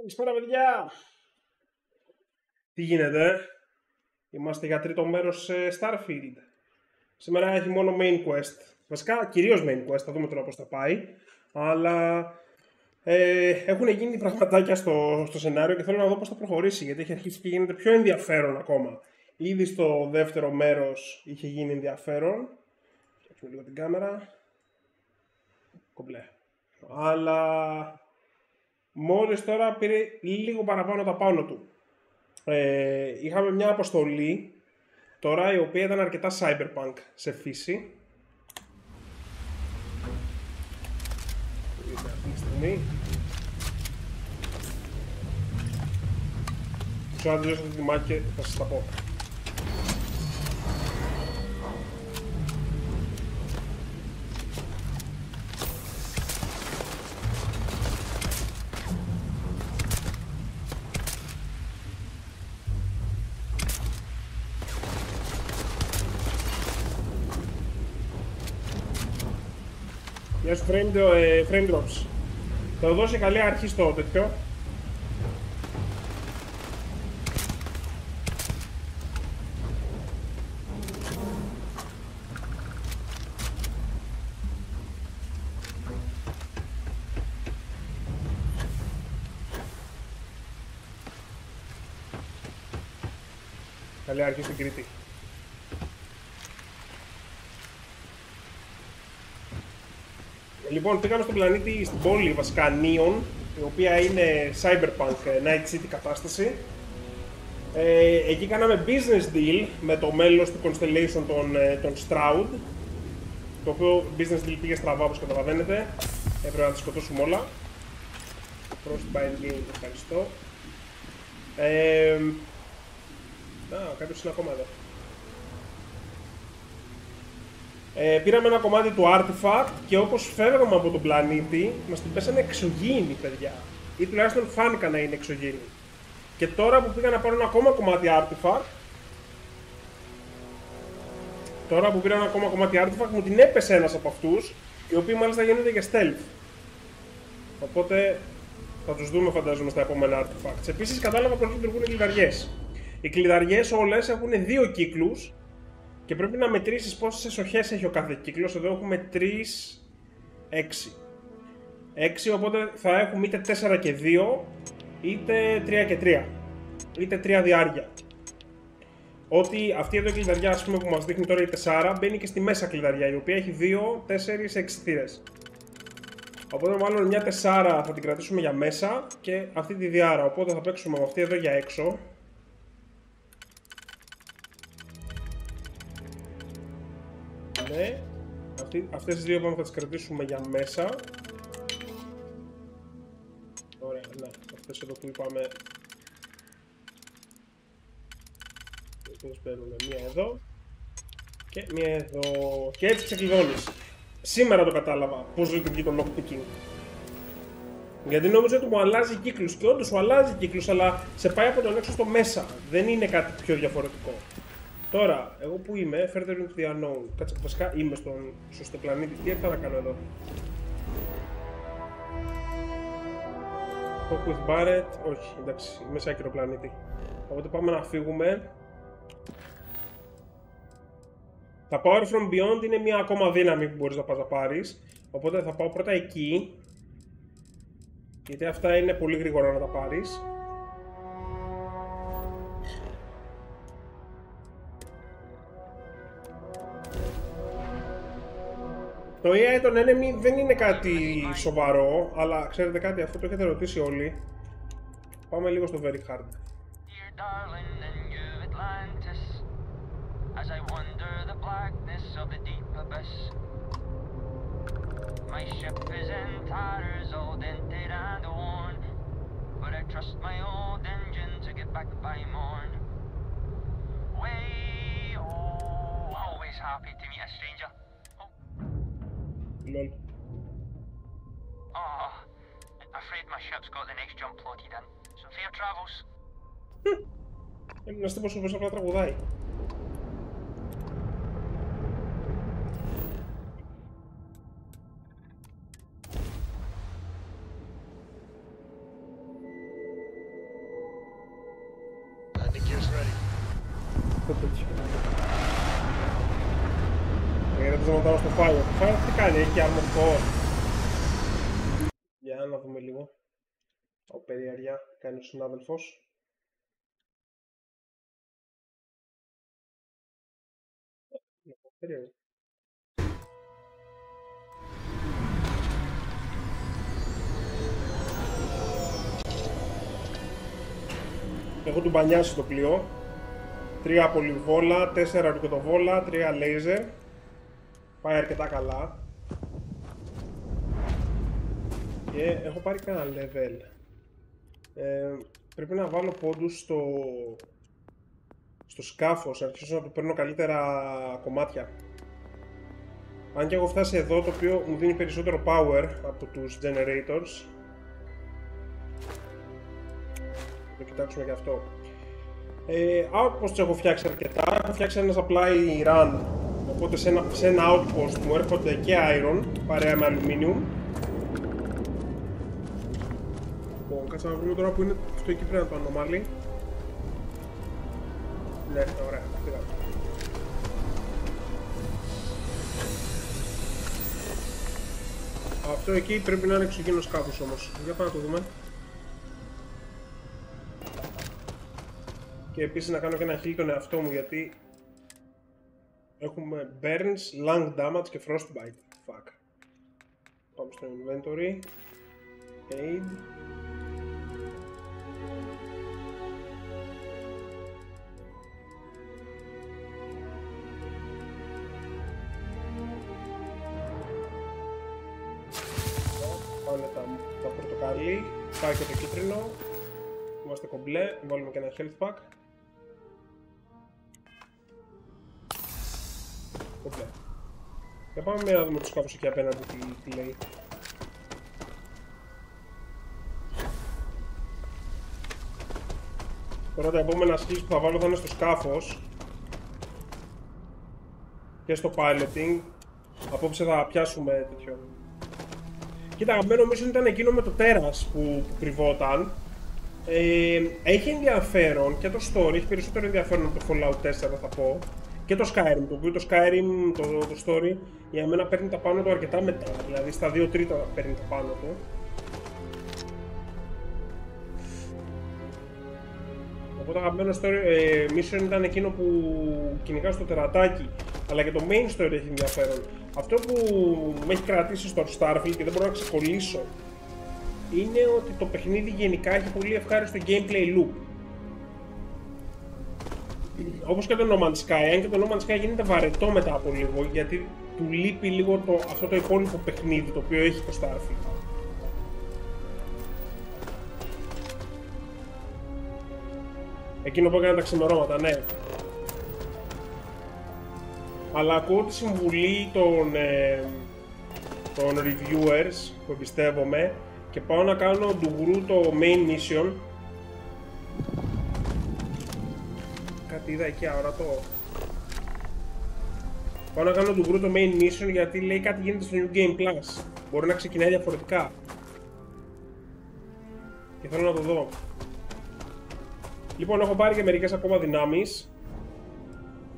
Καλησπέρα, παιδιά! Τι γίνεται? Είμαστε για τρίτο μέρος σε Starfield. Σήμερα έχει μόνο main quest. Βασικά, κυρίως main quest, θα δούμε τώρα πώς θα πάει. Αλλά έχουν γίνει πραγματάκια στο σενάριο και θέλω να δω πώς θα προχωρήσει, γιατί έχει αρχίσει και γίνεται πιο ενδιαφέρον ακόμα. Ήδη στο δεύτερο μέρος είχε γίνει ενδιαφέρον. Φτιάξουμε λίγο την κάμερα. Κομπλέ. Αλλά μόλις τώρα πήρε λίγο παραπάνω τα πάνω του. Είχαμε μια αποστολή τώρα η οποία ήταν αρκετά cyberpunk σε φύση. Αυτή τη στιγμή. Ξέρω να τελειώσω τη μάχη και θα σας τα πω. Γεια σου frame drops. Θα δώσει καλή αρχή στο τέτοιο. Καλή αρχή στην Κρήτη. Λοιπόν, πήγαμε στον πλανήτη, στην πόλη βασικά Neon, η οποία είναι cyberpunk night city κατάσταση. Εκεί κάναμε business deal με το μέλος του constellation των Stroud, το οποίο business deal πήγε στραβά, όπως καταλαβαίνετε. Έπρεπε να τα σκοτώσουμε όλα. Frostbite game, ευχαριστώ. Κάποιος είναι ακόμα εδώ. Πήραμε ένα κομμάτι του artifact και όπως φεύγαμε από τον πλανήτη μας την πέσανε εξωγήινοι, παιδιά. Ή τουλάχιστον φάνηκαν να είναι εξωγήινοι. Και τώρα που πήγα να πάρω ένα ακόμα κομμάτι artifact, μου την έπεσε ένας από αυτούς, οι οποίοι μάλιστα γίνονται για stealth. Οπότε θα τους δούμε, φαντάζομαι, στα επόμενα artifacts. Επίσης κατάλαβα πώς λειτουργούν οι κλειδαριές. Οι κλειδαριές όλες έχουν 2 κύκλους και πρέπει να μετρήσεις πόσες εσοχές έχει ο κάθε κύκλος. Εδώ έχουμε 3, 6. 6, οπότε θα έχουμε είτε 4 και 2, είτε 3 και 3. Είτε 3 διάρκεια. Ότι αυτή εδώ η κλειδαριά, ας πούμε, που μας δείχνει τώρα η 4, μπαίνει και στη μέσα κλειδαριά, η οποία έχει 2, 4, 6 θύρες. Οπότε μάλλον μια 4 θα την κρατήσουμε για μέσα και αυτή τη διάρα. Οπότε θα παίξουμε με αυτή εδώ για έξω. Ναι, αυτές τις δύο πάμε θα τις κρατήσουμε για μέσα. Ωραία, ναι, αυτές εδώ που είπαμε. Παίρνουμε μία εδώ και μία εδώ. Και έτσι ξεκλειδώνεις. Σήμερα το κατάλαβα πώς λειτουργεί το lockpicking. Γιατί νόμιζα ότι μου αλλάζει κύκλους και όντως σου αλλάζει κύκλους, αλλά σε πάει από τον έξω στο μέσα. Δεν είναι κάτι πιο διαφορετικό. Τώρα, εγώ που είμαι, further into the unknown. Κάτσε, βασικά είμαι στον σωστό πλανήτη. Τι έρθα να κάνω εδώ. Talk with Barrett. Όχι, εντάξει, είμαι σε άκυρο πλανήτη. Οπότε πάμε να φύγουμε. Τα Power from Beyond είναι μια ακόμα δύναμη που μπορείς να πας να πάρεις. Οπότε θα πάω πρώτα εκεί. Γιατί αυτά είναι πολύ γρήγορα να τα πάρεις. Το AI των enemy δεν είναι κάτι σοβαρό, αλλά ξέρετε κάτι, αυτό το έχετε ρωτήσει όλοι. Πάμε λίγο στο very hard. Lol. Oh, afraid my ship's got the next jump plotted in. So fair travels. Ένας τύπος όπως απλά τραγουδάει. να μετάω στο Fire. Το Fire τι κάνει, έχει και armor core. Για να δούμε λίγο. Ο περιεργιά κάνει ο συνάδελφος. Περίεργο. Έχω του μπανιάσει το πλοίο. 3 πολυβόλα, 4 ορκωτοβόλα, 3 laser. Πάει αρκετά καλά. Και έχω πάρει κανένα level. Πρέπει να βάλω πόντους στο σκάφος, να αρχίσω να του παίρνω καλύτερα κομμάτια. Αν και έχω φτάσει εδώ, το οποίο μου δίνει περισσότερο power από τους generators. Θα το κοιτάξουμε και αυτό. Outposts έχω φτιάξει αρκετά. Έχω φτιάξει ένα supply run. Οπότε σε ένα outpost μου έρχονται και iron παρέα με aluminium. Λοιπόν, κάτσε να βρούμε τώρα που είναι αυτό εκεί, πρέπει να το ανομάλι. Ναι, ωραία, πήγαμε. Αυτό εκεί πρέπει να είναι εξωγήινο σκάφος όμως. Για πάμε να το δούμε. Και επίσης να κάνω και ένα heal τον εαυτό μου, γιατί έχουμε burns, lung damage και frostbite. Fuck. Πάμε στο inventory. Aid. Πάνε τα πορτοκαλί. Πάει και το κίτρινο. Είμαστε κομπλέ. Βάλουμε και ένα health pack. Κομπλέ. Για πάμε να δούμε το σκάφος εκεί απέναντι τι λέει. Τώρα τα επόμενα skills που θα βάλω θα είναι στο σκάφος και στο piloting. Απόψε θα πιάσουμε τέτοιο. Κοίτα, αγαπημένο mission ήταν εκείνο με το τέρας που κρυβόταν. Έχει ενδιαφέρον και το story, έχει περισσότερο ενδιαφέρον από το Fallout 4 θα πω. Και το Skyrim, το οποίο το Skyrim, το story, για μένα παίρνει τα πάνω του αρκετά μετά. Δηλαδή στα 2 τρίτα παίρνει τα πάνω του. Οπότε το αγαπημένο story, mission ήταν εκείνο που κυνηγάς στο τερατάκι. Αλλά και το main story έχει ενδιαφέρον. Αυτό που με έχει κρατήσει στο Starfield και δεν μπορώ να ξεκολλήσω είναι ότι το παιχνίδι γενικά έχει πολύ ευχάριστο gameplay loop. Όπως και το No Man's Sky, αν και το No Man's Sky γίνεται βαρετό μετά από λίγο, γιατί του λείπει λίγο αυτό το υπόλοιπο παιχνίδι το οποίο έχει το Starfield. Εκείνο που έκανε τα ξημερώματα, ναι. Αλλά ακούω τη συμβουλή των reviewers που εμπιστεύομαι και πάω να κάνω ντουγρού το main mission. Κάτι είδα εκεί αόρατο. Πάω να κάνω ντουγρού το main mission γιατί λέει κάτι γίνεται στο New Game Plus. Μπορεί να ξεκινάει διαφορετικά. Και θέλω να το δω. Λοιπόν, έχω πάρει και μερικές ακόμα δυνάμεις.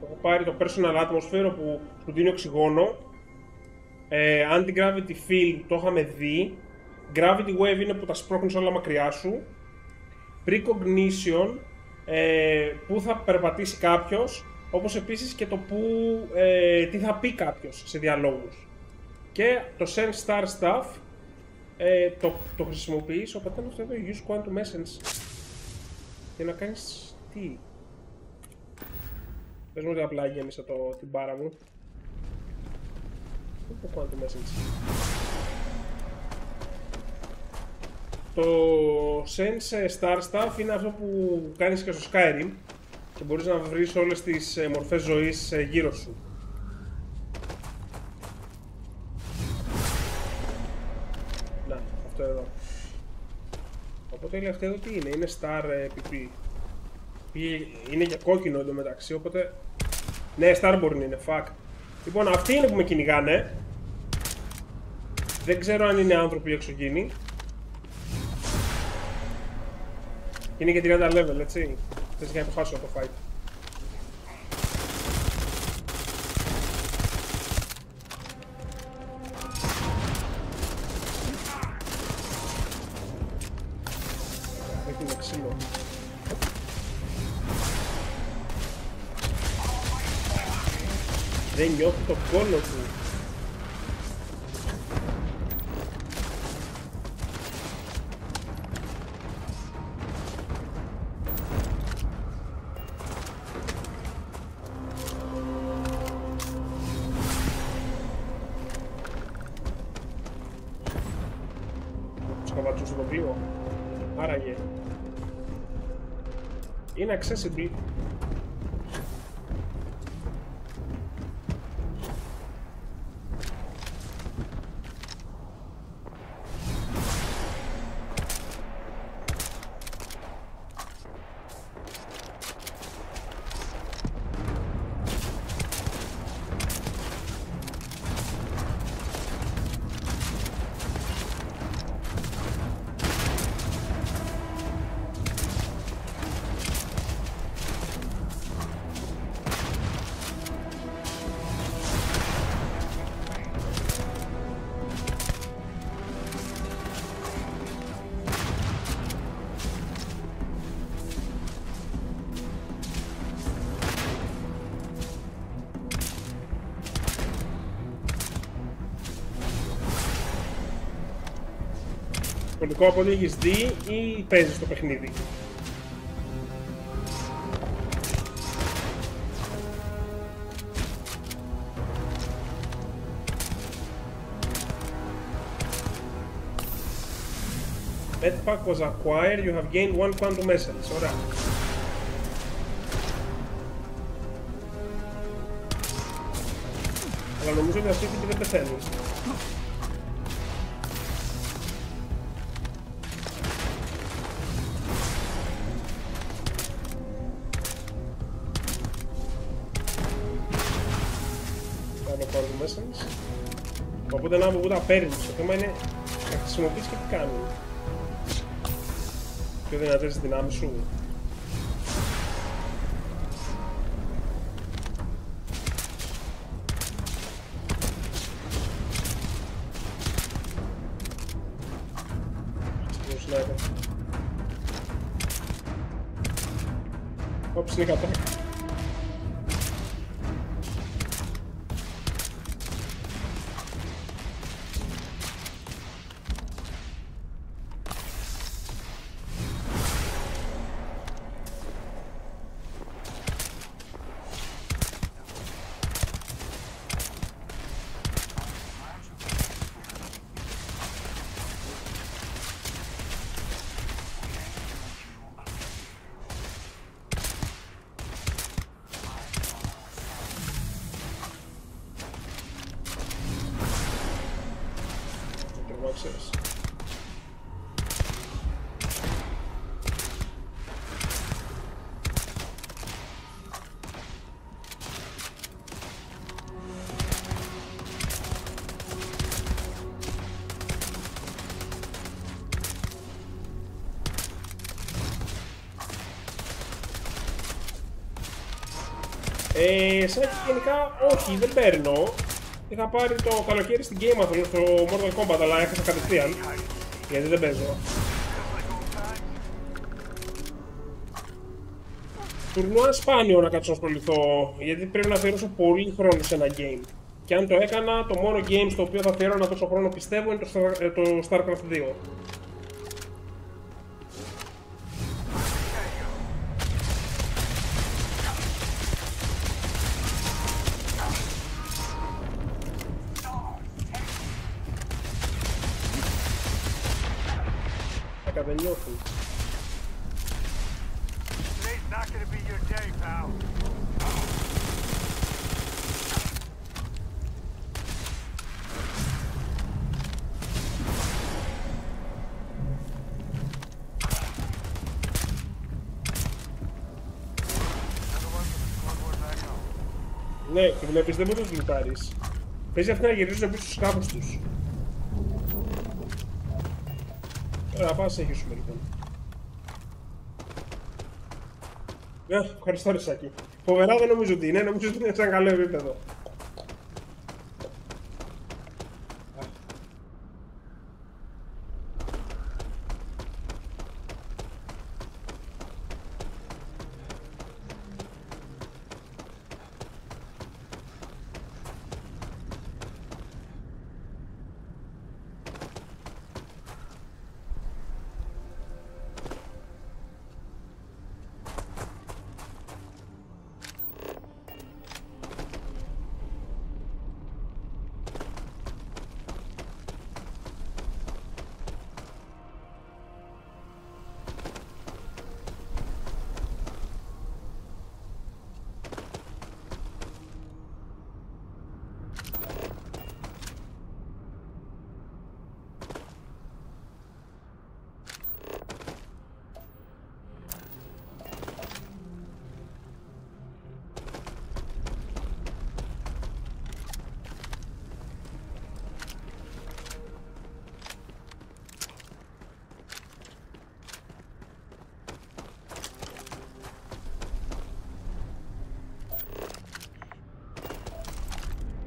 Έχω πάρει το Personal Atmosphere που σου δίνει οξυγόνο. Anti-Gravity Field το είχαμε δει. Gravity Wave είναι που τα σπρώχνεις όλα μακριά σου. Precognition, που θα περπατήσει κάποιος, όπως επίσης και το που, τι θα πει κάποιος σε διαλόγους. Και το Sense Star Stuff, το χρησιμοποιείς, οπότε είναι αυτό εδώ, Use Quantum Essence. Για να κάνεις τι. Πες μου ότι απλά γέμισα την μπάρα μου. Το Quantum Essence. Το Sense Star Stuff είναι αυτό που κάνεις και στο Skyrim και μπορείς να βρεις όλες τις μορφές ζωής γύρω σου. Να, αυτό εδώ. Οπότε λέει αυτό εδώ τι είναι, είναι Star PP. Είναι για κόκκινο εντωμεταξύ, οπότε... Ναι, Starborn είναι, fuck. Λοιπόν, αυτοί είναι που με κυνηγάνε. Δεν ξέρω αν είναι άνθρωποι ή εξωγήινοι. Είναι και 30 level, έτσι. Θες για να το χάσω το fight. Δεν νιώθει τον πόνο του. Σκαβατσούσε το πλοίο. Άραγε. Είναι accessible. Πολιτικό από ό,τι έχεις δει ή παίζεις το παιχνίδι. Pet pack was acquired, you have gained 1 quantum essence. Ωραία. Αλλά νομίζω ότι αυτή δεν πεθαίνει. Οπότε να μου τα παίρνεις, το θέμα είναι να χρησιμοποιείς και τι κάνει. Πιο δυνατές τις δυνάμεις σου. Όψη είναι κατά. Σαν γενικά όχι, δεν παίρνω. Είχα πάρει το καλοκαίρι στην Game στο Mortal Kombat, αλλά έχασα κατευθείαν. Γιατί δεν παίζω. Τουρνουά σπάνιο να κάτσω να ασχοληθώ, γιατί πρέπει να αφιερώσω πολύ χρόνο σε ένα game. Και αν το έκανα, το μόνο game στο οποίο θα αφιερώνα τόσο χρόνο πιστεύω είναι το Starcraft 2. Δεν νιώθουν. Ναι, και βλέπεις δεν μπορείς να τους λουτάρεις. Παίζει αυτοί να γυρίζουν πίσω στους σκάφους τους. Τώρα πάμε να συνεχίσουμε λοιπόν. Ευχαριστώ ρε Σάκη. Φοβερά δεν νομίζω ότι είναι, νομίζω ότι είναι σαν καλό επίπεδο.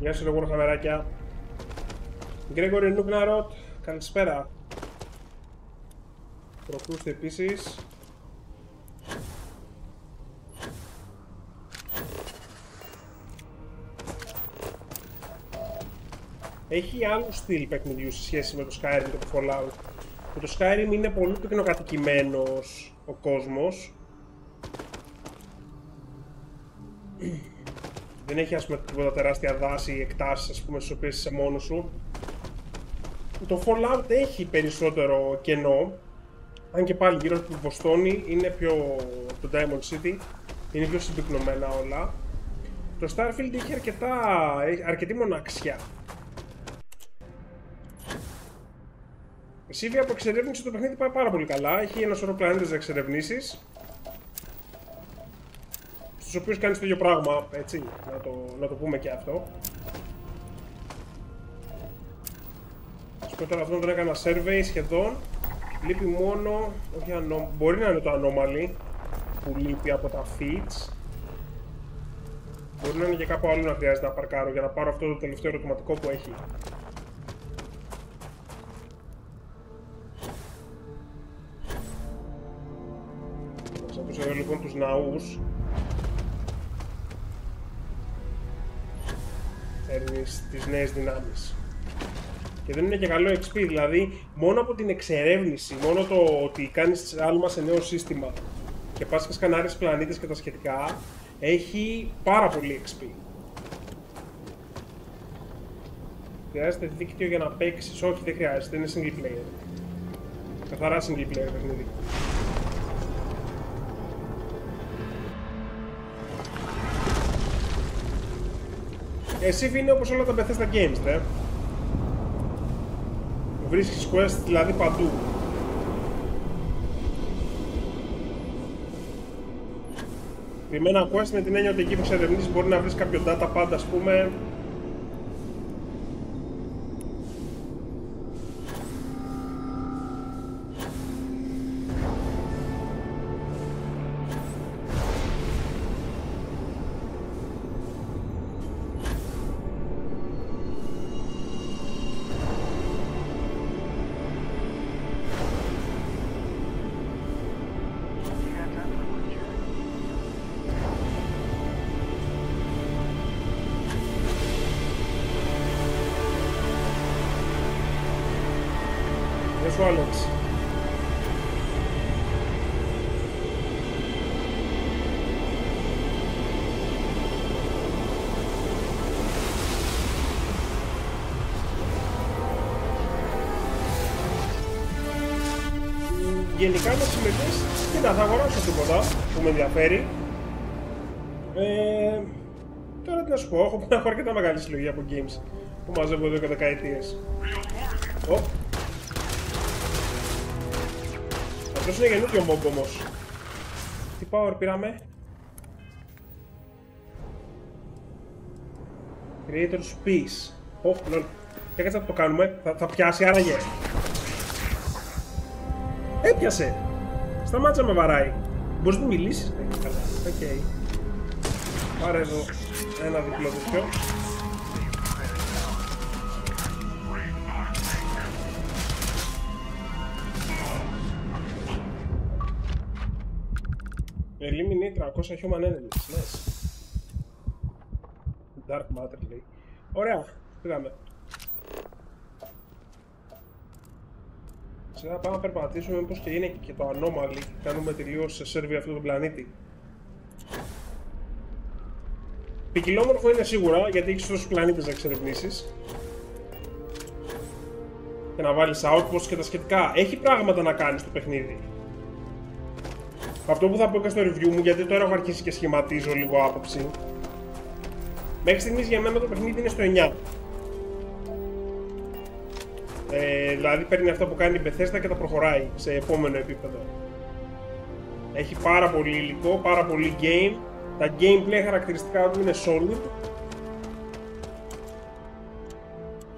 Γεια σας εγώ χαμεράκια. Γκρέγκορι Νούκναροτ, καλησπέρα. Προκρούστε επίσης. Έχει άλλο στυλ παιχνιδιού σε σχέση με το Skyrim και το Fallout. Με το Skyrim είναι πολύ πυκνοκατοικημένος ο κόσμος. Δεν έχει ας πούμε τίποτα τεράστια δάση ή εκτάσεις ας πούμε στις οποίες είσαι μόνος σου. Το Fallout έχει περισσότερο κενό. Αν και πάλι γύρω από τη Βοστόνη είναι πιο... το Diamond City είναι πιο συμπυκνωμένα όλα. Το Starfield είχε αρκετή μοναξιά. Η Σίβια από εξερεύνηση το παιχνίδι πάει πάρα πολύ καλά. Έχει ένα σωρό πλανήτες να εξερευνήσεις, στους οποίους κάνεις το ίδιο πράγμα, έτσι, να το πούμε και αυτό. Ας πούμε τώρα αυτόν τον έκανα survey σχεδόν. Λείπει μόνο, όχι μπορεί να είναι το anomaly που λείπει από τα feeds. Μπορεί να είναι και κάπου άλλο να χρειάζεται να παρκάρω για να πάρω αυτό το τελευταίο ερωτηματικό που έχει. Θα εδώ λοιπόν τους ναούς. Παίρνεις τις νέες δυνάμεις. Και δεν είναι και καλό XP, δηλαδή μόνο από την εξερεύνηση, μόνο το ότι κάνεις άλμα σε νέο σύστημα και πας και σκανάρεις πλανήτες και τα σχετικά, έχει πάρα πολύ XP. Χρειάζεται δίκτυο για να παίξεις, όχι δεν χρειάζεται, είναι single player. Καθαρά single player παιχνίδι. Εσύ είναι όπως όλα τα Bethesda Games, βρίσκεις quest δηλαδή παντού. Κρυμμένα quest με την έννοια ότι εκεί που εξερευνήσεις μπορεί να βρεις κάποιο data pad ας πούμε. Γενικά με συμμετέχεις, κοίτα, θα αγοράσω τίποτα που με ενδιαφέρει. Τώρα τι να σου πω, έχω αρκετά μεγάλη συλλογή από games που μαζεύω εδώ και δεκαετίες. Αυτός είναι καινούριο mob όμως. Τι power πήραμε? Creator's Peace. Λολ. Και κάτσε να το κάνουμε, θα πιάσει άραγε. Έπιασε! Σταμάτησα με βαράει. Μπορείς να μιλήσεις? Καλά, οκ. Πάρε εδώ ένα διπλό τέτοιο. Eliminate 300 human enemies, nice. Dark matter λέει. Ωραία, πήγαμε. Σιγά πάμε να περπατήσουμε, μήπως και είναι και το anomaly. Κάνουμε τελείως σε σερβι αυτό το πλανήτη. Ποικιλόμορφο είναι σίγουρα, γιατί έχεις τόσους πλανήτες να εξερευνήσεις. Και να βάλεις outposts και τα σχετικά. Έχει πράγματα να κάνεις το παιχνίδι. Αυτό που θα πω και στο review μου, γιατί τώρα έχω αρχίσει και σχηματίζω λίγο άποψη. Μέχρι στιγμής για μένα το παιχνίδι είναι στο 9. Δηλαδή παίρνει αυτά που κάνει η Bethesda και τα προχωράει σε επόμενο επίπεδο. Έχει πάρα πολύ υλικό, πάρα πολύ game. Τα gameplay χαρακτηριστικά του είναι solid.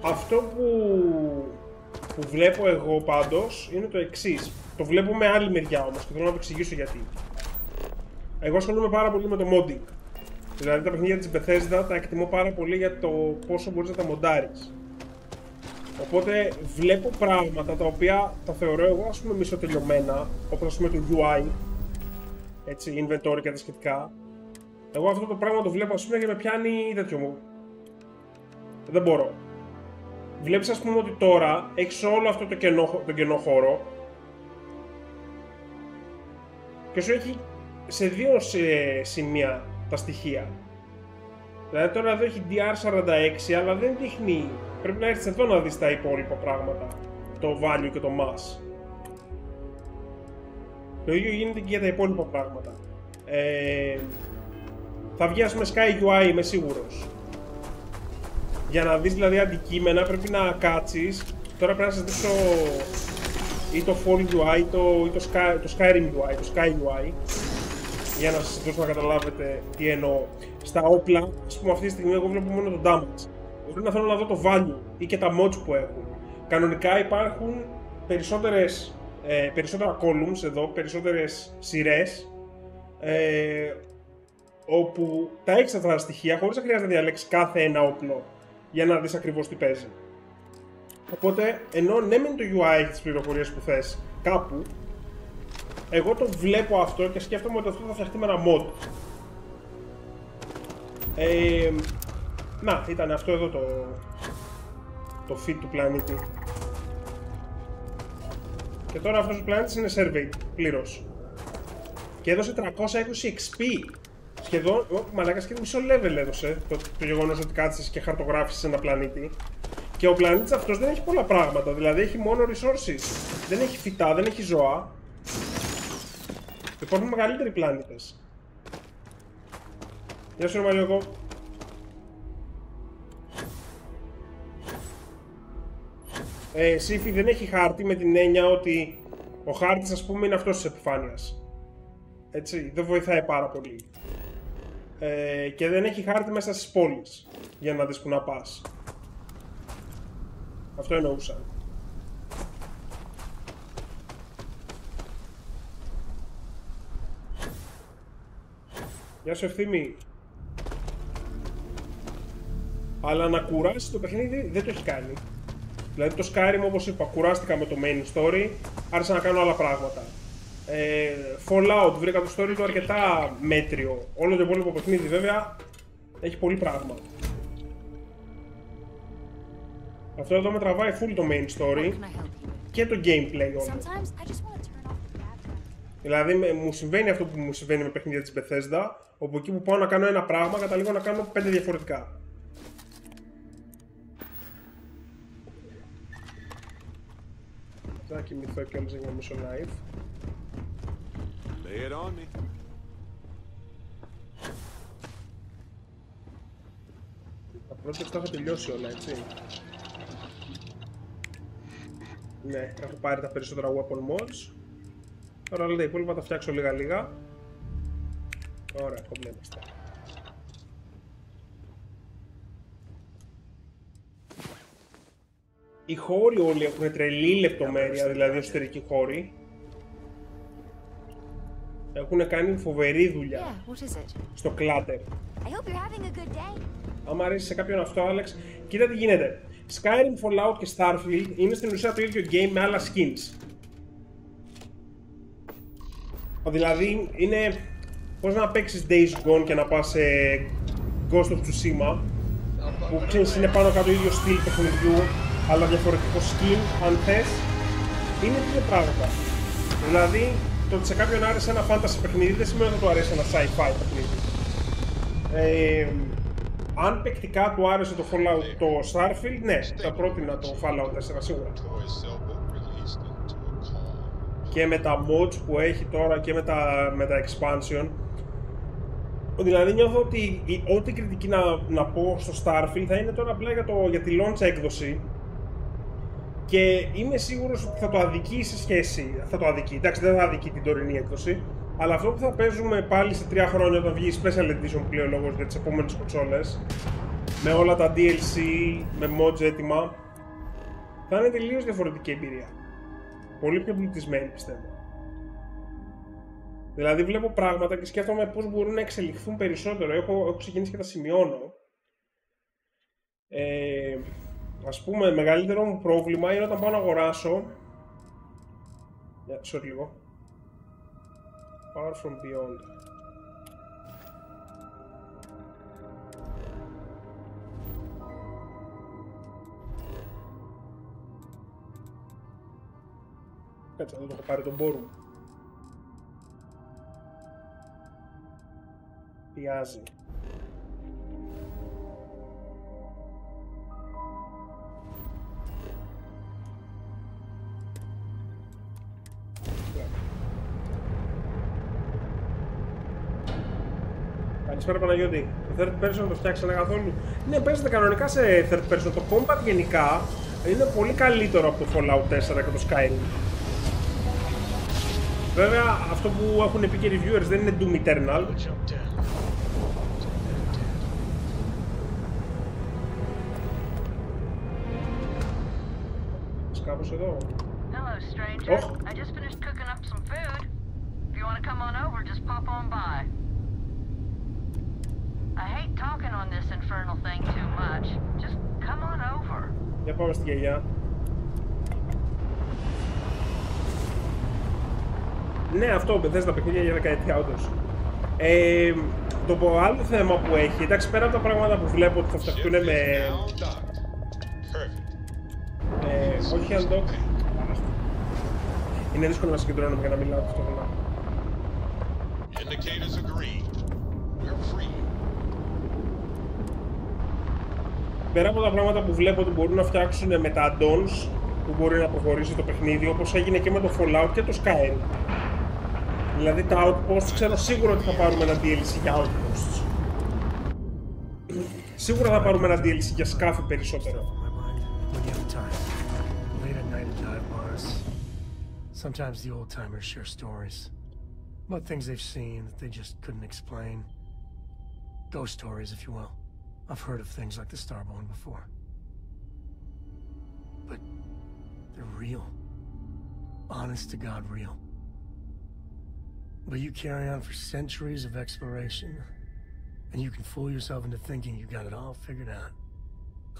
Αυτό που βλέπω εγώ πάντως είναι το εξής. Το βλέπω με άλλη μεριά όμως και θέλω να το εξηγήσω γιατί. Εγώ ασχολούμαι πάρα πολύ με το modding. Δηλαδή τα παιχνίδια της Bethesda τα εκτιμώ πάρα πολύ για το πόσο μπορείς να τα μοντάρεις. Οπότε βλέπω πράγματα τα οποία τα θεωρώ εγώ ας πούμε μισοτελειωμένα, όπως ας πούμε το UI, έτσι, inventory και τα σχετικά. Εγώ αυτό το πράγμα το βλέπω ας πούμε και με πιάνει τέτοιο μου. Δεν μπορώ. Βλέπεις ας πούμε ότι τώρα έχεις όλο αυτό το κενό χώρο και σου έχει σε δύο σημεία τα στοιχεία. Δηλαδή τώρα εδώ έχει DR46 αλλά δεν δείχνει. Πρέπει να έρθεις εδώ να δεις τα υπόλοιπα πράγματα. Το value και το mass. Το ίδιο γίνεται και για τα υπόλοιπα πράγματα. Θα βγει ας πούμε Sky UI, είμαι σίγουρος. Για να δεις δηλαδή αντικείμενα πρέπει να κάτσεις. Τώρα πρέπει να σας δείξω ή το Fall UI ή το Skyrim UI, το Sky UI, για να σας δώσω να καταλάβετε τι εννοώ. Στα όπλα, ας πούμε αυτή τη στιγμή εγώ βλέπω μόνο το damage. Μπορεί να θέλω να δω το value ή και τα mods που έχουν. Κανονικά υπάρχουν περισσότερα columns εδώ, περισσότερες σειρές, όπου τα έχεις αυτά τα στοιχεία χωρίς να χρειάζεται να διαλέξεις κάθε ένα όπλο για να δεις ακριβώς τι παίζει. Οπότε, ενώ ναι μεν το UI έχει τις πληροφορίες που θες κάπου, εγώ το βλέπω αυτό και σκέφτομαι ότι αυτό θα φτιαχτεί με ένα mod. Να, ήταν αυτό εδώ το feed του πλανήτη. Και τώρα αυτός ο πλανήτης είναι surveyed πλήρως. Και έδωσε 320 XP. Σχεδόν, μαλάκα, σχεδόν μισό level έδωσε το γεγονός ότι κάθισες και χαρτογράφησες ένα πλανήτη. Και ο πλανήτης αυτός δεν έχει πολλά πράγματα, δηλαδή έχει μόνο resources. Δεν έχει φυτά, δεν έχει ζώα. Υπάρχουν μεγαλύτεροι πλανήτες. Γεια σου, Μαλιόκο. Σύφη δεν έχει χάρτη με την έννοια ότι ο χάρτης ας πούμε είναι αυτός της επιφάνειας. Έτσι, δεν βοηθάει πάρα πολύ. Και δεν έχει χάρτη μέσα στις πόλεις για να δεις που να πας. Αυτό εννοούσα. Γεια σου Ευθύμη. Αλλά να κουράσει το παιχνίδι δεν το έχει κάνει. Δηλαδή το Skyrim, όπως είπα, κουράστηκα με το main story, άρχισα να κάνω άλλα πράγματα. Fallout, βρήκα το story του αρκετά μέτριο. Όλο το υπόλοιπο παιχνίδι βέβαια έχει πολύ πράγμα. Αυτό εδώ με τραβάει full το main story και το gameplay όλο. Δηλαδή μου συμβαίνει αυτό που μου συμβαίνει με παιχνίδια της Bethesda, όπου εκεί που πάω να κάνω ένα πράγμα καταλήγω να κάνω 5 διαφορετικά. Θα κοιμηθώ κιόλας για μισό live. Τα project τα έχω τελειώσει όλα, έτσι. Ναι, έχω πάρει τα περισσότερα weapon mods. Τώρα όλα τα υπόλοιπα τα φτιάξω λίγα λίγα. Ωραία, κομπλέμαστε. Οι χώροι όλοι έχουν τρελή λεπτομέρεια, δηλαδή εσωτερικοί χώροι. Έχουν κάνει φοβερή δουλειά στο clutter. Άμα αρέσει σε κάποιον αυτό, Alex, κοίτα τι γίνεται. Skyrim, Fallout και Starfield είναι στην ουσία το ίδιο game με άλλα skins. Δηλαδή είναι πώς να παίξεις Days Gone και να πας σε Ghost of Tsushima, που ξέρεις είναι πάνω κάτω ίδιο στυλ παιχνιδιού, αλλά διαφορετικό skin, αν θες, είναι δύο πράγματα. Δηλαδή, το ότι σε κάποιον άρεσε ένα fantasy παιχνίδι δεν σημαίνει ότι του αρέσει ένα sci-fi παιχνίδι. Αν παικτικά του άρεσε το Fallout, το Starfield, ναι, θα πρότεινα το Fallout 4 σίγουρα. Και με τα mods που έχει τώρα και με τα expansion. Δηλαδή νιώθω ότι ό,τι κριτική να πω στο Starfield θα είναι τώρα απλά για τη launch έκδοση. Και είμαι σίγουρος ότι θα το αδικεί σε σχέση. Θα το αδικεί, εντάξει, δεν θα αδικεί την τωρινή έκδοση. Αλλά αυτό που θα παίζουμε πάλι σε 3 χρόνια όταν βγει Special Edition πλέον λόγος για τις επόμενες κονσόλες, με όλα τα DLC, με mods έτοιμα, θα είναι τελείως διαφορετική εμπειρία. Πολύ πιο εμπλουτισμένη πιστεύω. Δηλαδή βλέπω πράγματα και σκέφτομαι πώς μπορούν να εξελιχθούν περισσότερο. Έχω ξεκινήσει και τα σημειώνω. Ας πούμε, μεγαλύτερο μου πρόβλημα είναι όταν πάω να αγοράσω. Sorry λίγο. Power from beyond. Κάτσε, δεν το έχω πάρει τον πόρο μου. Πιάζει. Καλησπέρα Παναγιώτη. Το third person το φτιάξανε καθόλου? Ναι, παίζεται κανονικά σε third person. Το combat γενικά είναι πολύ καλύτερο από το Fallout 4 και το Skyrim. Βέβαια, αυτό που έχουν πει και reviewers δεν είναι Doom Eternal. Κάπως εδώ. Hello, stranger. I just finished cooking up some food. If you want to come on over, just pop on by. I hate talking on this infernal thing too much. Just come on over. Για πάμε στη γιαγιά. Ναι, αυτό, θες τα παιχνίδια για δεκαετία, όντως. Το άλλο θέμα που έχει, εντάξει, πέρα από τα πράγματα που βλέπω ότι θα φτιαχτούν με... όχι undock. Είναι δύσκολο να συγκεντρώνομαι για να μιλάω ταυτόχρονα. Πέρα από τα πράγματα που βλέπω ότι μπορούν να φτιάξουν με τα add-ons που μπορεί να προχωρήσει το παιχνίδι, όπως έγινε και με το Fallout και το Skyrim. Δηλαδή τα Outposts ξέρω σίγουρα ότι θα πάρουμε ένα DLC για Outposts. Σίγουρα θα πάρουμε ένα DLC για σκάφη περισσότερο. Sometimes the old timers share stories about things they've seen that they just couldn't explain. Ghost stories, if you will. I've heard of things like the Starborn before. But they're real. Honest to God, real. But you carry on for centuries of exploration, and you can fool yourself into thinking you got it all figured out.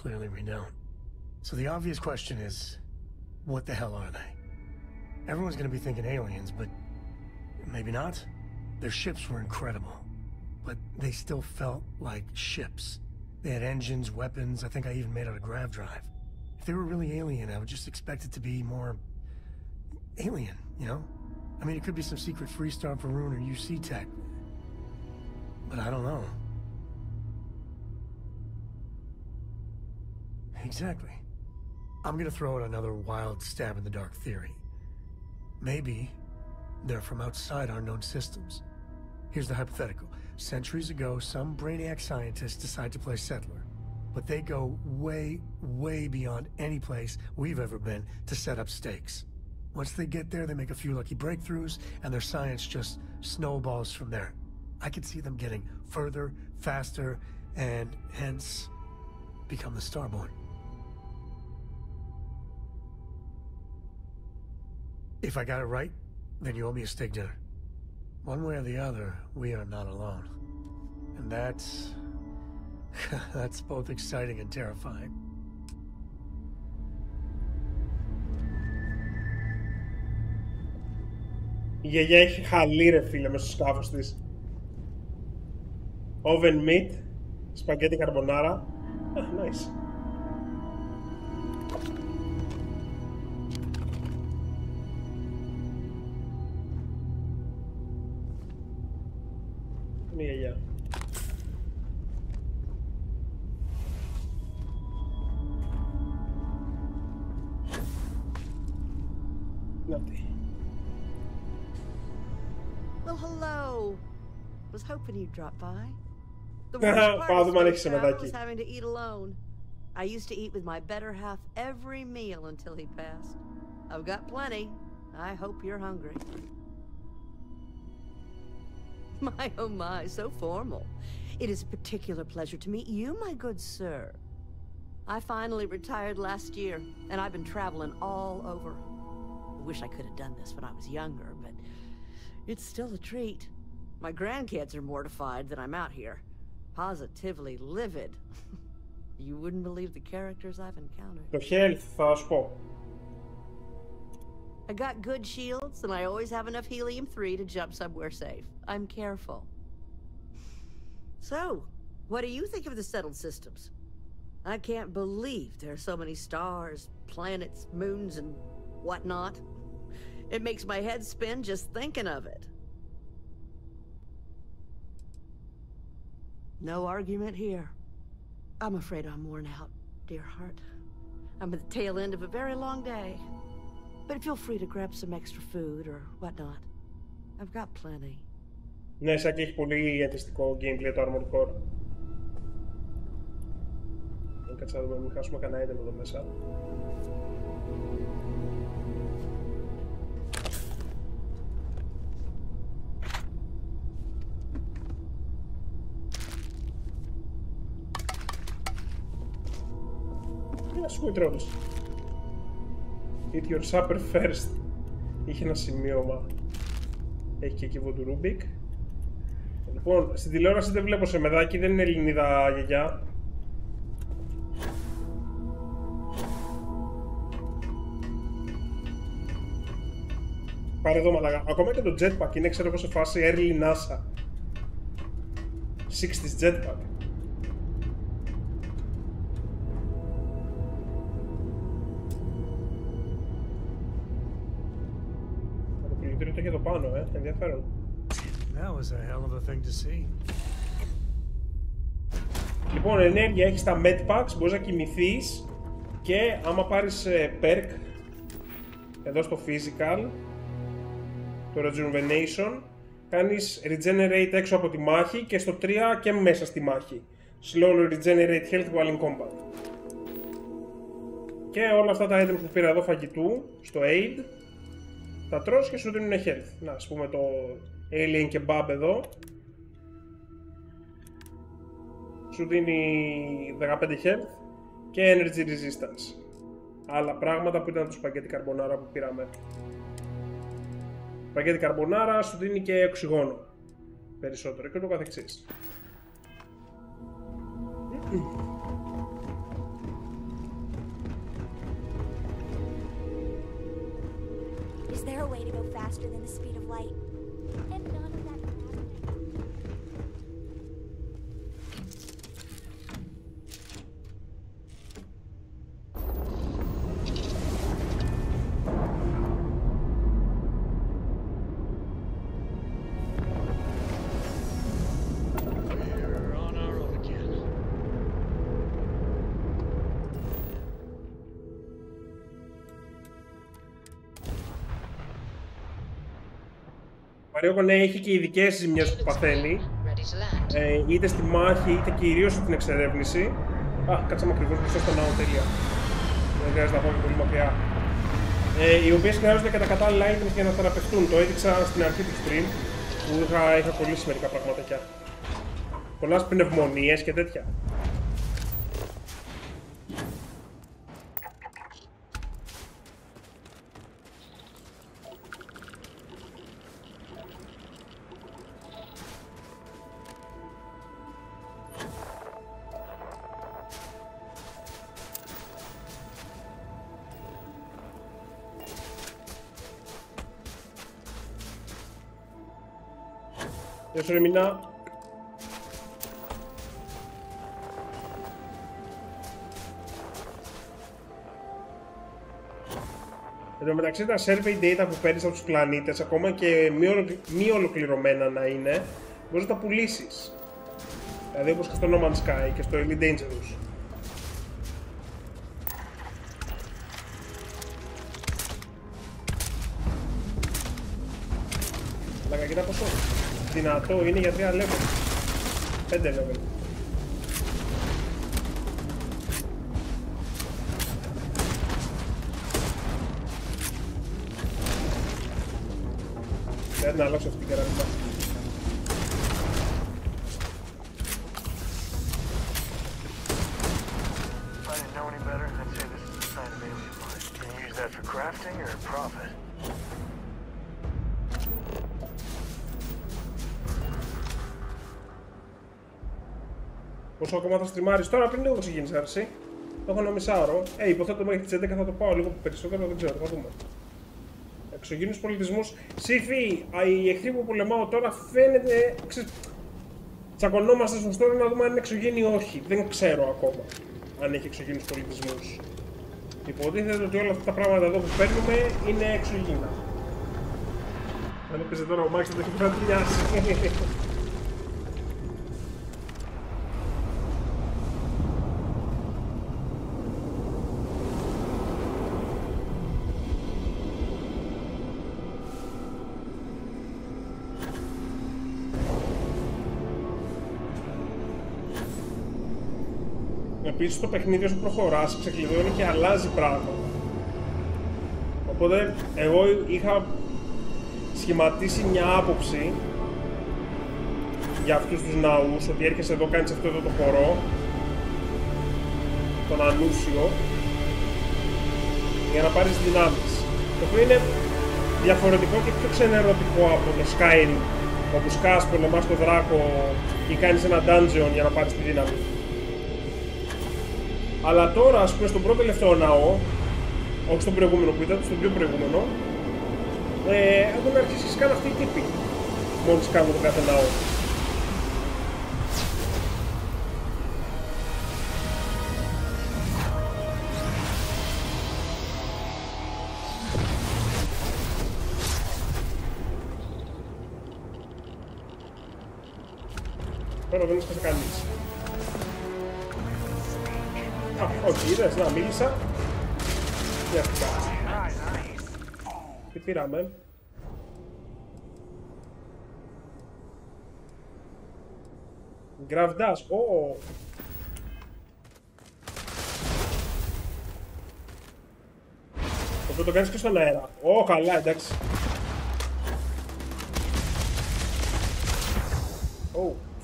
Clearly we don't. So the obvious question is, what the hell are they? Everyone's gonna be thinking aliens, but maybe not. Their ships were incredible, but they still felt like ships. They had engines, weapons, I think I even made out a grav drive. If they were really alien, I would just expect it to be more alien, you know? I mean, it could be some secret Freestar Faroon or UC tech, but I don't know. Exactly. I'm gonna throw out another wild stab in the dark theory. Maybe they're from outside our known systems. Here's the hypothetical. Centuries ago, some brainiac scientists decide to play settler, but they go way, way beyond any place we've ever been to set up stakes. Once they get there, they make a few lucky breakthroughs, and their science just snowballs from there. I could see them getting further, faster, and hence become the Starborn. If I got it right, then you owe me a steak dinner. One way or the other, we are not alone. And that's both exciting and terrifying. Η γιαγιά έχει χαλί ρε φίλε μέσα στο σκάφος της. Oven meat, σπαγκέτι καρμπονάρα. Nice. Είναι η γιαγιά. Να τι. Well, hello. Was hoping you'd drop by. The worst part of travel was having to eat alone. I used to eat with my better half every meal until he passed. I've got plenty. I hope you're hungry. My, oh my, so formal. It is a particular pleasure to meet you, my good sir. I finally retired last year, and I've been traveling all over. I wish I could have done this when I was younger, but It's still a treat. My grandkids are mortified that I'm out here. Positively livid. You wouldn't believe the characters I've encountered. Το health θα σου πω. I got good shields, and I always have enough helium-3 to jump somewhere safe. I'm careful. So, what do you think of the settled systems? I can't believe there are so many stars, planets, moons, and whatnot. It makes my head spin just thinking of it. No argument here. I'm afraid I'm worn out, dear heart. I'm at the tail end of a very long day. But feel free to grab some extra food or whatnot. I've got plenty. Ναι, σαν και έχει πολύ εντιστικό gameplay το Armored Core. Κάτσε να δούμε, μην χάσουμε κανένα item εδώ μέσα. Sweet rolls. Eat your supper first. Είχε ένα σημείωμα. Έχει και κύβο του Rubik. Λοιπόν, στην τηλεόραση δεν βλέπω σε μεδάκι, δεν είναι Ελληνίδα γιαγιά. Πάρε εδώ μαλάκα. Ακόμα και το jetpack είναι, ξέρω εγώ, σε φάση early NASA. 60's jetpack. Το είχε εδώ πάνω, ενδιαφέρον. That was a hell of a thing to see. Λοιπόν, ενέργεια έχεις τα medpacks, μπορείς να κοιμηθείς και άμα πάρεις perk εδώ στο physical, το rejuvenation, κάνεις regenerate έξω από τη μάχη και στο 3 και μέσα στη μάχη. Slowly regenerate health while in combat. Και όλα αυτά τα items που πήρα εδώ φαγητού, στο aid, τα τρως και σου δίνουν health. Να, ας πούμε το alien kebab εδώ σου δίνει 15 health και energy resistance. Άλλα πράγματα που ήταν το σπαγκέτι καρμπονάρα που πήραμε. Σπαγκέτι καρμπονάρα σου δίνει και οξυγόνο περισσότερο και το καθεξής. Is there a way to go faster than the speed of light? And none of that. We're on our own again. Μαριόκο, ναι, έχει και ειδικές ζημιές που παθαίνει, είτε στη μάχη είτε κυρίως στην εξερεύνηση. Α, κάτσαμε ακριβώς μπροστά στο ναό, τέλεια. Δεν χρειάζεται να πάω και πολύ μακριά. Οι οποίες χρειάζονται και τα κατάλληλα items για να θεραπευτούν. Το έδειξα στην αρχή του stream που είχα κολλήσει μερικά πραγματάκια. Πολλές πνευμονίες και τέτοια. Γεια σου Ρεμινά. Εν τω μεταξύ τα survey data που παίρνεις από τους πλανήτες, ακόμα και μη ολοκληρωμένα να είναι, μπορείς να τα πουλήσεις. Δηλαδή όπως και στο No Man's Sky και στο Elite Dangerous. Αλλά κοίτα πόσο δυνατό είναι για 3 level. 5 level. Πρέπει να αλλάξω αυτή την κεραμίδα. If I didn't know any better, I'd say this is a sign of alien life. Can you use that for crafting or profit? Πόσο ακόμα θα στριμάρεις τώρα, πριν λίγο ξεκίνησε άρση. Το έχω ένα μισάωρο. Υποθέτω μέχρι τις 11 θα το πάω λίγο περισσότερο, δεν ξέρω, θα δούμε. Εξωγήινους πολιτισμούς. Σύφη, οι εχθροί που πολεμάω τώρα φαίνεται. Τσακωνόμαστε στο story να δούμε αν είναι εξωγήινοι ή όχι. Δεν ξέρω ακόμα αν έχει εξωγήινους πολιτισμούς. Υποτίθεται ότι όλα αυτά τα πράγματα εδώ που παίρνουμε είναι εξωγήινα. Αν έπαιζε τώρα ο Μάξ θα το έχει πρέπει να τουλιάσει. Επίσης το παιχνίδι όσο προχωράς ξεκλειδώνει και αλλάζει πράγματα. Οπότε εγώ είχα σχηματίσει μια άποψη για αυτούς τους ναούς, ότι έρχεσαι εδώ, κάνεις αυτό εδώ το χορό, τον ανούσιο, για να πάρεις δυνάμεις. Το οποίο είναι διαφορετικό και πιο ξενερωτικό από το Skyrim, όπου σκάς, πολεμάς τον δράκο ή κάνεις ένα dungeon για να πάρεις τη δύναμη. Αλλά τώρα, ας πούμε, στον πρώτο τελευταίο ναό, όχι στον προηγούμενο που ήταν, στον πιο προηγούμενο, έχουν αρχίσει και σκάνε αυτοί οι τύποι. Μόλις κάνουν το κάθε ναό. Τώρα δεν έσκασε κανείς. Όχι, είδες, να μίλησα. Και αυτά. Τι πήραμε. Grave Dash, το οποίο το κάνεις και στον αέρα. Καλά, εντάξει.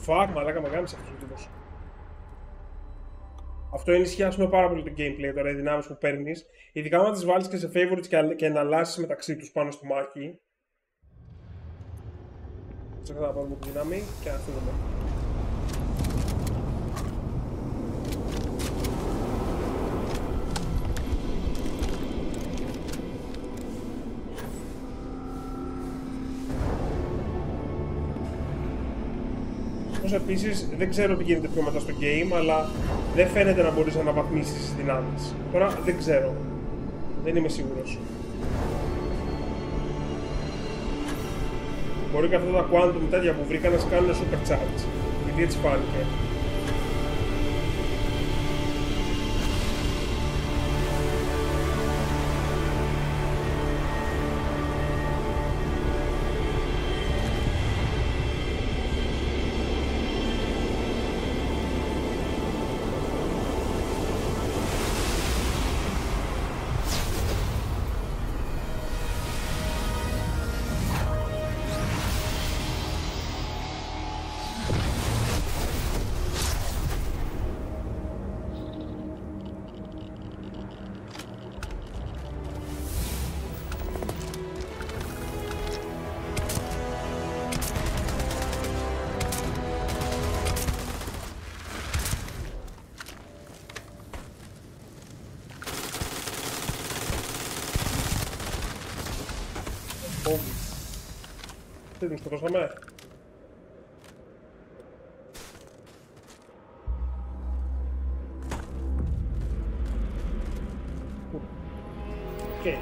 Fuck, μαλάκα, με γάμισε αυτός ο τύπος. Αυτό ενισχύει πάρα πολύ το gameplay τώρα, οι δυνάμεις που παίρνεις. Ειδικά όταν τις βάλεις και σε favorites και εναλλάσσεις μεταξύ τους πάνω στο μάχη. Ξέχασα να πάρουμε τη δύναμη και να φύγουμε. Επίσης, δεν ξέρω τι γίνεται πιο μετά στο game, αλλά δεν φαίνεται να μπορείς να αναβαθμίσεις τις δυνάμεις. Τώρα δεν ξέρω. Δεν είμαι σίγουρος. Μπορεί και αυτά τα quantum τέτοια που βρήκα να σε κάνουν supercharge. Γιατί έτσι φάνηκε. Τι τον σκοτώσαμε.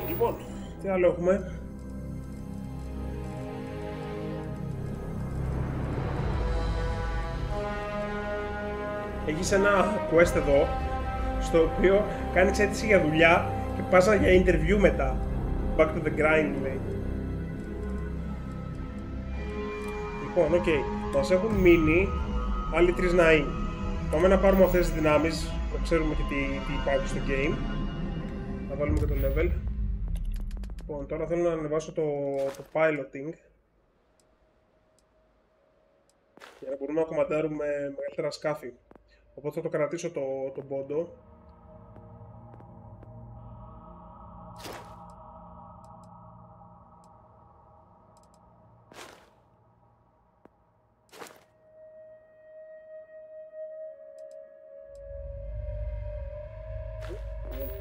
Λοιπόν, τι άλλο έχουμε. Έχεις ένα quest εδώ, στο οποίο κάνεις αίτηση για δουλειά και πας για interview μετά. Back to the grind, λέει. Λοιπόν, μας έχουν μείνει άλλοι 3 ναοί. Πάμε να πάρουμε αυτές τις δυνάμεις, να ξέρουμε και τι υπάρχει στο game. Να βάλουμε και το level. Λοιπόν, τώρα θέλω να ανεβάσω το piloting, για να μπορούμε να κομματάρουμε μεγαλύτερα σκάφη. Οπότε θα το κρατήσω τον πόντο.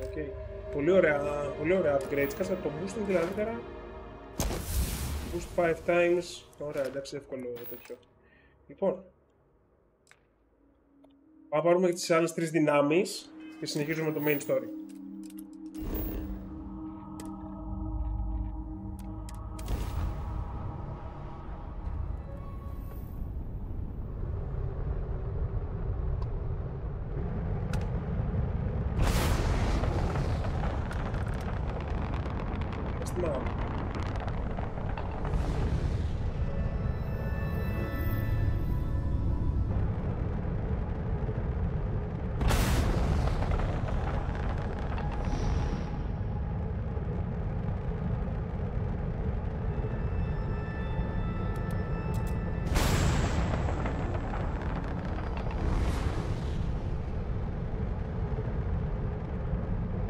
Okay. Πολύ ωραία upgrades. Κάτσε το boost είναι καλύτερα. Boost 5 times. Ωραία, εντάξει, εύκολο τέτοιο. Λοιπόν. Πάμε να πάρουμε και τις άλλες 3 δυνάμεις και συνεχίζουμε με το main story.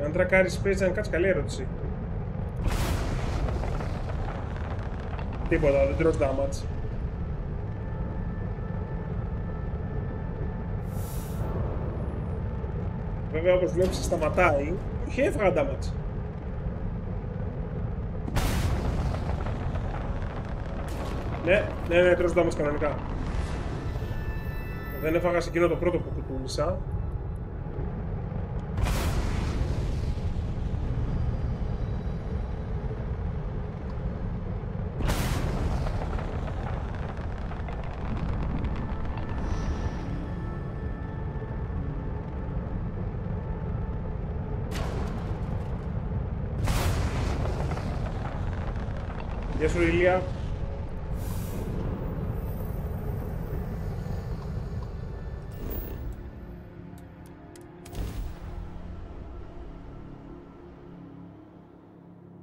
Αν τρακάρεις space να κάτσει, καλή ερώτηση. Τίποτα, δεν τρως damage. Βέβαια όπως βλέπεις σταματάει. Όχι, έφαγα damage. Ναι, τρως damage κανονικά. Δεν έφαγα σε εκείνο το πρώτο που κουτούλησα. Γεια σου, Ηλία.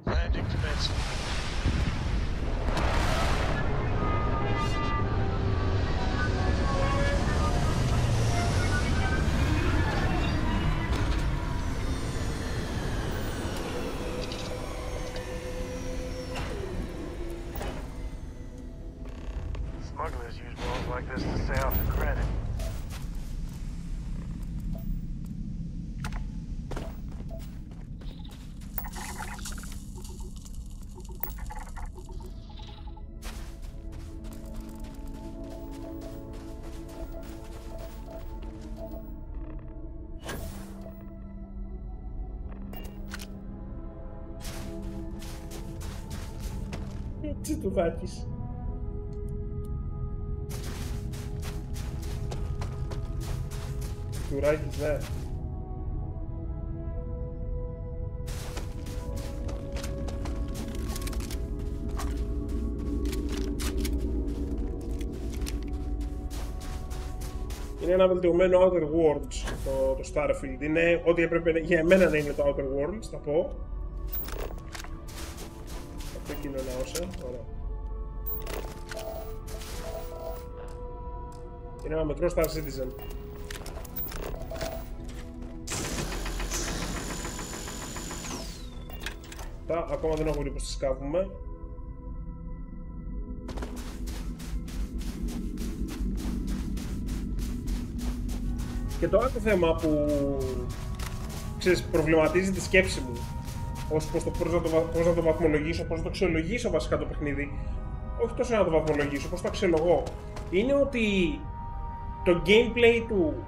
Landing commencing. Smugglers use balls like this to stay off the credit. Τι του βάκεις. Τουράκης, ναι. Είναι ένα βελτιωμένο Outer Worlds το Starfield. Είναι ό,τι έπρεπε για εμένα να είναι το Outer Worlds, θα πω. Αυτό εκείνο να όσα, ωραία. Είναι ένα μετρό Star Citizen. Ακόμα δεν έχω δει πως τις σκάβουμε. Και το άλλο θέμα που ξέρεις, προβληματίζει τη σκέψη μου ως πώς να το βαθμολογήσω, πώς να το αξιολογήσω βασικά το παιχνίδι, όχι τόσο να το βαθμολογήσω, πώς το αξιολογώ, είναι ότι το gameplay του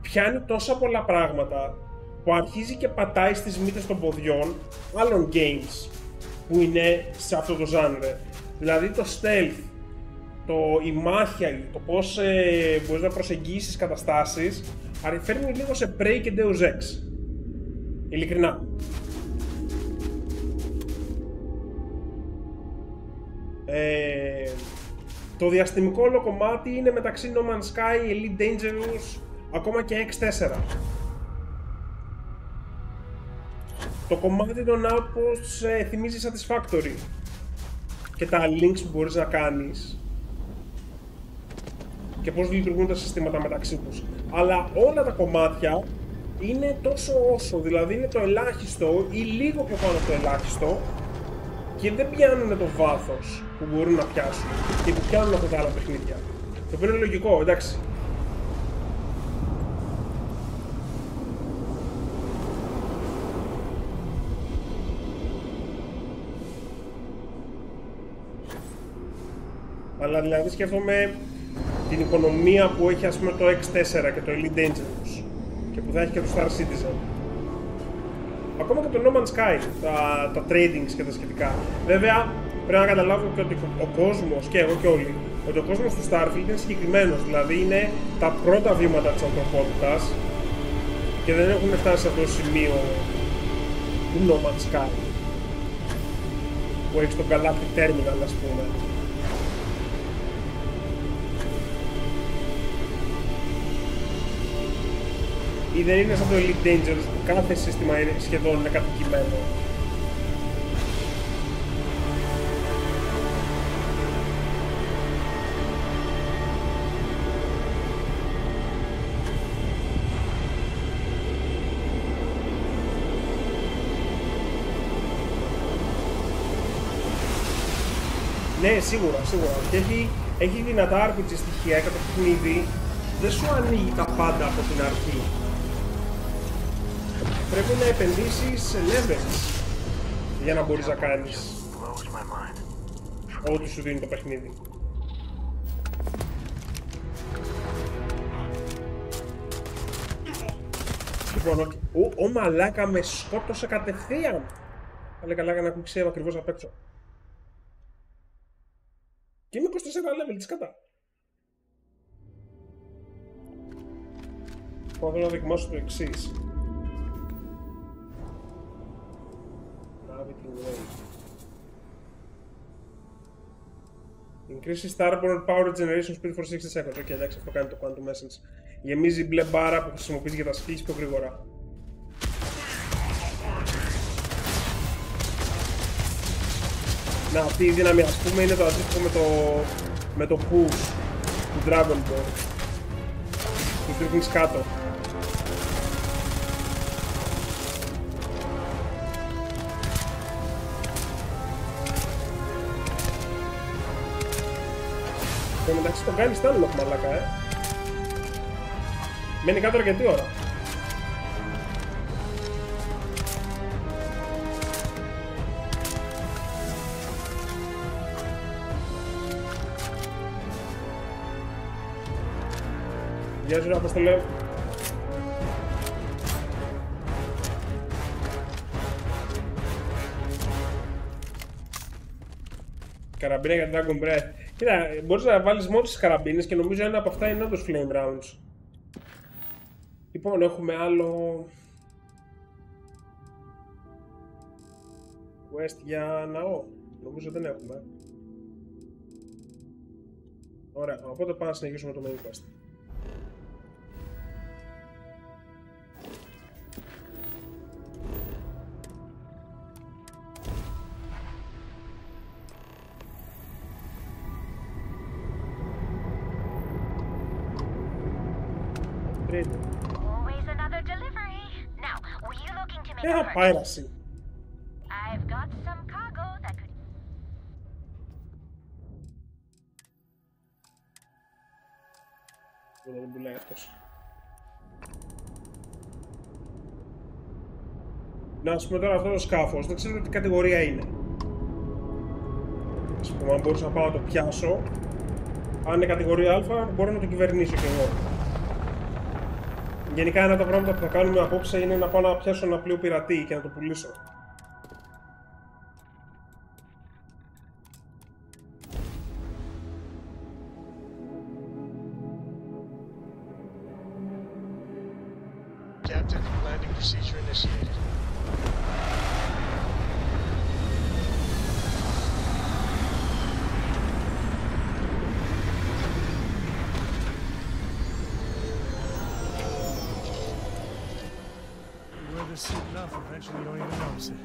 πιάνει τόσα πολλά πράγματα που αρχίζει και πατάει στις μύτες των ποδιών άλλων games που είναι σε αυτό το genre. Δηλαδή το stealth, η μάχια, το πώς μπορείς να προσεγγίσεις καταστάσεις, φέρνει λίγο σε Prey και Deus Ex. Ειλικρινά. Το διαστημικό όλο κομμάτι είναι μεταξύ No Man's Sky, Elite Dangerous, ακόμα και X4. Το κομμάτι των outposts θυμίζει Satisfactory και τα links που μπορείς να κάνεις και πώς λειτουργούν τα συστήματα μεταξύ τους. Αλλά όλα τα κομμάτια είναι τόσο όσο, δηλαδή είναι το ελάχιστο ή λίγο πιο πάνω από το ελάχιστο και δεν πιάνουν το βάθος που μπορούν να πιάσουν και που πιάνουν αυτά τα άλλα παιχνίδια. Το οποίο είναι λογικό, εντάξει. Αλλά δηλαδή σκέφτομαι την οικονομία που έχει ας πούμε το X4 και το Elite Dangerous και που θα έχει και το Star Citizen. Ακόμα και το No Man's Sky, τα tradings και τα σχετικά. Βέβαια, πρέπει να καταλάβουμε και ότι ο κόσμος, και εγώ και όλοι, ότι ο κόσμος του Starfield είναι συγκεκριμένος. Δηλαδή είναι τα πρώτα βήματα της ανθρωπότητας και δεν έχουν φτάσει σε αυτό το σημείο του No Man's Sky που έχει τον Galactic Terminal, ας πούμε. Ή δεν είναι σαν το Elite Dangerous που κάθε σύστημα είναι σχεδόν είναι κατοικημένο. Ναι, σίγουρα. Και έχει δυνατά RPG στοιχεία και το παιχνίδι δεν σου ανοίγει τα πάντα από την αρχή. Πρέπει να επενδύσεις σε levels για να μπορείς να κάνεις ό,τι σου δίνει το παιχνίδι. Λοιπόν, ο μαλάκα με σκότωσε κατευθείαν! Καλά να έχουν ξέρει ακριβώς απ' έξω. Και είμαι 24 level, τι κατά. Θέλω να δοκιμάσω το εξής. Increases Starborn Power Generation Speed for 60 seconds. Ok, εντάξει, αυτό κάνει το Quantum Essence. Γεμίζει μπλε μπάρα που χρησιμοποιείς για τα skills πιο γρήγορα. Να, αυτή η δύναμη ας πούμε είναι το αντίστοιχο με το push του Dragon Ball. Του τρίχνεις κάτω. Και μεταξύ τον κάνει στάνουλο μαλάκα, Μένει κάτω αρκετή ώρα. Γεια σου, Αποστολέ. Καραμπίνα για Dragon Breath. Κοίτα, μπορείς να βάλεις μόνο τις καραμπίνες και νομίζω ένα από αυτά είναι όντως flame rounds. Λοιπόν, έχουμε άλλο quest για ναό. Νομίζω δεν έχουμε. Ωραία, οπότε πάμε να συνεχίσουμε το main quest. Always another delivery. Now, were you looking to make a purchase? Πiracy. I've got some cargo that could... Δεν πουλάει αυτός. Να ας πούμε τώρα αυτό το σκάφος, δεν ξέρω τι κατηγορία είναι. Ας πούμε, αν μπορούσα να πάω να το πιάσω, αν είναι κατηγορία Α, μπορώ να το κυβερνήσω κι εγώ. Γενικά ένα από τα πράγματα που θα κάνουμε απόψε είναι να πάω να πιάσω ένα πλοίο πειρατή και να το πουλήσω. Captain, landing procedure initiated. You wear this suit enough, eventually you don't even notice it.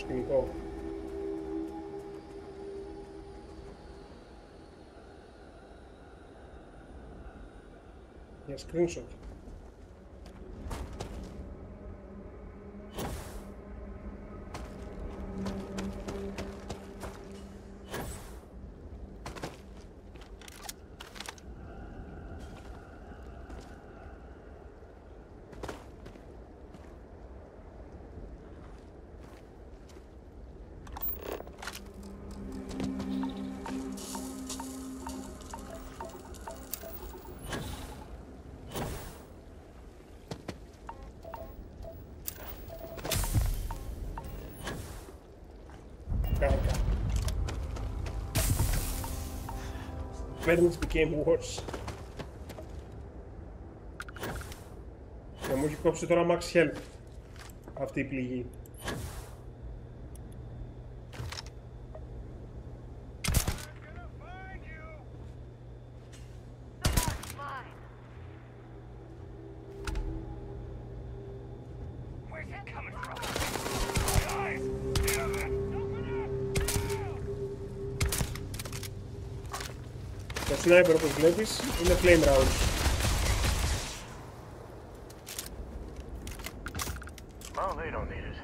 σκηνικό. Για screenshot. Things became worse. Και μου έχει κόψει τώρα max health αυτή η πληγή. Το sniper, όπως βλέπεις, είναι flame rounds. Well, they don't need it.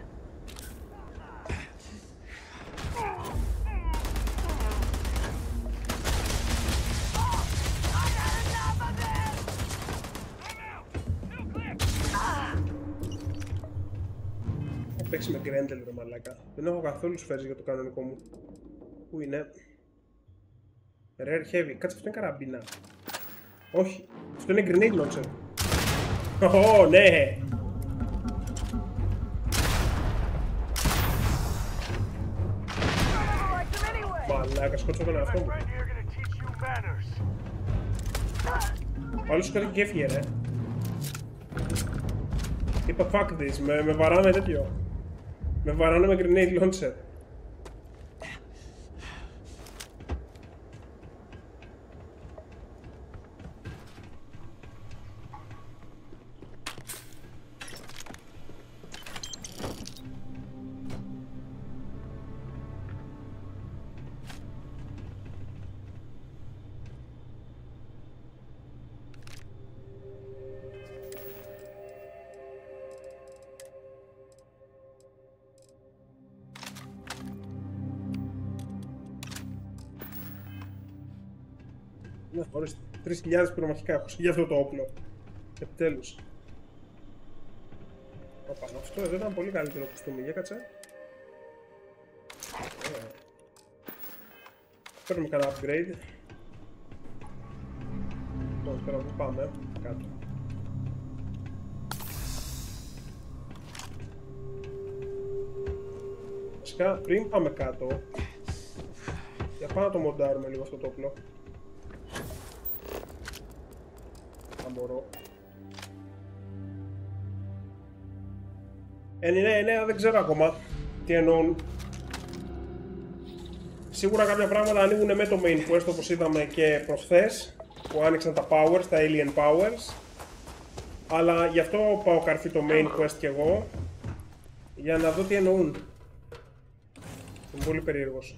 Θα παίξει με Grendel, ρε μαλάκα. Δεν έχω καθόλου σφαίρες για το κανονικό μου. Πού είναι? Rare heavy. Κάτσε, αυτό είναι καραμπίνα. Όχι. Αυτό είναι grenade launcher. Ω, ναι. Μαλάκα, σκότσω τον εαυτό μου. Άλλος σκότσο και έφυγε, ρε. Είπα fuck this. Με βαράνε τέτοιο. Με βαράνε με grenade launcher. Ναι, χωρίς 3.000 πυρομαχικά έχω για αυτό το όπλο. Επιτέλους. Οπα, αυτό εδώ ήταν πολύ καλύτερο κουστούμι. Για κάτσε. Παίρνουμε κανένα upgrade. Τώρα που πάμε κάτω. Βασικά πριν πάμε κάτω, για πάμε να το μοντάρουμε λίγο αυτό το όπλο. Αν μπορώ. Ναι, δεν ξέρω ακόμα τι εννοούν. Σίγουρα κάποια πράγματα ανοίγουν με το main quest, όπως είδαμε και προχθές, που άνοιξαν τα powers, τα alien powers. Αλλά γι' αυτό πάω καρφί το main quest κι εγώ, για να δω τι εννοούν. Είμαι πολύ περίεργος.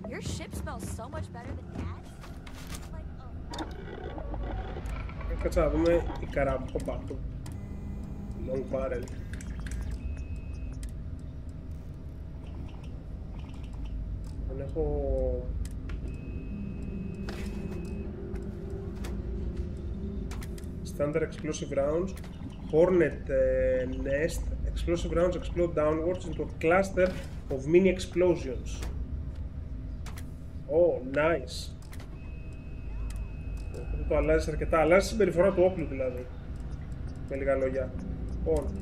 Your ship smells so much better than that. Like, Κάτσε να δούμε η καράμπα του. Long barrel. Δεν έχω... Standard explosive rounds. Hornet nest. Explosive rounds explode downwards into a cluster of mini explosions. Oh, nice. Το αλλάζει αρκετά. Αλλάζει η συμπεριφορά του όπλου δηλαδή. Με λίγα λόγια. Λοιπόν.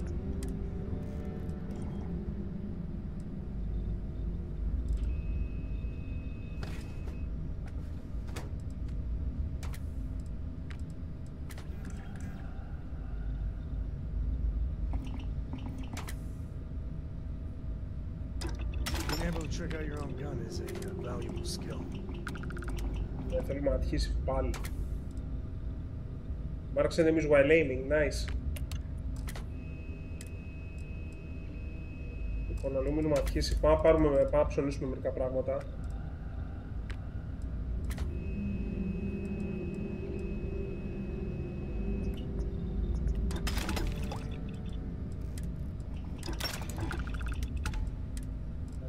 Trick out your own gun is a valuable skill. Θέλουμε να τυχήσει πάλι. Marks enemies while aiming, nice. Λοιπόν, αλουμίνιο αρχίσει. Πάμε να ψωνίσουμε μερικά πράγματα.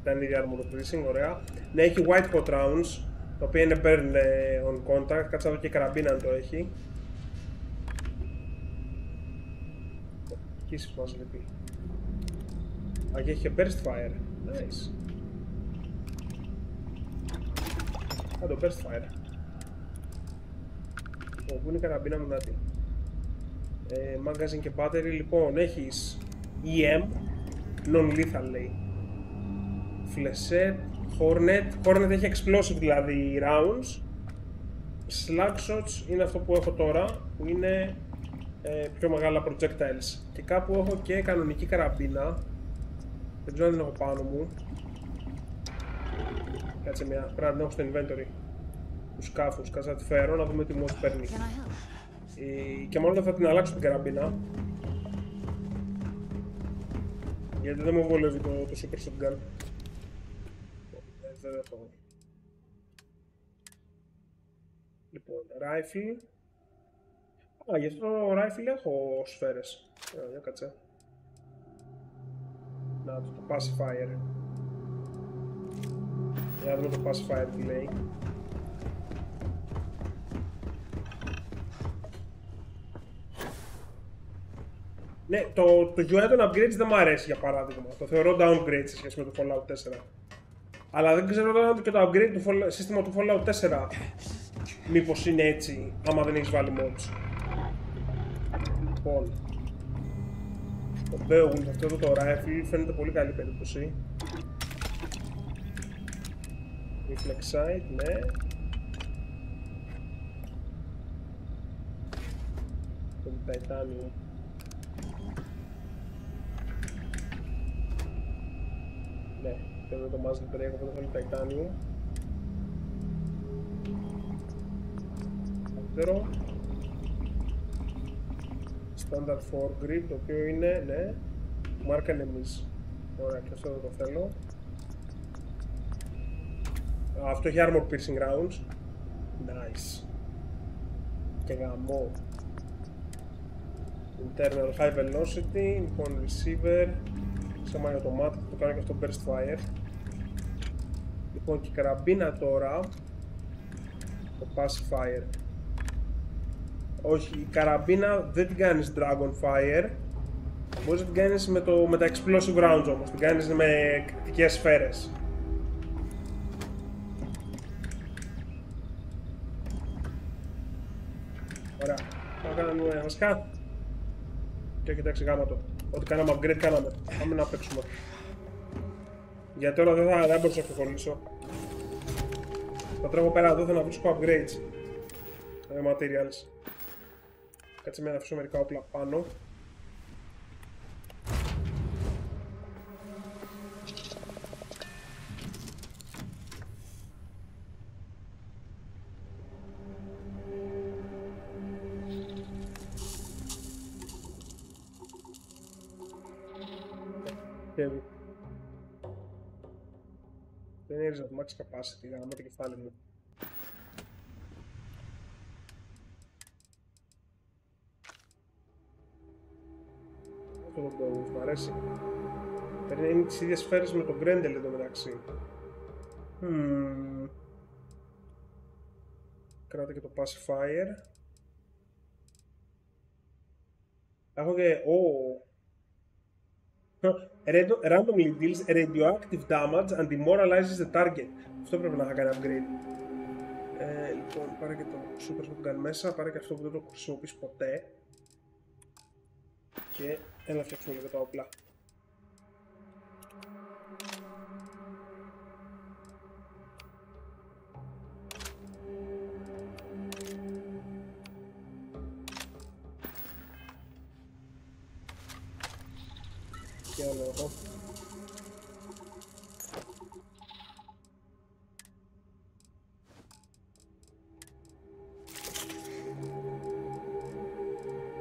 Ήταν ήδη armor piercing, ωραία. Ναι, έχει white hot rounds, τα οποία είναι burn on contact. Κάτσε να δω και η καραμπίνα αν το έχει. Εκεί μας λείπει. Α, και έχει και burst fire. Nice. Α, το burst fire. Πού είναι η καραμπίνα μου, νάτι. Magazine και battery. Λοιπόν, έχεις EM, non-lethal λέει. Flechette, Hornet έχει explosive δηλαδή rounds. Slugshots είναι αυτό που έχω τώρα, που είναι πιο μεγάλα projectiles. Και κάπου έχω και κανονική καραμπίνα. Δεν ξέρω αν την έχω πάνω μου. Κάτσε μια, πρέπει να την έχω στο inventory. Τους σκάφους, κάτσε να τη φέρω, να δούμε τι μόλις παίρνει. Και μάλλον θα την αλλάξω την καραμπίνα. Γιατί δεν μου βολεύει το super shotgun. Δεν έχω. Λοιπόν, rifle. Α, γι' αυτό το rifle έχω σφαίρες. Για κάτσε. Να, το pacifier. Για να δούμε το pacifier τι λέει. Ναι, το UI των upgrades δεν μου αρέσει για παράδειγμα. Το θεωρώ downgrade σε σχέση με το Fallout 4. Αλλά δεν ξέρω αν και το upgrade του σύστημα του Fallout 4 μήπως είναι έτσι, άμα δεν έχεις βάλει mods. Λοιπόν, το Beowulf, αυτό εδώ το rifle φαίνεται πολύ καλή περίπτωση. Reflex sight, ναι. Το Titanium. Ναι, θέλω το muzzle brake, οπότε θέλω Titanium. Δεύτερο. Standard foregrip, το οποίο είναι, ναι, mark enemies. Ωραία, και αυτό δεν το θέλω. Αυτό έχει armor piercing rounds. Nice. Και γαμό. Internal high velocity, λοιπόν receiver. Semi-automatic, το κάνω και αυτό burst fire. Λοιπόν, και η καραμπίνα τώρα. Το pacifier. Όχι, η καραμπίνα δεν την κάνεις dragon fire. Μπορείς να την κάνεις με τα explosive rounds όμως. Την κάνεις με εκρηκτικές σφαίρες. Ωραία. Θα κάνουμε βασικά. Και κοιτάξτε γάμα το. Ό,τι κάναμε upgrade κάναμε. Πάμε να παίξουμε. Για τώρα δεν μπορούσα να προχωρήσω. Θα τρέχω πέρα εδώ, θέλω να βρίσκω upgrades. Materials. Κάτσε με να αφήσω μερικά όπλα πάνω. Heavy. Δεν έριζα το max capacity, γάμω το κεφάλι μου. Αυτό το Beowulf, μ' αρέσει. Είναι τις ίδιες σφαίρες με τον Grendel εδώ μεταξύ. Κράτα και το pacifier. Έχω και... randomly deals radioactive damage and demoralizes the target. Αυτό πρέπει να κάνει upgrade. Λοιπόν, πάρε και το super shotgun μέσα, πάρε και αυτό που δεν το χρησιμοποιείς ποτέ. Και έλα να φτιάξουμε λίγο τα όπλα. Και άλλο εδώ.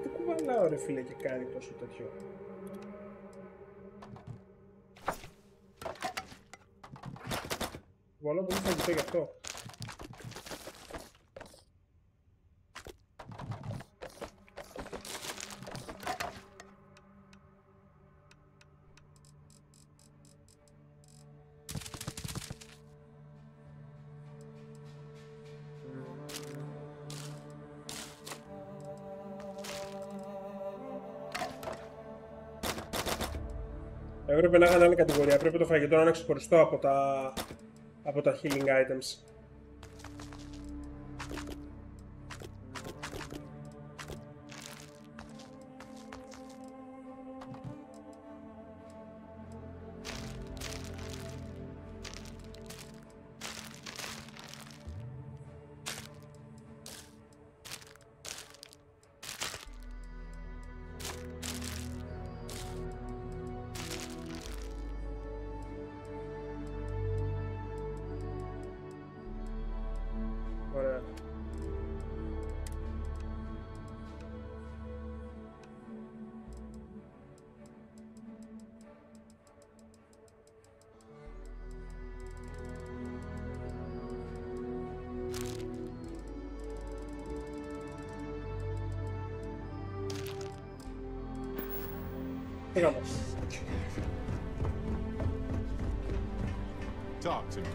Τι κουβαλάω ρε φίλε και κάνει τόσο τέτοιο. Βάλω πολύ φαγητό γι' αυτό. Έπρεπε να είχαν άλλη κατηγορία. Πρέπει το φαγητό να είναι ξεχωριστό από τα healing items. Ωραία. Πήγαμε. Talk to me.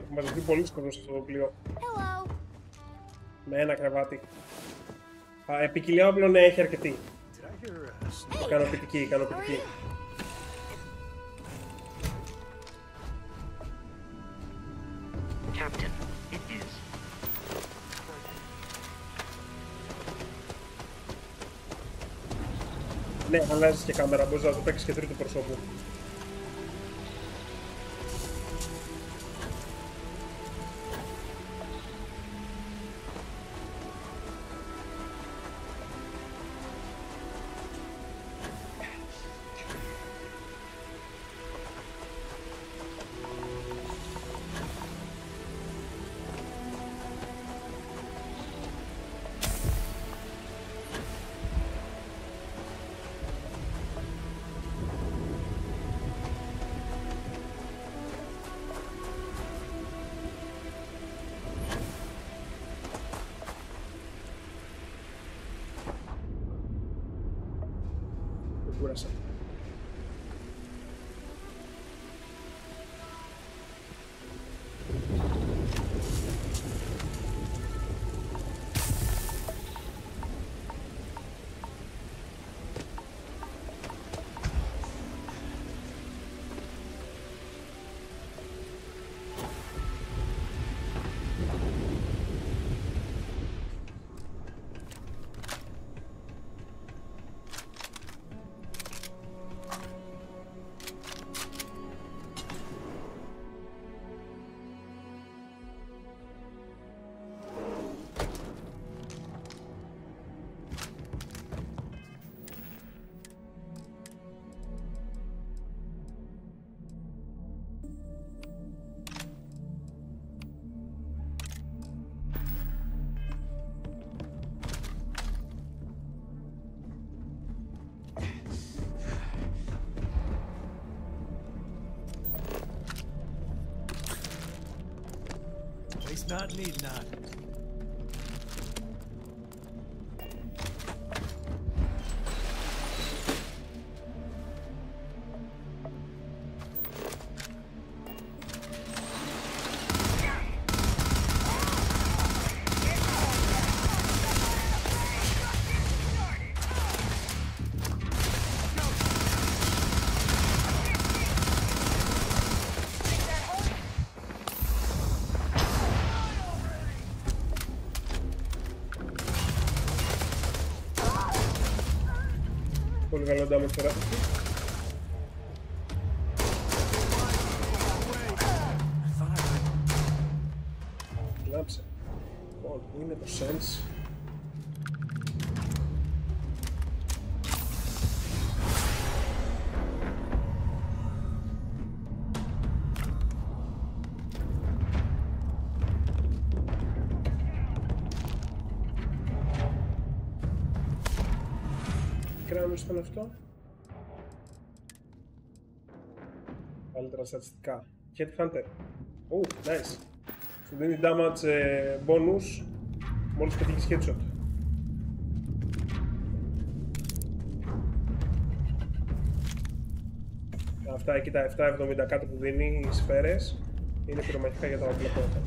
Έχουμε μαζευτεί πολύ κόσμο σε αυτό το πλοίο. Hello. Με ένα κρεβάτι. Ποικιλία όπλων έχει αρκετή. Ικανοποιητική, ικανοποιητική. Captain, it is. Ναι, αλλάζεις και κάμερα, μπορείς να το παίξεις και τρίτο προσώπου. Κούρασα. Waste not, need not. Πολύ καλό damage τώρα. Λάψε. Λοιπόν, πού είναι το sense? Κράνος ήταν αυτό. Καλύτερα στατιστικά. Headhunter. Oh, nice. Σου δίνει damage bonus μόλις πετύχεις headshot. Αυτά εκεί τα 7,70 κάτω που δίνει οι σφαίρες είναι πυρομαχικά για τα όπλα πρώτα.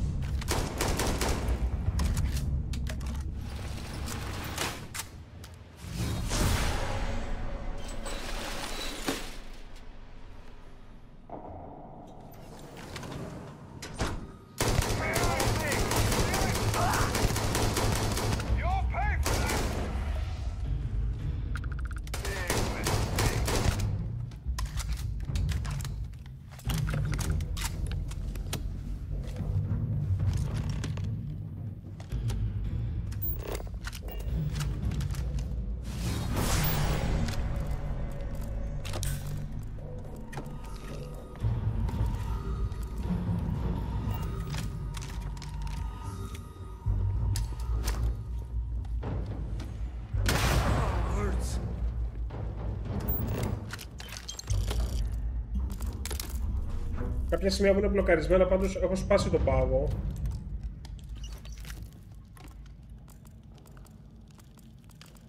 Κάποια σημεία που είναι μπλοκαρισμένα, πάντως έχω σπάσει τον πάγο.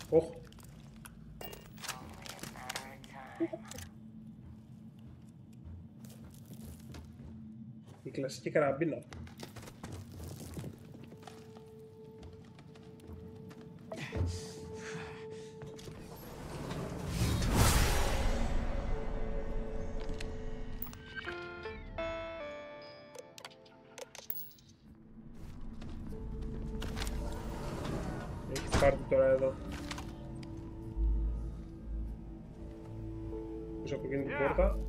Οχ. Η κλασική καραμπίνα. Πάρτε τώρα εδώ. Πίσω από εκείνη την πόρτα.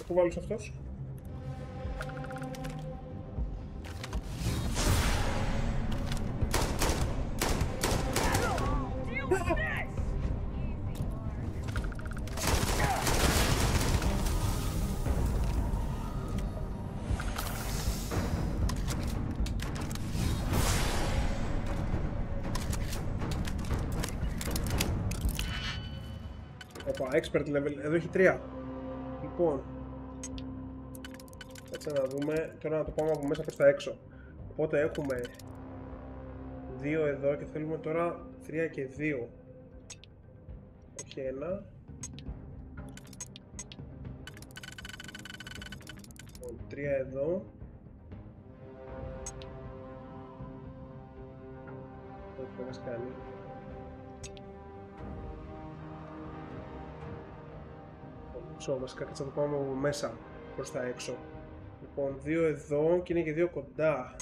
Πού βάλεις αυτός? Οπα, expert level, εδώ έχει 3. Λοιπόν, κάτσε να δούμε, τώρα να το πάμε από μέσα προς τα έξω. Οπότε έχουμε 2 εδώ και θέλουμε τώρα 3 και 2. Όχι 1. 3 εδώ. Όχι, θα μας κάνει. Βασικά κάτσε να το πάμε από μέσα προς τα έξω. Λοιπόν, 2 εδώ και είναι και 2 κοντά.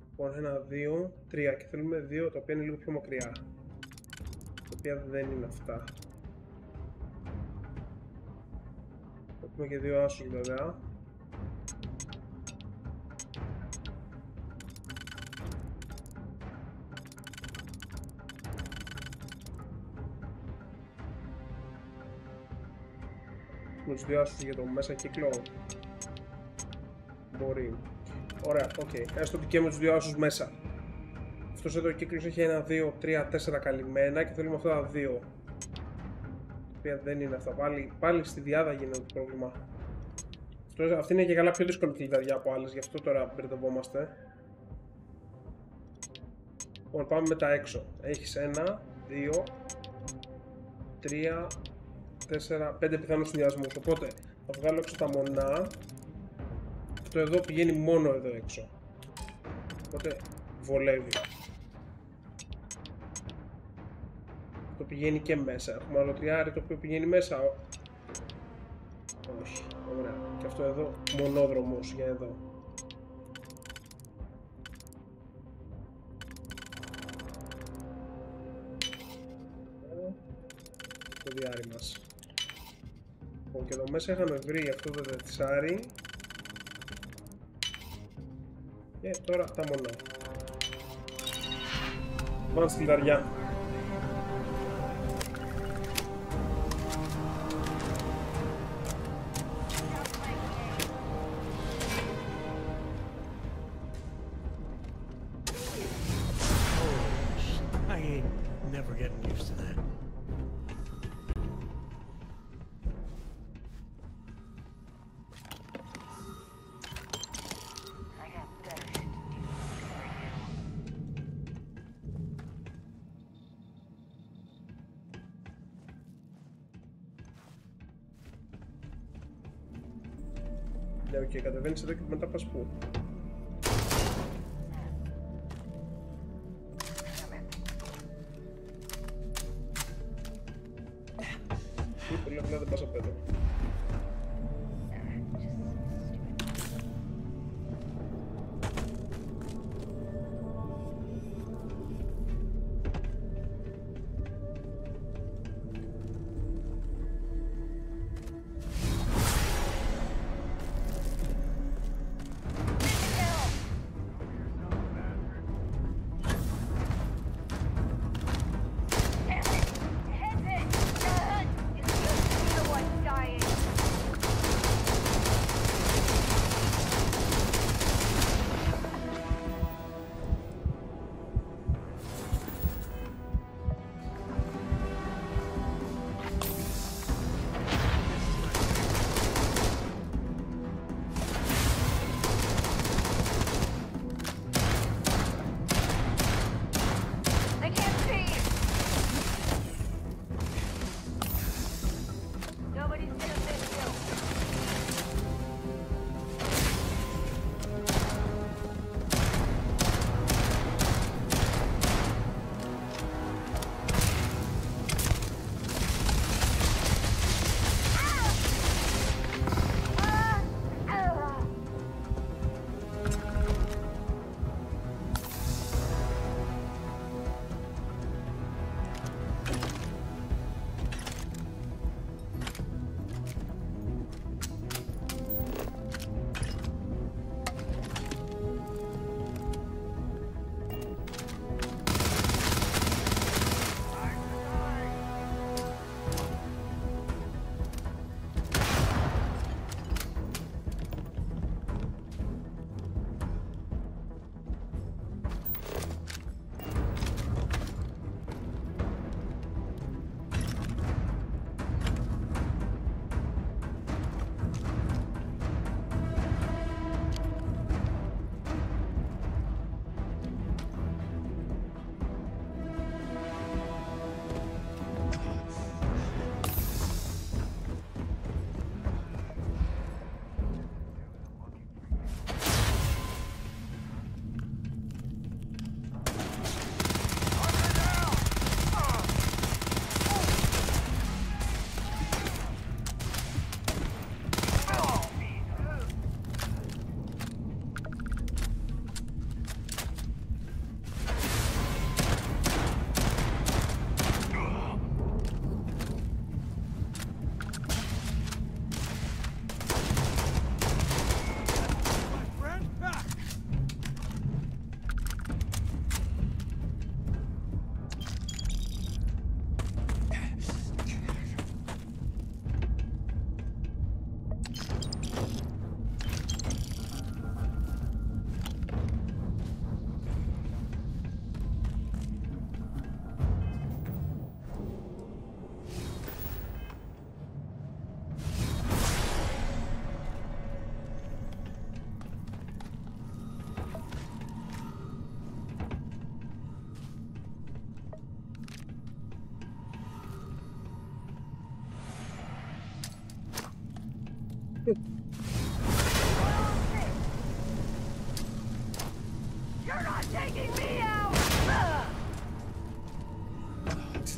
Λοιπόν, 1, 2, 3 και θέλουμε 2 τα οποία είναι λίγο πιο μακριά. Τα οποία δεν είναι αυτά. Έχουμε και 2 άσους βέβαια. Με τους 2 άσους για το μέσα κύκλο. Μπορεί. Ωραία, οκ. Έστω ότι και με τους 2 άσους μέσα. Αυτός εδώ ο κύκλος έχει 1, 2, 3, 4 καλυμμένα και θέλουμε αυτά τα 2. Τα οποία δεν είναι αυτά. Πάλι στη διάδα γίνεται το πρόβλημα. Αυτή είναι και καλά πιο δύσκολη κλειδαριά από άλλες, γι' αυτό τώρα μπερδευόμαστε. Λοιπόν, πάμε με τα έξω. Έχεις 1, 2, 3, 4, 5 πιθανούς συνδυασμούς. Οπότε θα βγάλω έξω τα μονά. Αυτό εδώ πηγαίνει μόνο εδώ έξω. Οπότε βολεύει. πηγαίνει και μέσα. Έχουμε άλλο τριάρι το οποίο πηγαίνει μέσα. Όχι, ωραία. Και αυτό εδώ, μονόδρομος για εδώ. Το διάρρη μας. Λοιπόν, και εδώ μέσα είχαμε βρει αυτό το τετσάρι. Και τώρα τα μονά. Πάμε στη λαριά. Never getting used to that. I got better shit to do for you. Λέω και κατεβαίνεις εδώ και μετά πας πού. Πολύ απλά δεν πας απ' εδώ.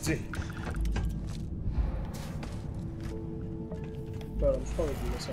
GG. Πάμε εκεί μέσα.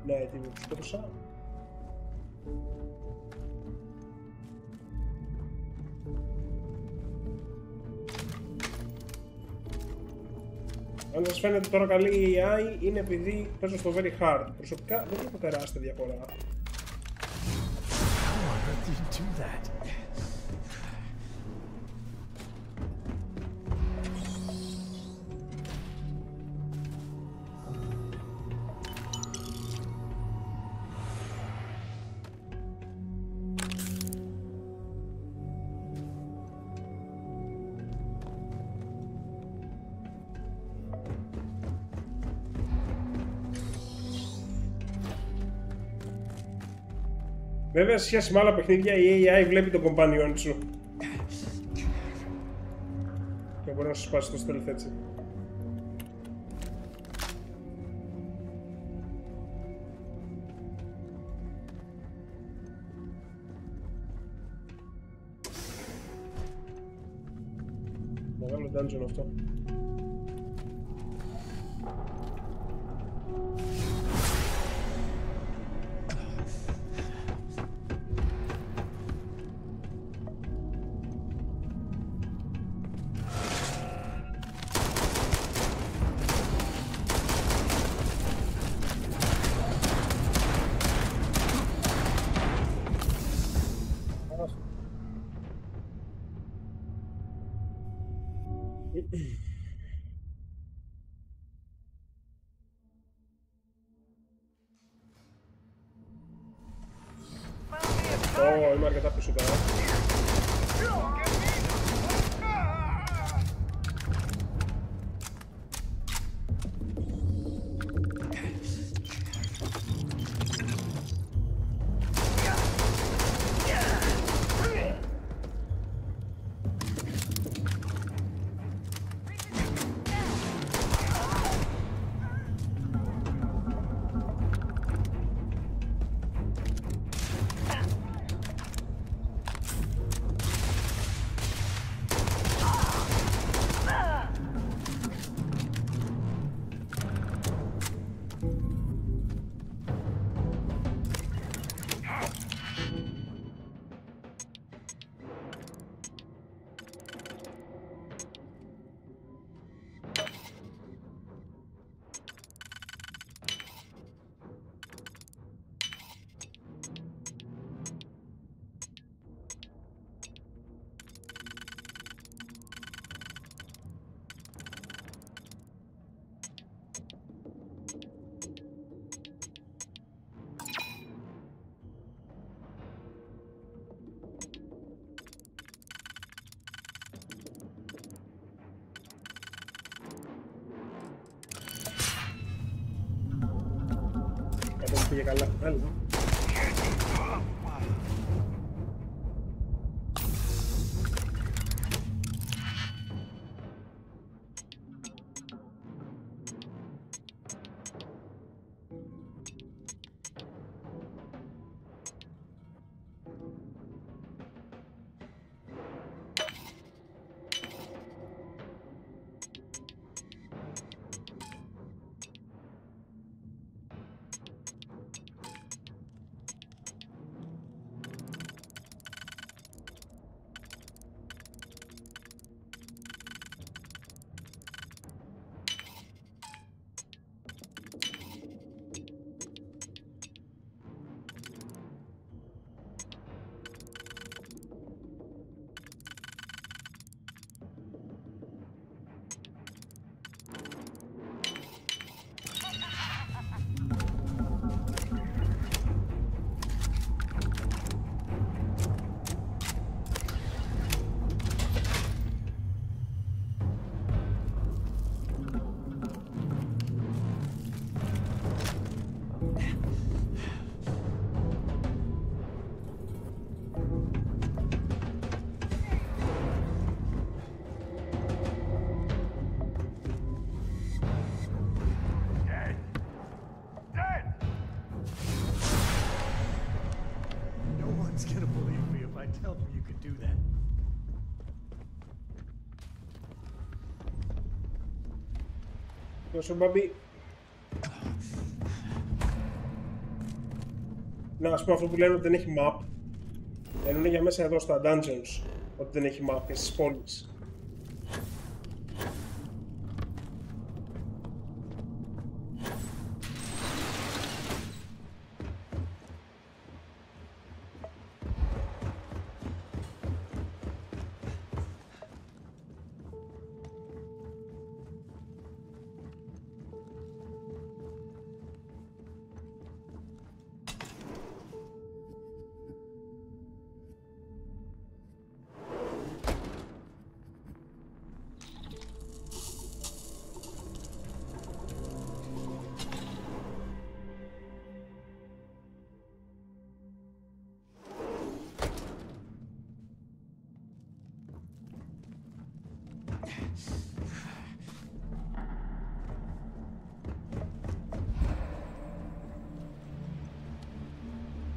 Ναι, τι μου σκότωσα. Αν σας φαίνεται τώρα καλή η AI, είναι επειδή παίζω στο very hard. Προσωπικά δεν βλέπω τεράστια διαφορά. Βέβαια, σε σχέση με άλλα παιχνίδια, η AI βλέπει τον κομπάνιον σου. Και μπορεί να σου σπάσει το stealth έτσι. Μεγάλο dungeon αυτό. Είμαι αρκετά πίσω τώρα. Πήγε καλά. Άλλο. you could do that. Δώσε μπαμπί. Να, ας πούμε αυτό που λένε ότι δεν έχει map. Λένε για μέσα εδώ στα dungeons ότι δεν έχει map και στις πόλεις.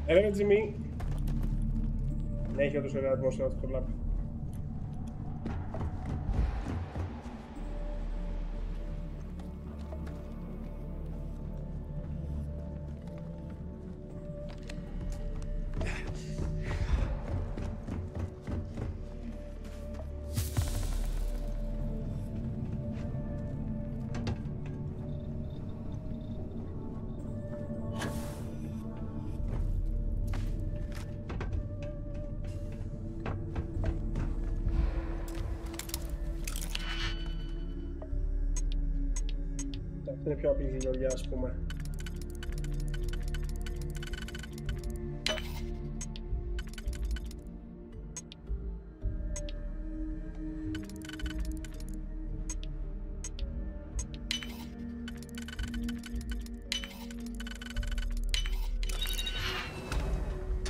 Έλα Τζιμί. Ναι, έχει όντως ωραία ατμόσφαιρα αυτό το λάπη. Είναι πιο απλή γεωργιά, ας πούμε.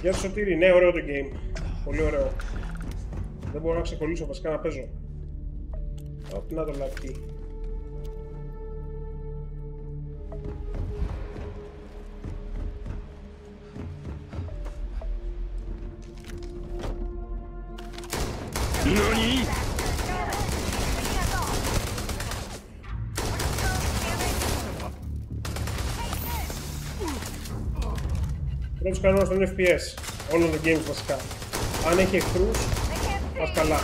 Γεια σου Σωτήρη, ναι, ωραίο το game. Πολύ ωραίο. Δεν μπορώ να ξεκολλήσω, βασικά να παίζω. Να το λάκι. Πρώτος κανόνας των FPS, όλων των games βασικά. Αν έχει εχθρούς, πας καλά.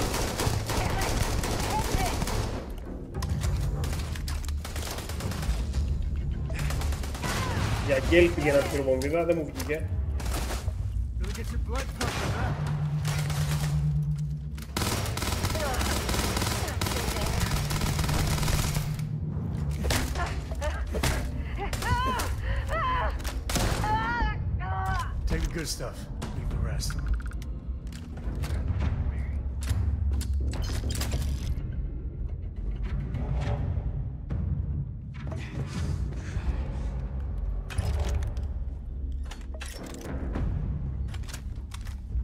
Για γκέλ πήγαινα την πυροβομβίδα, δεν μου βγήκε. Good stuff. Leave the rest.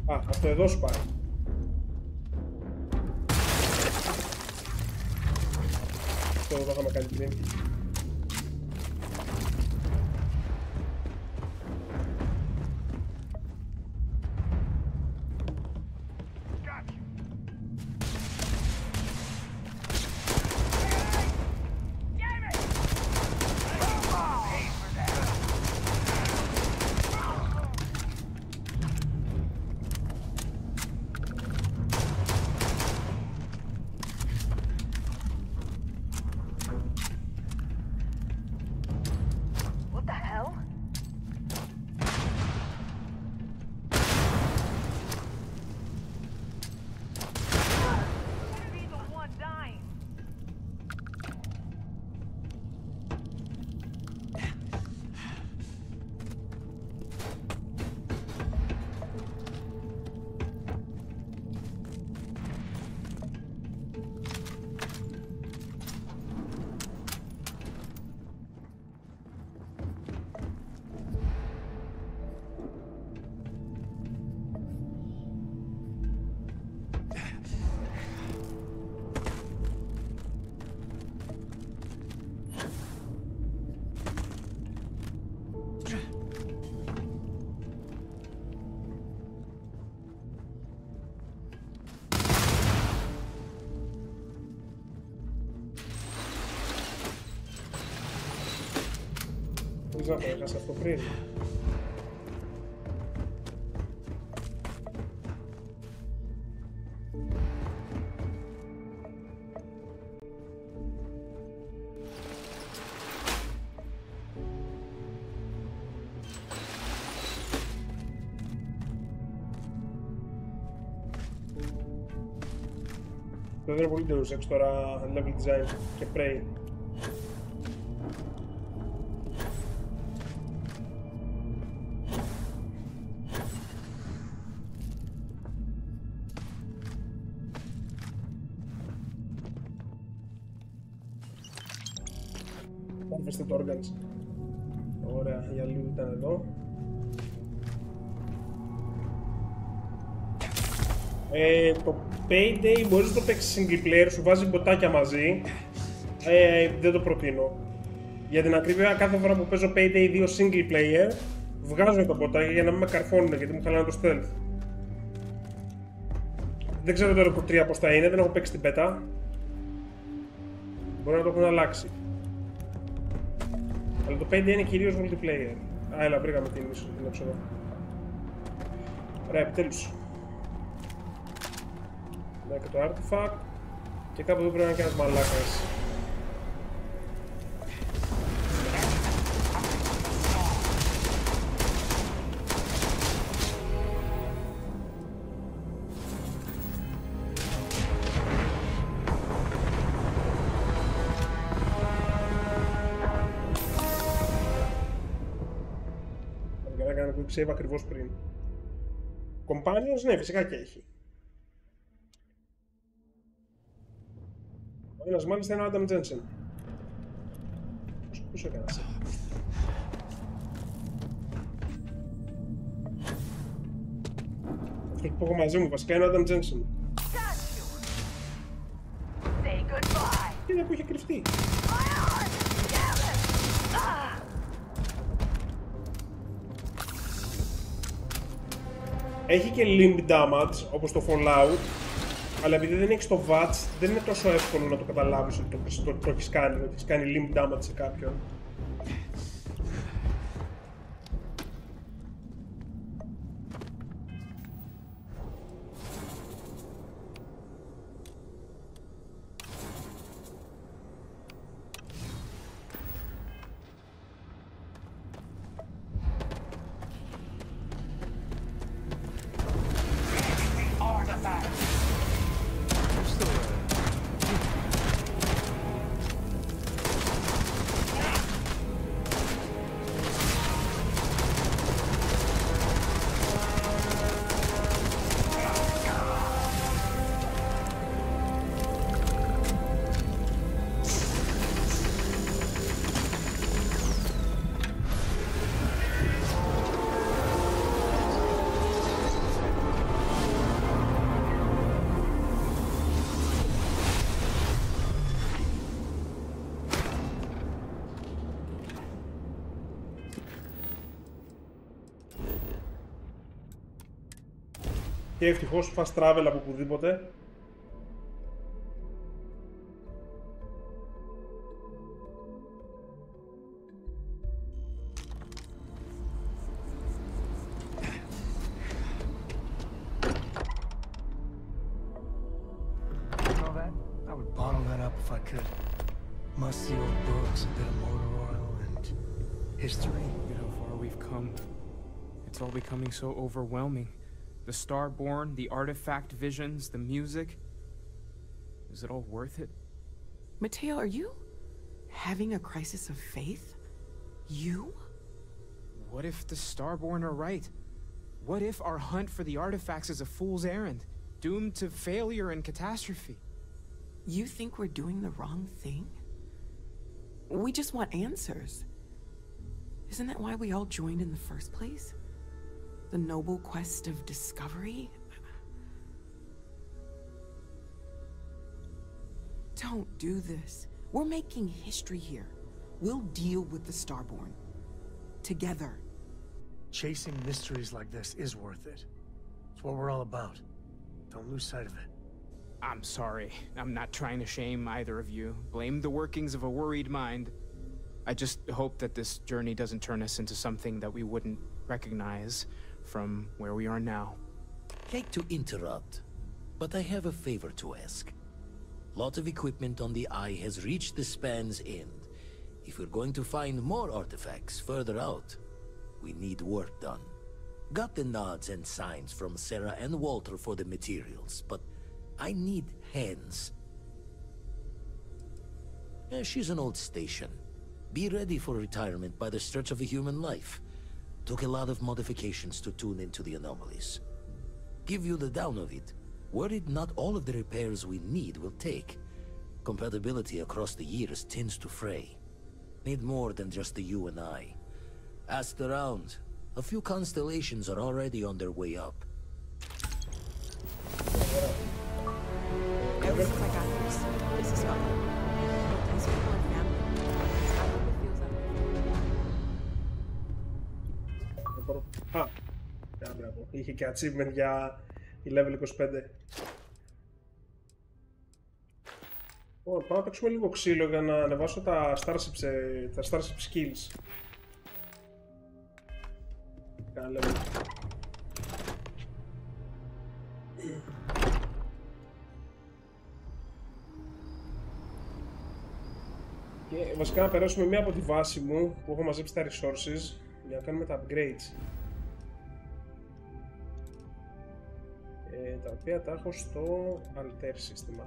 Α, αυτό εδώ σου πάει. Αυτό εδώ το είχαμε κάνει πριν. Δεν ξέρω, έχασα αυτό πριν. Δεν είναι πολύ Deus Ex τώρα, level design και Prey. Harvested organs. Ωραία, η άλλη ήταν εδώ. Το Payday μπορείς να το παίξεις single player, σου βάζει μποτάκια μαζί. Δεν το προτείνω. Για την ακρίβεια, κάθε φορά που παίζω Payday 2 single player, βγάζω τα μποτάκια για να μην με καρφώνουν, γιατί μου χαλάνε το stealth. Δεν ξέρω τώρα το 3 πώς θα είναι, δεν έχω παίξει την beta. Μπορεί να το έχουν αλλάξει. Αλλά το 5 είναι κυρίως multiplayer. Α, έλα, βρήκαμε την έξοδο. Ωραία, επιτέλους. Ναι, και το artifact. Και κάπου εδώ πρέπει να είναι και ένας μαλάκας. Quick save ακριβώς πριν. Companions, ναι, φυσικά και έχει. Ο ένας μάλιστα είναι ο Adam Jensen. Πώς έκανας? Αυτό που έχω μαζί μου βασικά είναι ο Adam Jensen. Είναι που είχε κρυφτεί. Έχει και limb damage, όπως το Fallout, αλλά επειδή δεν έχεις το VATS, δεν είναι τόσο εύκολο να το καταλάβεις ότι το έχεις κάνει, ότι έχεις κάνει limb damage σε κάποιον. Και ευτυχώς fast travel από οπουδήποτε. I would bottle that up if I could. Musty old books, a bit of motor oil, and history. Look at how far we've come. It's all becoming so overwhelming. The Starborn, the artifact visions, the music. Is it all worth it? Mateo, are you having a crisis of faith? You? What if the Starborn are right? What if our hunt for the artifacts is a fool's errand, doomed to failure and catastrophe? You think we're doing the wrong thing? We just want answers. Isn't that why we all joined in the first place? The noble quest of discovery? Don't do this. We're making history here. We'll deal with the Starborn. Together. Chasing mysteries like this is worth it. It's what we're all about. Don't lose sight of it. I'm sorry. I'm not trying to shame either of you. Blame the workings of a worried mind. I just hope that this journey doesn't turn us into something that we wouldn't recognize from where we are now. Hate to interrupt, but I have a favor to ask. Lot of equipment on the Eye has reached the span's end. If we're going to find more artifacts further out, we need work done. Got the nods and signs from Sarah and Walter for the materials, but I need hands. She's an old station. Be ready for retirement by the stretch of a human life. Took a lot of modifications to tune into the anomalies. Give you the down of it. Worried not all of the repairs we need will take. Compatibility across the years tends to fray. Need more than just the you and I. Asked around. A few constellations are already on their way up. Ever since I got here, this is Scotland. These people are family. I hope it feels that way. Α, μπράβο. Είχε και achievement για η level 25. Πάω να παίξουμε λίγο ξύλο για να ανεβάσω τα Starship skills. Καλά. Και βασικά να περάσουμε μία από τη βάση μου που έχω μαζέψει τα resources για να κάνουμε τα upgrades. Τα οποία τα έχω στο alter σύστημα.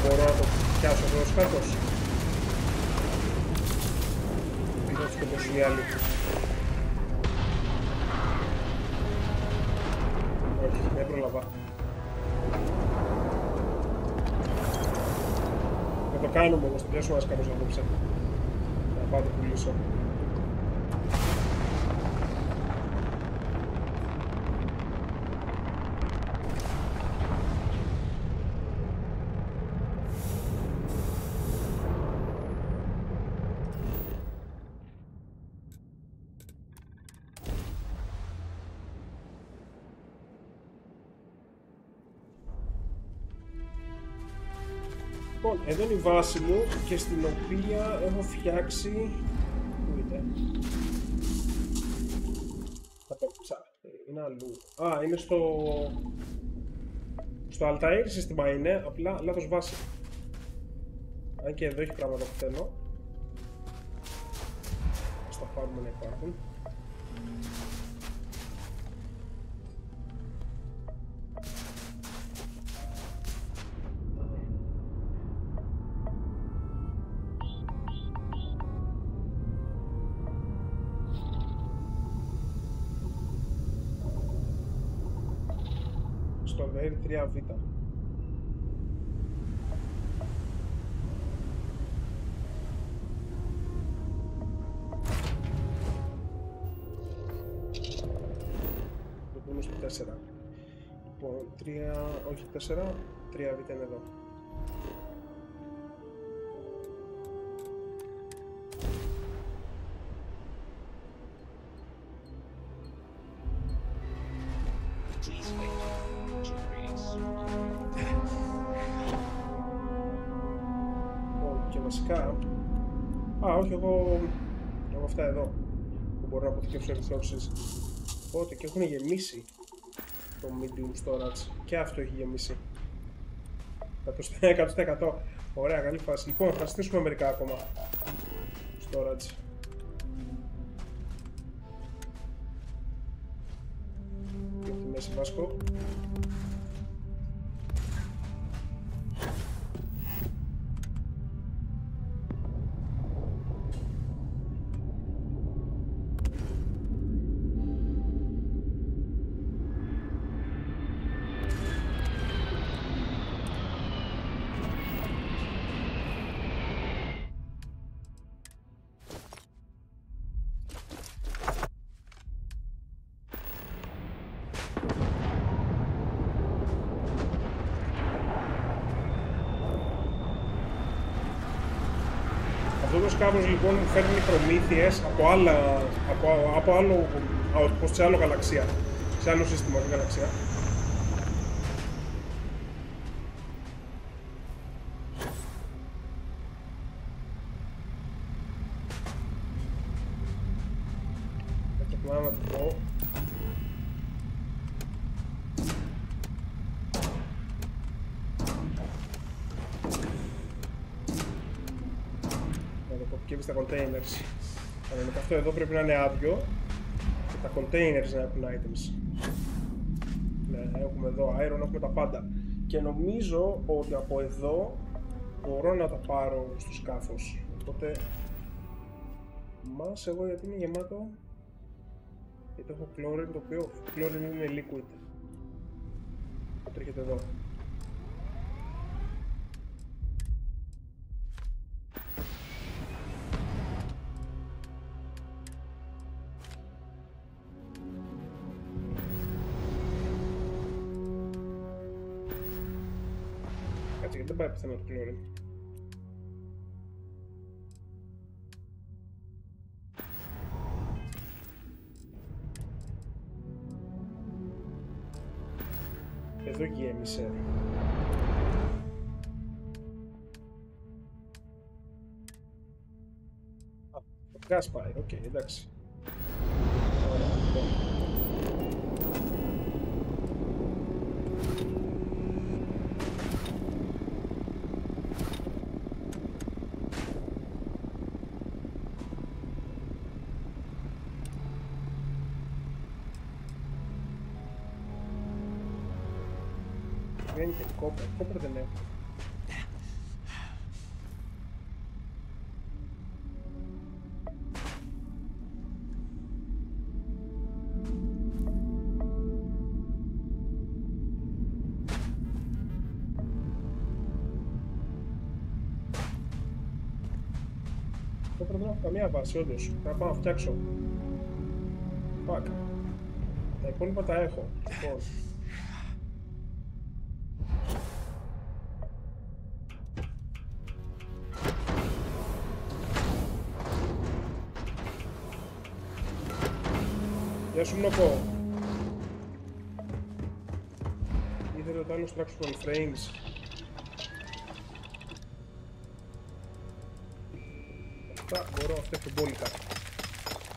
Μπορώ να το πιάσω εδώ σκάτος. Ή θα τους σκοτώσουν οι άλλοι. Όχι, δεν προλαβά. Θα το κάνουμε όμως, θα πιάσουμε ένας κάπως απόψε. Να πάω το πουλήσω. Λοιπόν, εδώ είναι η βάση μου και στην οποία έχω φτιάξει... Πού είναι? Θα πέψα. Είναι αλλού. Α, είναι στο Altair σύστημα είναι, απλά λάθος βάση. Αν και εδώ έχει πράγματα που θέλω. Ας τα πάρουμε να υπάρχουν. Στο ΔΕΡ 3Β. Το πούμε στο 4. Λοιπόν, 3, όχι 4, 3Β είναι εδώ. Α, όχι, εγώ αυτά εδώ που μπορώ να αποθηκεύσω resources. Οπότε και έχουν γεμίσει το medium storage και αυτό έχει γεμίσει 100%. Ωραία, καλή φάση. Λοιπόν, θα στήσουμε μερικά ακόμα στο storage. Και από τη μέση βάσκω. Αυτό το σκάφος λοιπόν φέρνει προμήθειες από άλλο outpost σε άλλο γαλαξία, σε άλλο σύστημα της γαλαξία. Έτσι απλά να το πω. Και στα containers. Κανονικά αυτό εδώ πρέπει να είναι άδειο και τα containers να έχουν items. Ναι, έχουμε εδώ iron, έχουμε τα πάντα. Και νομίζω ότι από εδώ μπορώ να τα πάρω στο σκάφος. Οπότε μας εγώ γιατί είναι γεμάτο, γιατί έχω chlorine, το οποίο chlorine είναι liquid. Οπότε έρχεται εδώ. Γιατί δεν πάει πιθανό το chlorine. Εδώ γέμισε. Α, το gas πάει, οκ, εντάξει. Βγαίνει και κόπερ. Κόπερ δεν έχω. Κόπερ δεν έχω καμία βάση, όντως. Θα πάω να φτιάξω. Fuck. Τα υπόλοιπα τα έχω. Λοιπόν. Γεια σου Νοκό. Ήθελε το άλλο structural frames. Αυτά μπορώ να φτιάξω μπόλικα.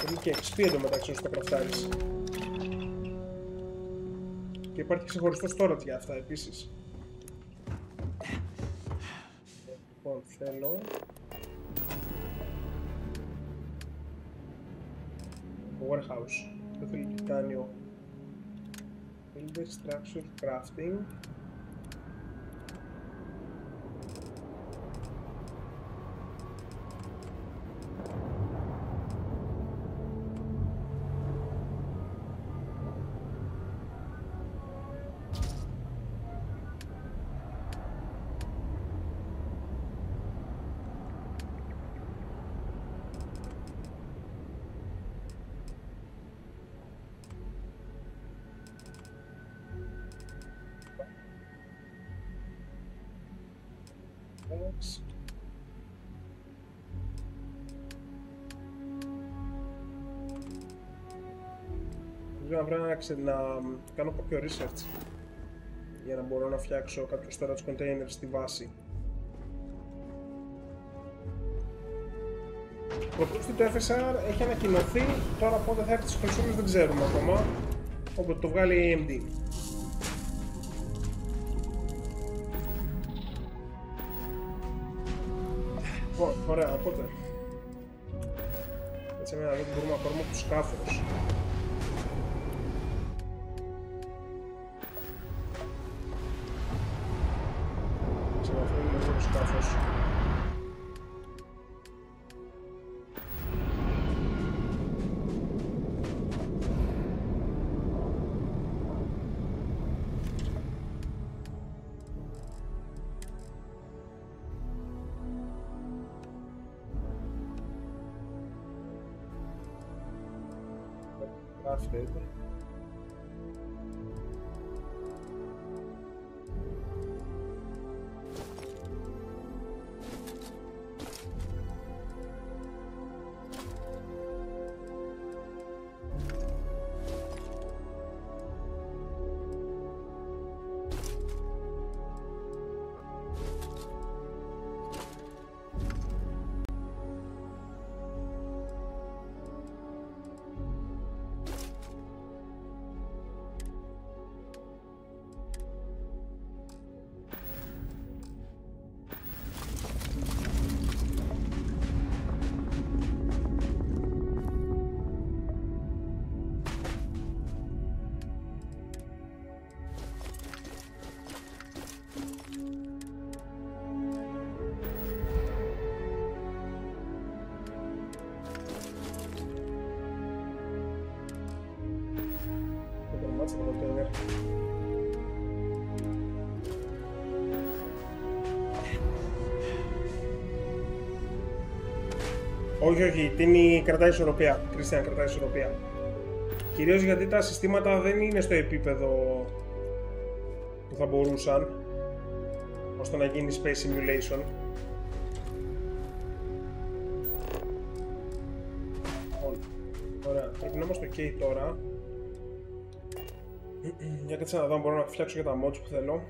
Είναι και XP εντωμεταξύ όσο το κραφτάρεις. Και υπάρχει ξεχωριστό storage για αυτά επίσης. Λοιπόν, θέλω... warehouse. Το θέλει τιτάνιο. Builder structure crafting. Να κάνω κάποιο research για να μπορώ να φτιάξω κάποιο storage container στη βάση. Προπούστη το FSR έχει ανακοινωθεί, τώρα πότε θα έρθει στις κονσόλες δεν ξέρουμε ακόμα, όποτε το βγάλει η AMD. Ωραία, οπότε Έτσι να δω τι μπορούμε να πάρουμε από το σκάφος. Ξαναφέρουμε λίγο το σκάφος. Starfield. Όχι, όχι, Τίνη κρατάει ισορροπία. Κριστιαν κρατάει ισορροπία. Κυρίως γιατί τα συστήματα δεν είναι στο επίπεδο που θα μπορούσαν ώστε να γίνει space simulation. Ωραία, πρέπει να είμαστε ok τώρα. Για κάτσε να δω αν μπορώ να φτιάξω και τα mods που θέλω.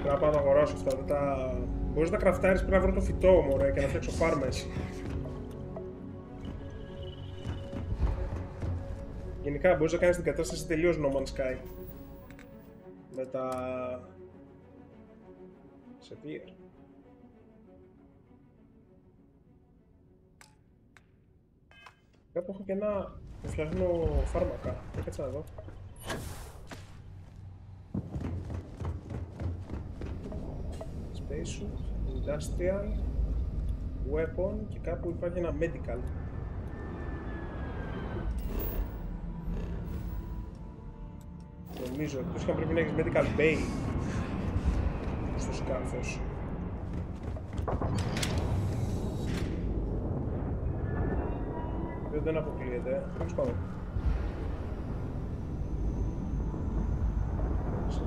Πρέπει να πάω να τα αγοράσω αυτά, δεν τα... Μπορείς να τα κραφτάρεις, πρέπει να βρω το φυτό μωρέ και να φτιάξω φάρμες. Γενικά μπορείς να κάνεις την κατάσταση τελείως No Man's Sky. Με τα... Severe. Κάπου έχω και ένα... Φτιάχνω φάρμακα, κάτσε να δω. Industrial, Weapon και κάπου υπάρχει ένα Medical. Νομίζω, εκτός και αν πρέπει να έχεις Medical Bay στο σκάφος. Δεν αποκλείεται, τέλος πάντων.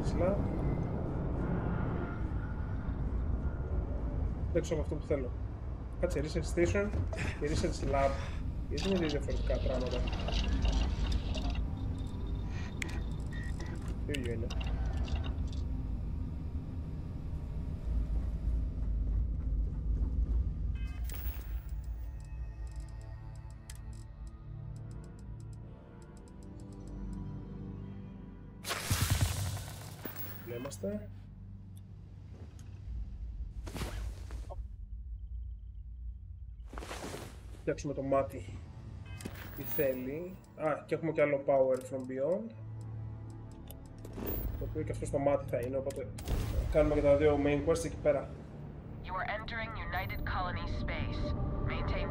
Σλά. Παίξω από αυτό που θέλω. Κάτσε Research Station και Research Lab. Γιατί είναι δύο διαφορετικά πράγματα. Το ίδιο είναι. Είμαστε. Φτιάξουμε το μάτι τι θέλει. Α, και έχουμε και άλλο power from beyond, το οποίο και αυτό στο μάτι θα είναι, οπότε κάνουμε και τα δύο main quests εκεί πέρα. You are entering United Colony space. Maintain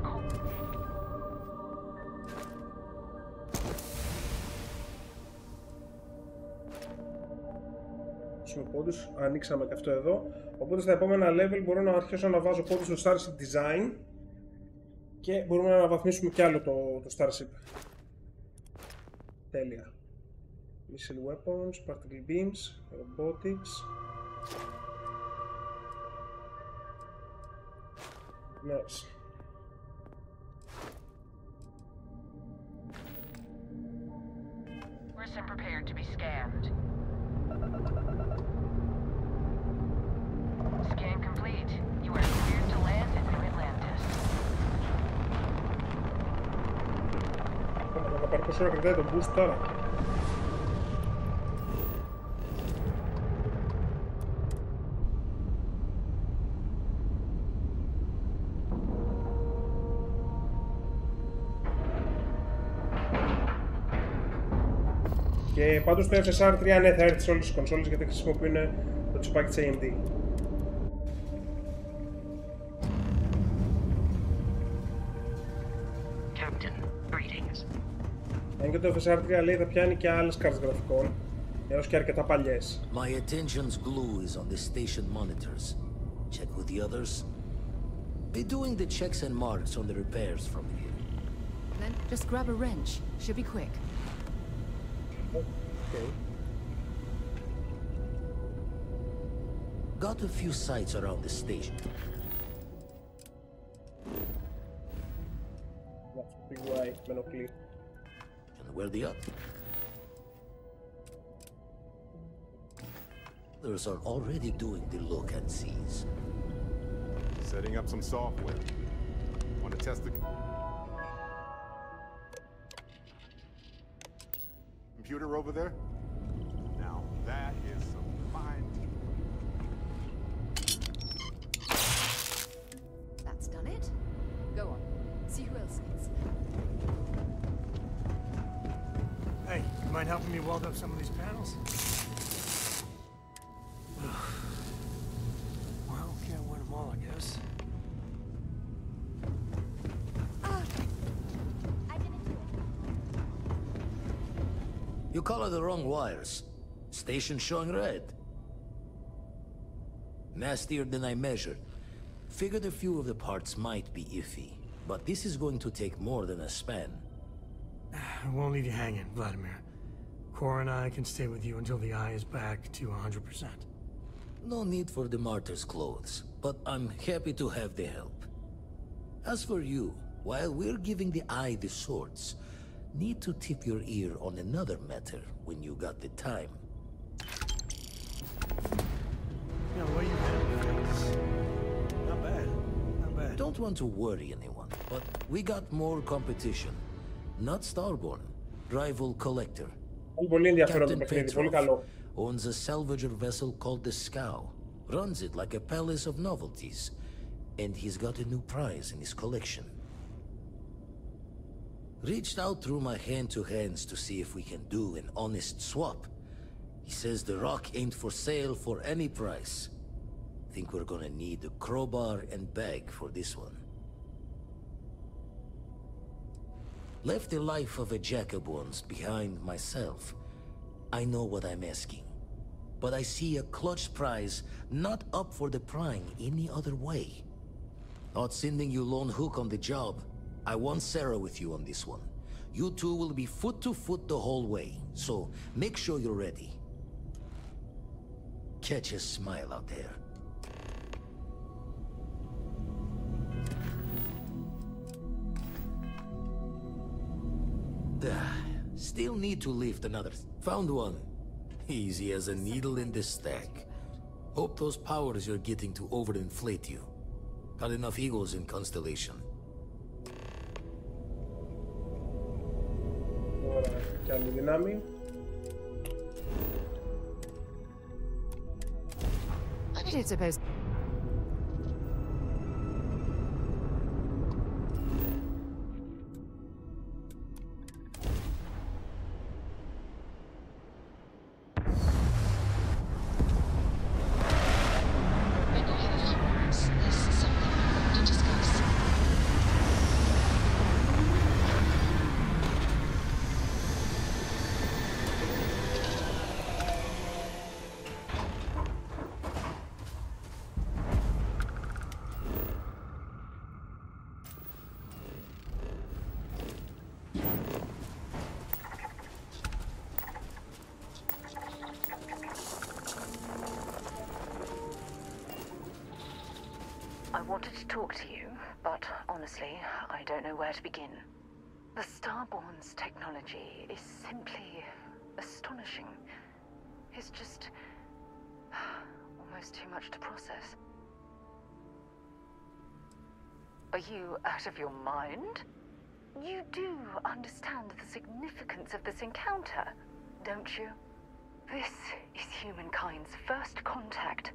πόντους, ανοίξαμε και αυτό εδώ, οπότε στα επόμενα level μπορώ να αρχίσω να βάζω πόντους στο Starship Design και μπορούμε να αναβαθμίσουμε κι άλλο το Starship. Τέλεια. Missile Weapons, Particle Beams, Robotics. Nice. cautious and prepared to be scanned. Scan complete. You are cleared to land in New Atlantis. Θα πάρει πόσο ώρα κρατάει τον boost τώρα. Και πάντως το FSR 3 ναι, θα έρθει σε όλες τις κονσόλες γιατί χρησιμοποιούν το τσιπάκι της AMD. Αν και το FSR 3 λέει θα πιάνει και άλλες κάρτες γραφικών, έως και αρκετά παλιές. My attention's glue is on the station monitors. Check with the others. Be doing the checks and marks on the repairs from here. Then just grab a wrench. Should be quick. Okay. Got a few sites around the station. That's a big way, με ενοχλεί. And where the others? Others are already doing the look and sees. Setting up some software. Want to test the computer over there? Now that is some fine. That's done it. Go on. See who else needs. Hey, you mind helping me weld up some of these panels? Well, can't win them all, I guess. I didn't do it. You colored the wrong wires. Station showing red. Nastier than I measured. Figured a few of the parts might be iffy, but this is going to take more than a span. I won't leave you hanging, Vladimir. Cora and I can stay with you until the eye is back to 100%. No need for the martyr's clothes, but I'm happy to have the help. As for you, while we're giving the eye the swords, need to tip your ear on another matter when you got the time. Yeah, the way you handle things. Not bad. Not bad. Don't want to worry anyone, but we got more competition. Not Starborn, rival collector. Captain Petrov owns a salvager vessel called the Scow, runs it like a palace of novelties, and he's got a new prize in his collection. Reached out through my hand-to-hands to see if we can do an honest swap. He says the rock ain't for sale for any price. Think we're gonna need a crowbar and bag for this one. Left the life of a jacob once behind myself. I know what I'm asking. But I see a clutch prize not up for the prying any other way. Not sending you lone hook on the job. I want Sarah with you on this one. You two will be foot to foot the whole way, so make sure you're ready. Catch a smile out there. Still need to lift another. Found one. Easy as a needle in the stack. Hope those powers you're getting to overinflate you. Got enough egos in Constellation. Ωραία, και άλλη δύναμη. I did suppose. I wanted to talk to you, but honestly, I don't know where to begin. The Starborn's technology is simply astonishing. It's just almost too much to process. Are you out of your mind? You do understand the significance of this encounter, don't you? This is humankind's first contact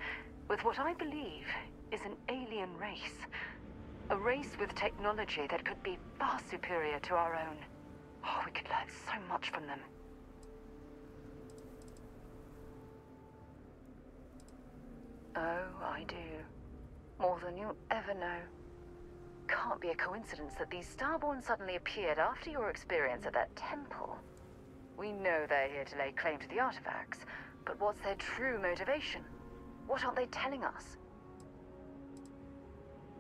with what I believe is an alien race. A race with technology that could be far superior to our own. Oh, we could learn so much from them. Oh, I do. More than you'll ever know. Can't be a coincidence that these Starborn suddenly appeared after your experience at that temple. We know they're here to lay claim to the artifacts, but what's their true motivation? What aren't they telling us?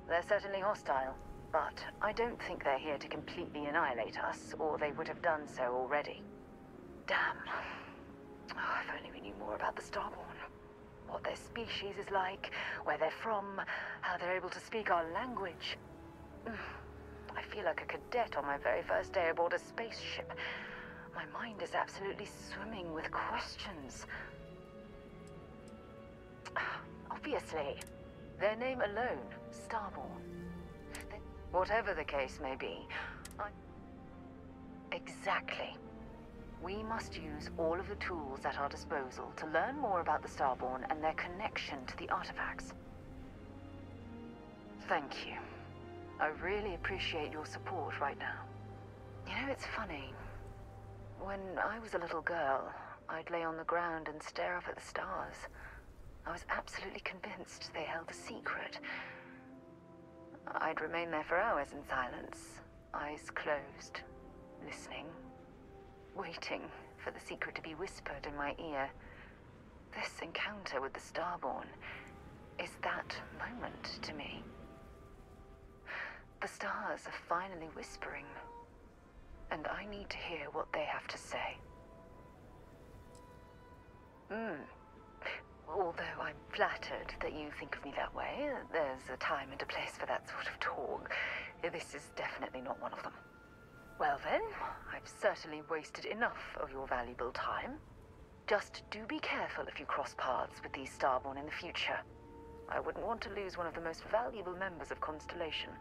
They're certainly hostile, but I don't think they're here to completely annihilate us, or they would have done so already. Damn. Oh, if only we knew more about the Starborn. What their species is like, where they're from, how they're able to speak our language. I feel like a cadet on my very first day aboard a spaceship. My mind is absolutely swimming with questions. Obviously, their name alone, Starborn. Whatever the case may be, Exactly. We must use all of the tools at our disposal to learn more about the Starborn and their connection to the artifacts. Thank you. I really appreciate your support right now. You know, it's funny. When I was a little girl, I'd lay on the ground and stare up at the stars. I was absolutely convinced they held a secret. I'd remain there for hours in silence, eyes closed, listening, waiting for the secret to be whispered in my ear. This encounter with the Starborn is that moment to me. The stars are finally whispering, and I need to hear what they have to say. Although I'm flattered that you think of me that way, there's a time and a place for that sort of talk. This is definitely not one of them. Well then, I've certainly wasted enough of your valuable time. Just do be careful if you cross paths with these Starborn in the future. I wouldn't want to lose one of the most valuable members of Constellation.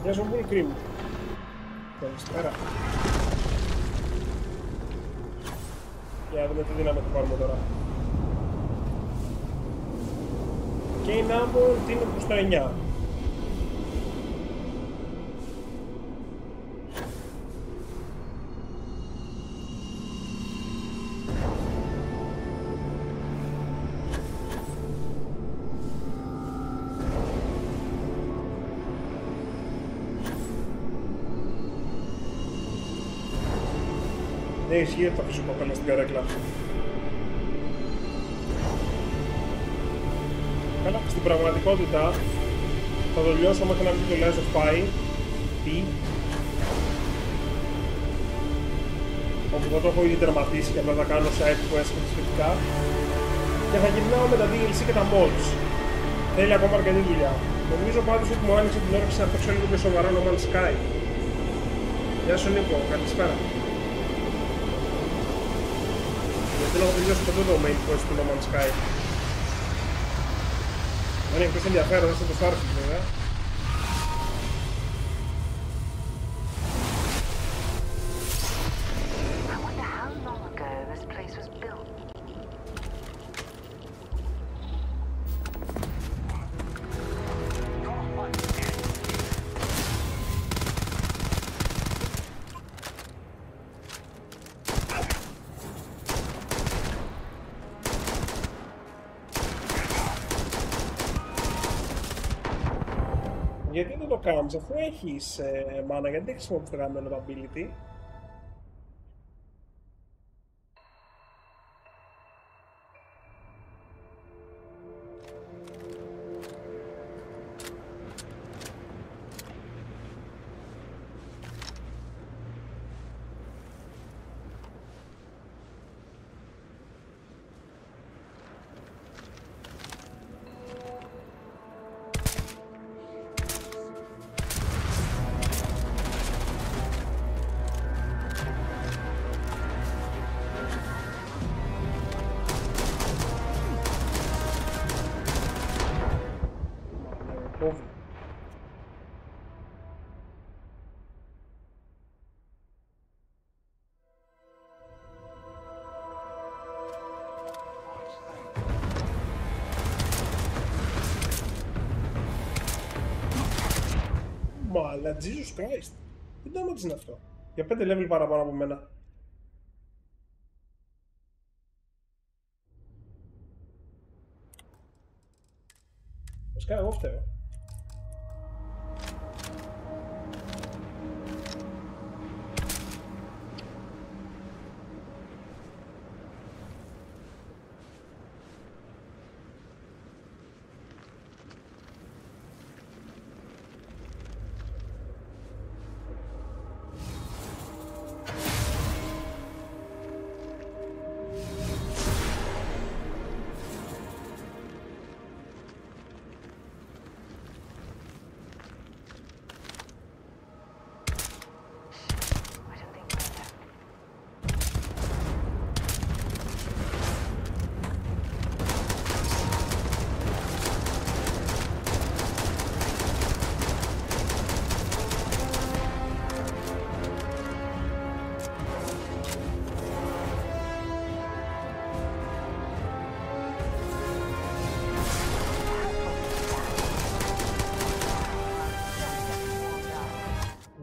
Γεια σου, Bullcream. Καλησπέρα. Για να δούμε τι δύναμη θα πάρουμε τώρα. Και η Number τι είναι προς το 9. Ναι, ισχύει ότι θα αφήσω κόκκαλα στην καρέκλα. Καλά, στην πραγματικότητα θα το λιώσω μέχρι να βγει το Lies of P, όπου θα το έχω ήδη τερματίσει και απλά θα κάνω side quest και σχετικά και θα γυρνάω με τα DLC και τα mods. Θέλει ακόμα αρκετή δουλειά. Νομίζω πάντως ότι μου άνοιξε την όρεξη να παίξω λίγο πιο σοβαρά No Man's Sky. Γεια σου Νίκο, καλησπέρα. Γιατί να έχω τελειώσει ποτέ το main quest του No Man's Sky. Δεν είναι εκτός ενδιαφέρον, δεν το Starfield βέβαια. Γιατί δεν το κάνεις, αφού έχεις μάνα, γιατί δεν χρησιμοποιείς το γαμμένο το ability. Αλλά Jesus Christ, τι damage είναι αυτό? Για 5 level παραπάνω από μένα. Βασικά εγώ φταίω.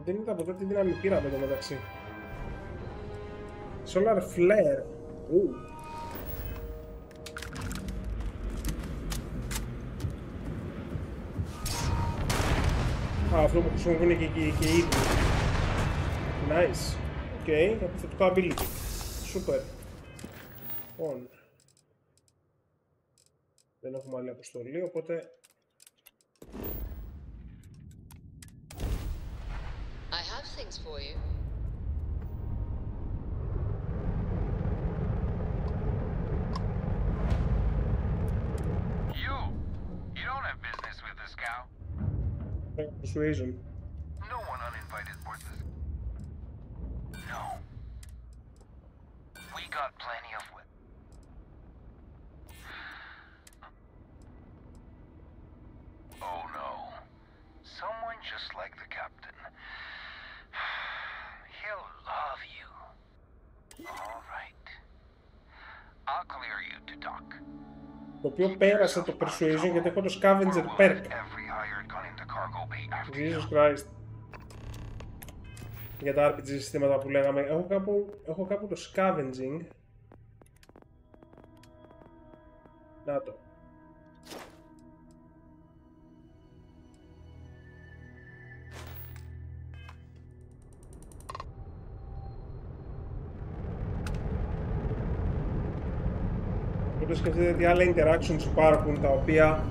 Δεν είδα ποτέ τι δύναμη πήραμε εδώ μεταξύ. Solar Flare. Αυτό που χρησιμοποιούν και οι ίδιοι. Nice. Οκ, επιθετικό ability. Super. Λοιπόν. Δεν έχουμε άλλη αποστολή, οπότε... I have things for you. You don't have business with this cow. Persuasion. No one uninvited boards this. No. We got plenty of wit. Oh no. Someone just like the captain. He'll love you. All right. I'll clear you to talk. Το οποίο πέρασε το Persuasion γιατί έχω το Scavenger perk. Jesus Christ. Για τα RPG συστήματα που λέγαμε. Έχω κάπου το Scavenging. Να το. Οπότε σκεφτείτε τι άλλα interactions υπάρχουν τα οποία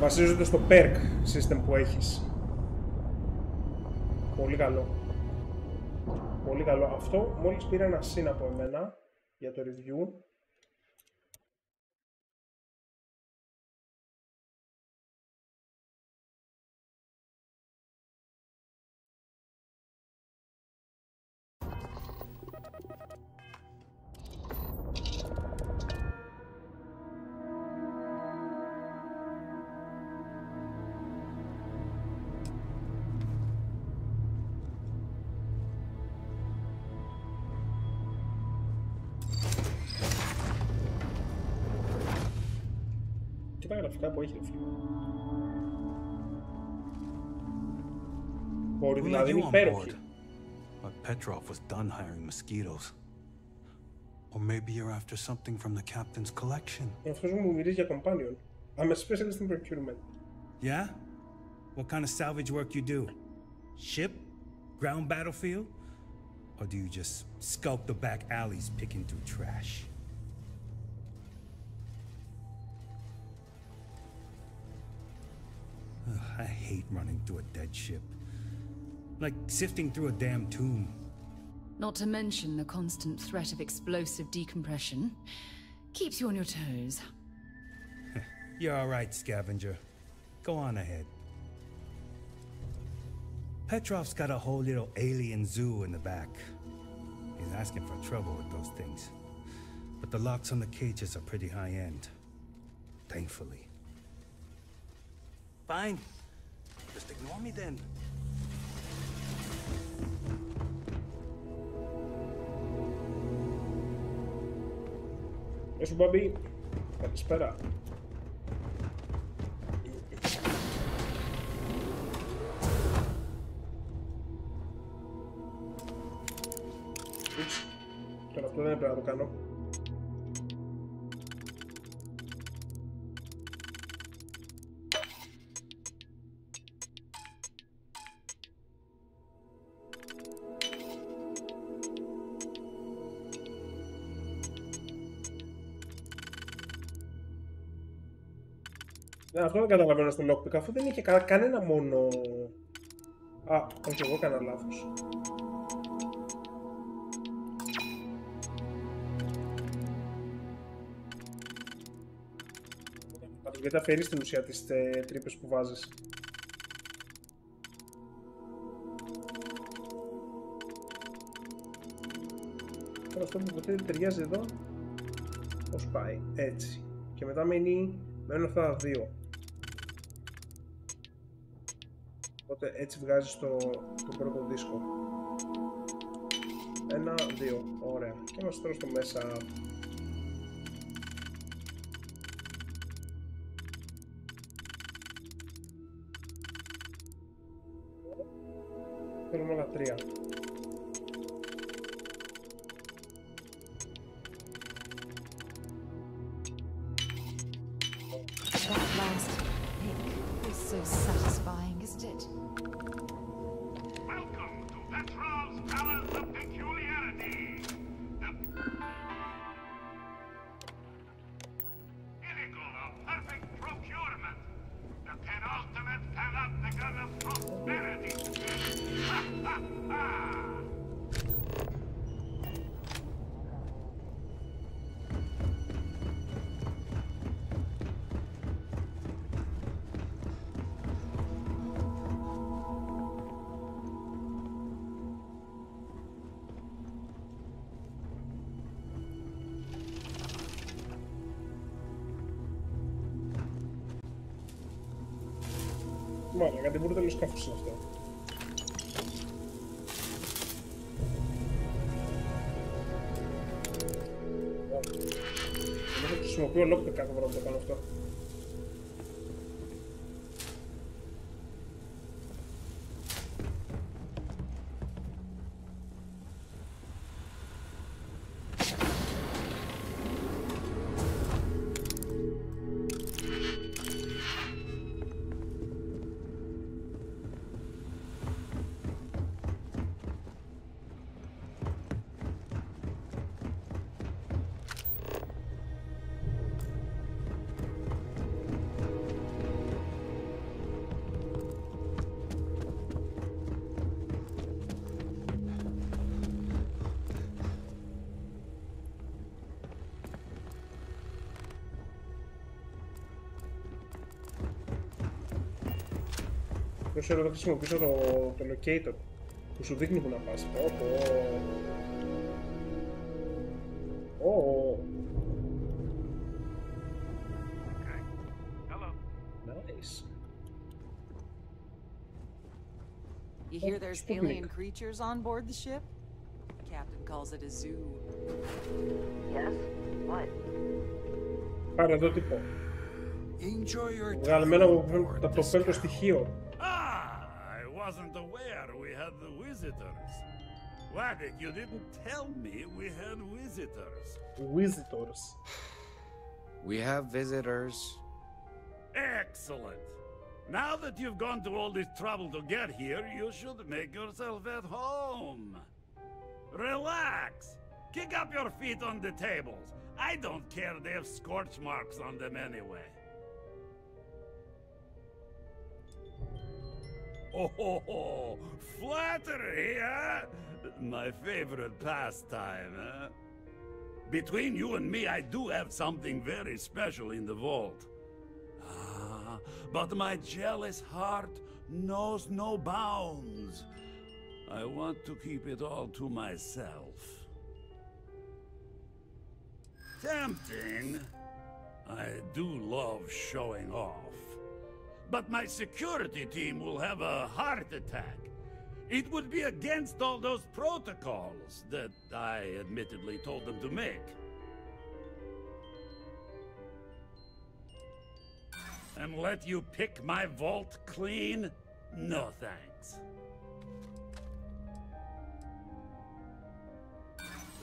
βασίζονται στο perk system που έχεις. Πολύ καλό. Πολύ καλό. Αυτό μόλις πήρε ένα συν από εμένα για το review. τα γραφικά που έχει, φίλε. Μπορεί δηλαδή είναι υπέροχη. But Petrov was done hiring mosquitoes. Or maybe you're after something from the captain's collection. Αυτός μου μυρίζει για companion. I'm a specialist in procurement. Yeah? What kind of salvage work you do? Ship? Ground battlefield? Or do you just skulk the back alleys picking through trash? Ugh, I hate running through a dead ship. Like sifting through a damn tomb. Not to mention the constant threat of explosive decompression. Keeps you on your toes. You're all right, scavenger. Go on ahead. Petrov's got a whole little alien zoo in the back. He's asking for trouble with those things. But the locks on the cages are pretty high-end. Thankfully. Fine. Just ignore me then. Γεια σου, Μπάμπη. Καλησπέρα. Τώρα αυτό δεν έπρεπε να το κάνω. Αυτό δεν καταλαβαίνω στο lockpick, αφού δεν είχε κανένα μόνο... Α, όχι, εγώ έκανα λάθος. Γιατί αφαιρείς στην ουσία τις τρύπες που βάζεις. Τώρα αυτό που ποτέ ταιριάζει εδώ, πώς πάει, έτσι. Και μετά μένουν αυτά τα δύο. Οπότε έτσι βγάζεις το πρώτο δίσκο. 1, 2, ωραία. Και είμαστε τώρα στο μέσα. Θέλουμε όλα τρία. That last pick is so satisfying, isn't it? Welcome to Petrov's Palace of Peculiarity. The pinnacle of perfect procurement. The penultimate panopticon of prosperity. Ha ha ha! Μάλλον, γιατί μπορεί τέλος σκάφος είναι αυτό. Δεν χρησιμοποιώ lockpick κάθε φορά που το κάνω αυτό. Ξέρω εδώ χρησιμοποιήσω το locator που σου δείχνει που να πας. Nice. You hear there's alien creatures on board the ship? The captain calls it a zoo. Yes? What? Παραδότυπο. Enjoy your Βγαλμένα από το πέμπτο στοιχείο. I wasn't aware we had the visitors. Waddick, you didn't tell me we had visitors. Visitors. We have visitors. Excellent. Now that you've gone to all this trouble to get here, you should make yourself at home. Relax. Kick up your feet on the tables. I don't care, they have scorch marks on them anyway. Oh, flattery, huh? My favorite pastime, huh? Between you and me, I do have something very special in the vault. But my jealous heart knows no bounds. I want to keep it all to myself. Tempting. I do love showing off. But my security team will have a heart attack. It would be against all those protocols that I admittedly told them to make. And let you pick my vault clean? No thanks.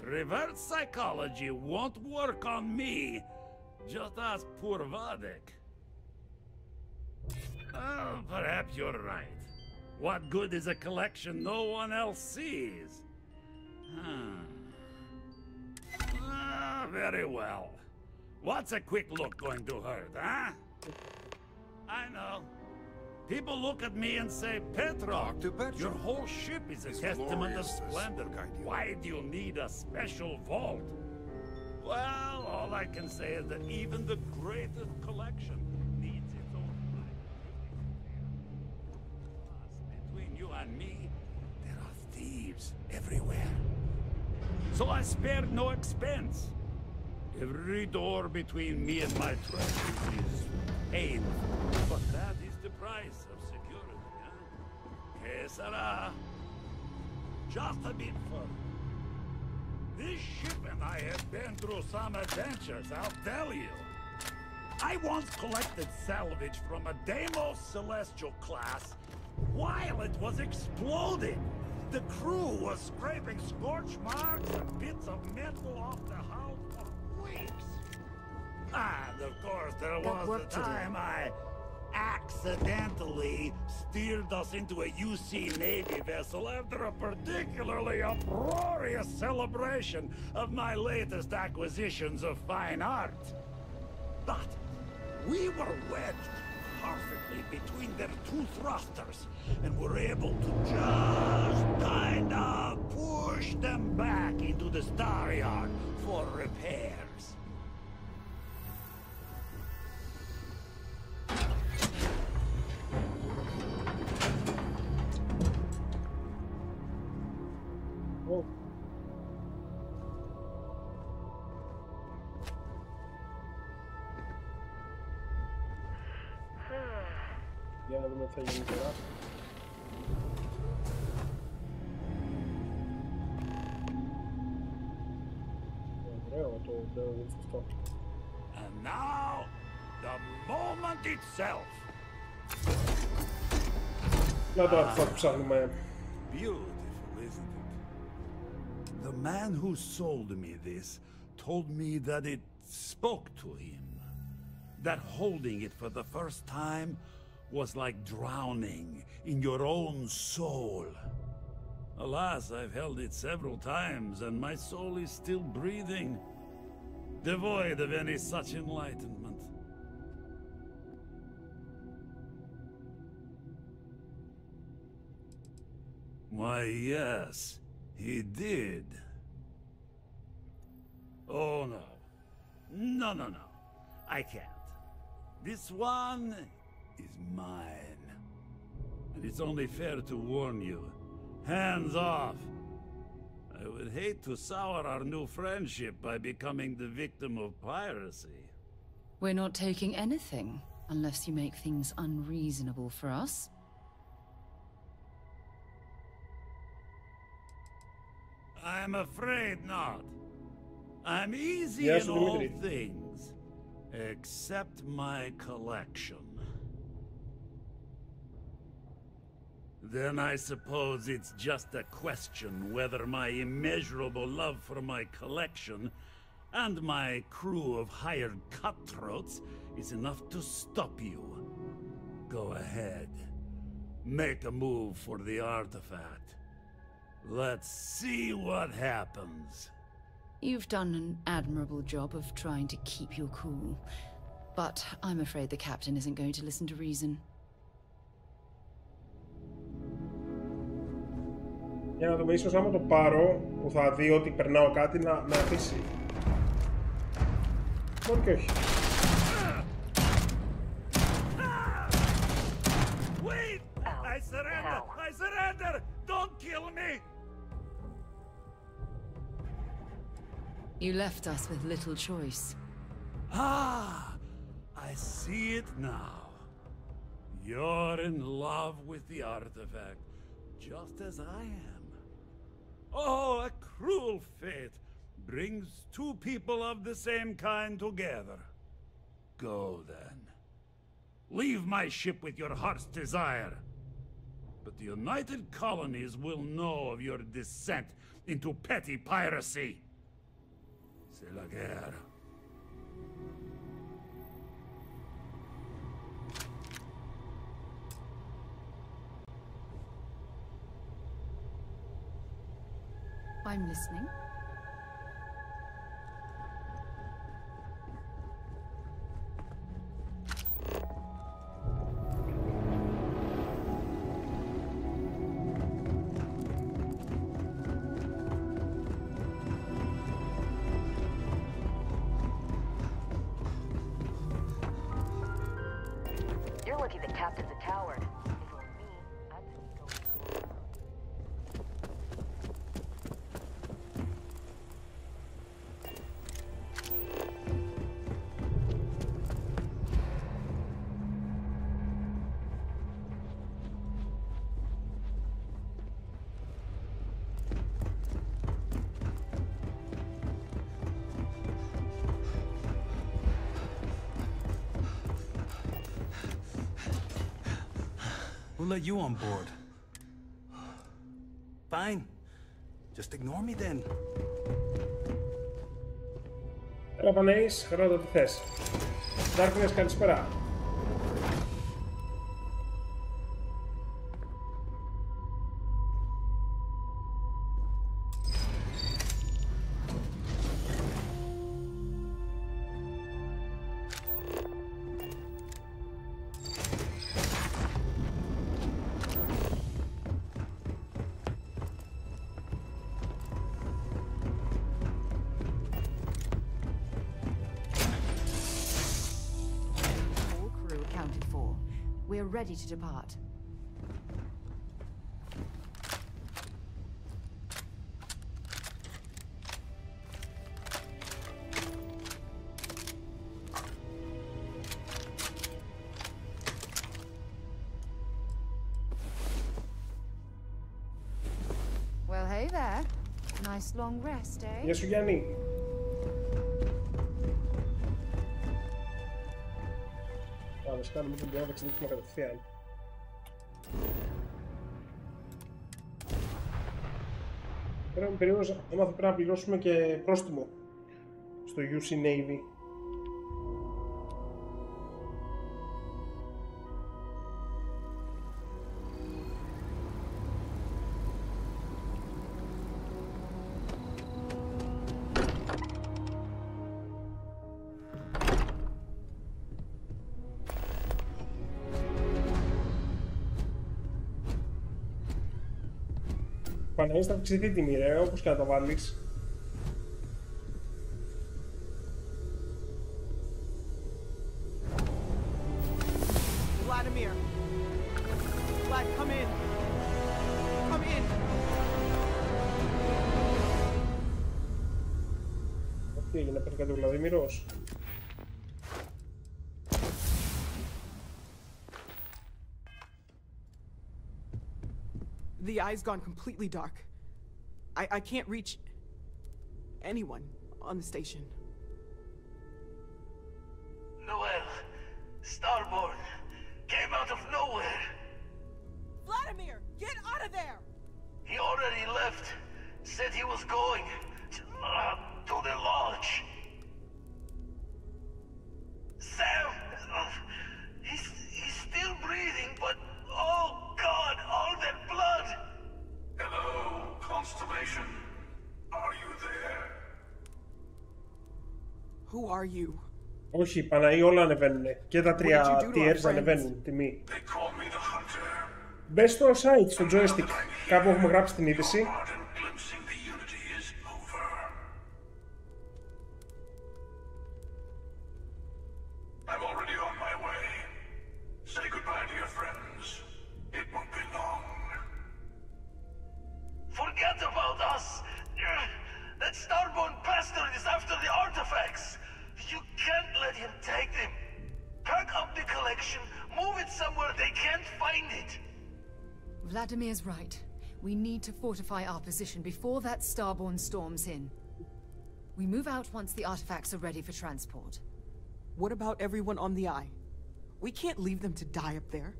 Reverse psychology won't work on me. Just ask poor Waddick. Oh, perhaps you're right. What good is a collection no one else sees? Very well. What's a quick look going to hurt, huh? I know. People look at me and say, Petrov, your whole ship is a testament of splendor. Why do you need a special vault? Well, all I can say is that even the greatest collection needs its own life. Between you and me, there are thieves everywhere. So I spared no expense. Every door between me and my treasures is painful, but that is the price of security, huh? Que sera? Just a bit further. This ship and I have been through some adventures, I'll tell you. I once collected salvage from a Deimos Celestial class while it was exploding. The crew was scraping scorch marks and bits of metal off the hull for weeks. And of course, there was the time I accidentally steered us into a UC Navy vessel after a particularly uproarious celebration of my latest acquisitions of fine art. But we were wedged perfectly between their two thrusters and were able to just kind of push them back into the star yard for repairs. Για να δούμε τι θα γίνει τώρα. Ωραίο το Beowulf αυτό. And now, the moment itself. Να το artifact που ψάχνουμε. Beautiful, isn't it? The man who sold me this told me that it spoke to him. That holding it for the first time was like drowning in your own soul. Alas, I've held it several times, and my soul is still breathing, devoid of any such enlightenment. Why, yes, he did. Oh, no. No. I can't. This one is mine. And it's only fair to warn you. Hands off. I would hate to sour our new friendship by becoming the victim of piracy. We're not taking anything, unless you make things unreasonable for us. I'm afraid not. I'm easy in all things. Accept my collection. Then I suppose it's just a question whether my immeasurable love for my collection and my crew of hired cutthroats is enough to stop you. Go ahead. Make a move for the artifact. Let's see what happens. You've done an admirable job of trying to keep your cool, but I'm afraid the captain isn't going to listen to reason. Για να δούμε, ίσως άμα το πάρω, που θα δει ότι περνάω κάτι, να με αφήσει. Μπορεί και όχι. Wait! I surrender! I surrender! Don't kill me! You left us with little choice. Ah! I see it now. You're in love with the artifact, just as I am. Oh, a cruel fate brings two people of the same kind together. Go then. Leave my ship with your heart's desire. But the United Colonies will know of your descent into petty piracy. C'est la guerre. I'm listening. You're lucky the captain's a coward. If it were me, I'd sneak over to him. Who let you on board? Fine. Just ignore me then. Έλα Παναής, ρώτα τι θες. Darkness, καλησπέρα. We're ready to depart. Well, hey there. Nice long rest, eh? Γεια σου Γιάννη. Ας κάνουμε την πλέον ταξιδεύουμε κατευθείαν. Περίμενα άμα θα πρέπει να πληρώσουμε και πρόστιμο στο UC Navy. Παναγής θα αυξηθεί η τιμή ρε, όπως και να τα βάλεις. Vladimir. Vlad, come in. Come in. Τι έγινε, πέφτει κάτι ο Βλαδίμηρος. The eye's gone completely dark. I can't reach anyone on the station. there. Vladimir, get out of there! He already left. Said he was going to the lodge. Sam, he's still breathing, but oh God, all that blood. Hello, Constellation. Are you there? Who are you? Όχι, Παναή, όλα ανεβαίνουν. Και τα 3 tiers ανεβαίνουν τιμή. Μπες στο site, στο joystick. Κάπου έχουμε γράψει την είδηση. Forget about us. That Starborn bastard is after the artifacts. You can't let him take them. Pack up the collection, move it somewhere they can't find it. Vladimir's right. We need to fortify our position before that Starborn storms in. We move out once the artifacts are ready for transport. What about everyone on the Eye? We can't leave them to die up there.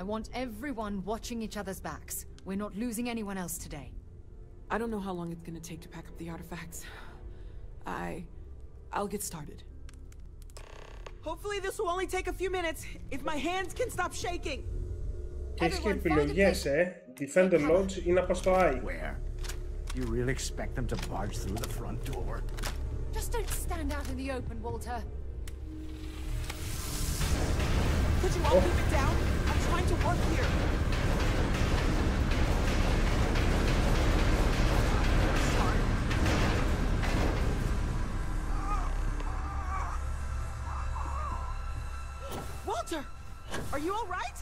I want everyone watching each other's backs. We're not losing anyone else today. I don't know how long it's gonna take to pack up the artifacts. I'll get started. Hopefully this will only take a few minutes, if my hands can stop shaking. Έχεις και επιλογές, Defend the lodge ή να πας στο Eye. Where? You really expect them to barge through the front door? Just don't stand out in the open, Walter. Could you all keep it down? I'm trying to work here. Walter, are you all right?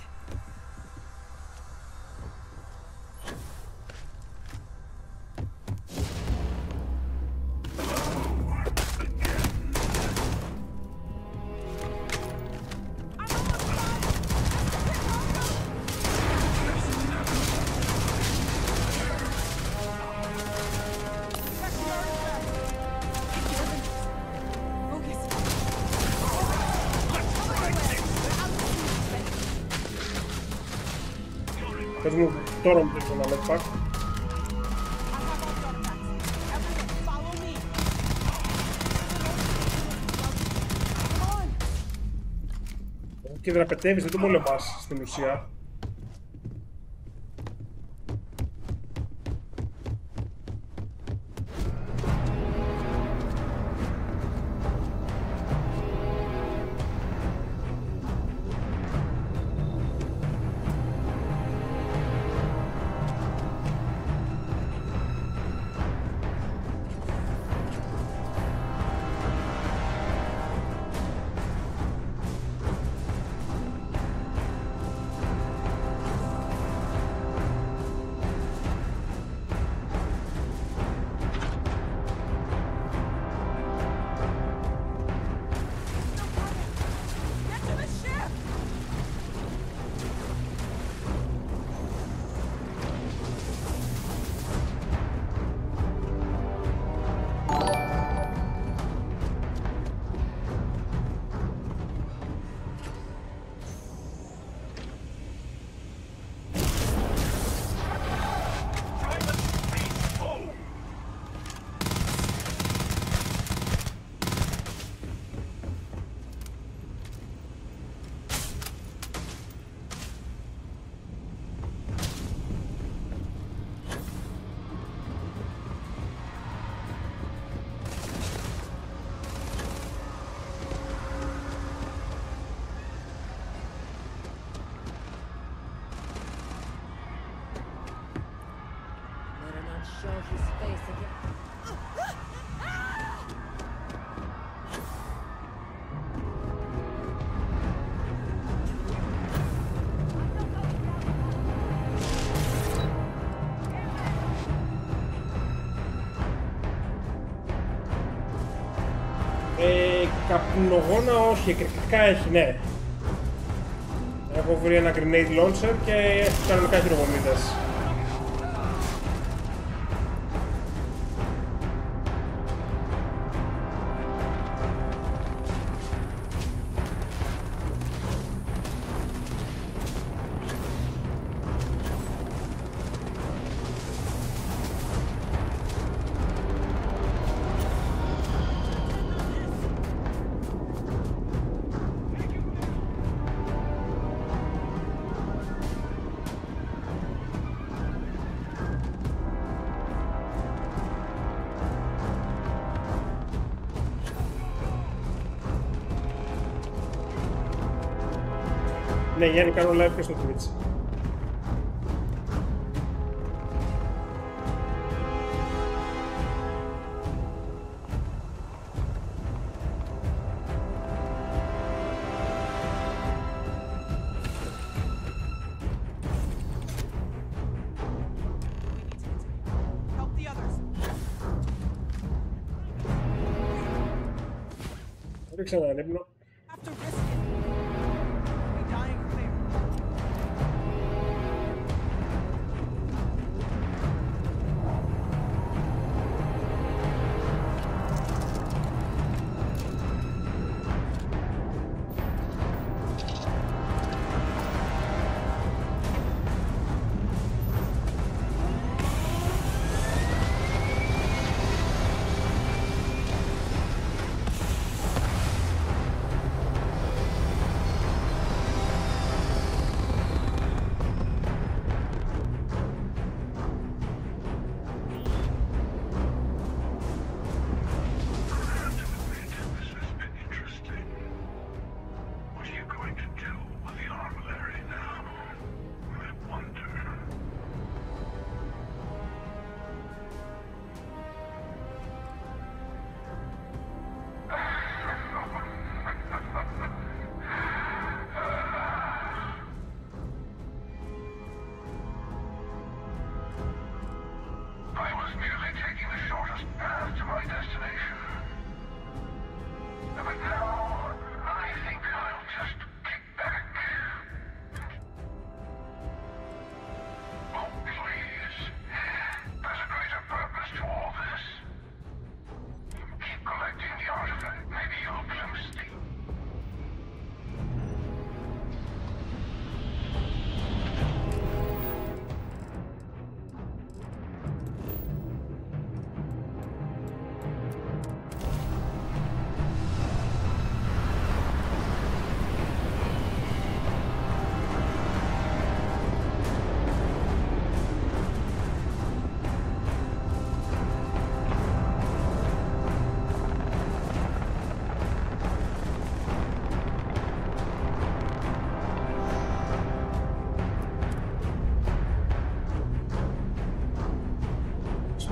Πες μου τώρα μου το να μετπακ. Και δραπετεύεις, δεν το πολεμάς στην ουσία. Καπνογόνα όχι, εκρηκτικά έχει, ναι. Έχω βρει ένα grenade launcher και έχει κανονικά χειροβομίδες. Ναι, Γιάννη, κάνω live και στο Twitch. Ρίξε έναν ύπνο.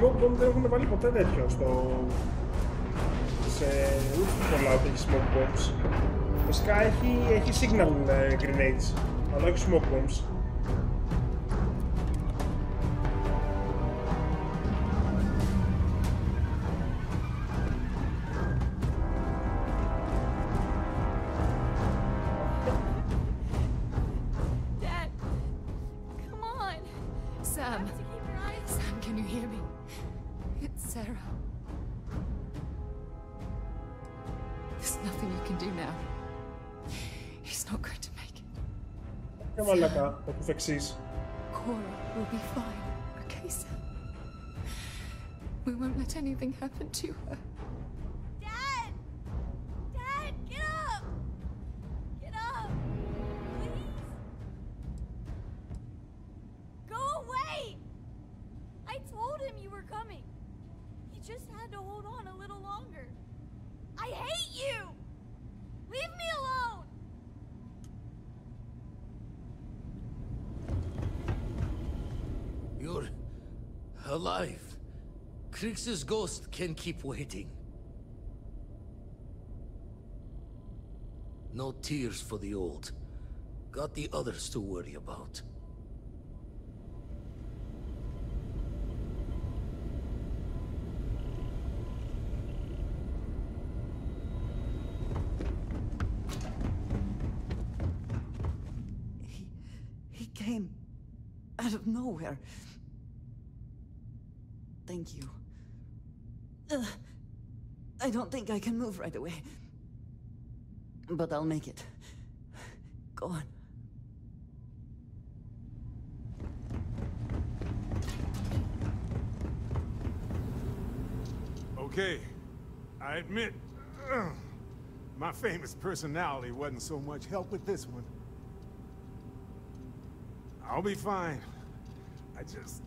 Smoke bomb δεν έχουν βάλει ποτέ τέτοιο σε ούτε πολλά έχει smoke bombs. Φυσικά έχει signal grenades, αλλά όχι smoke bombs. Cora will be fine, okay, Sam? We won't let anything happen to her. Dad! Dad, get up! Get up! Please? Go away! I told him you were coming. He just had to hold on a little longer. I hate you! Leave me alone! You're alive. Krix's ghost can keep waiting. No tears for the old. Got the others to worry about. He came out of nowhere. Thank you. I don't think I can move right away. But I'll make it. Go on. Okay, I admit, my famous personality wasn't so much help with this one. I'll be fine. I just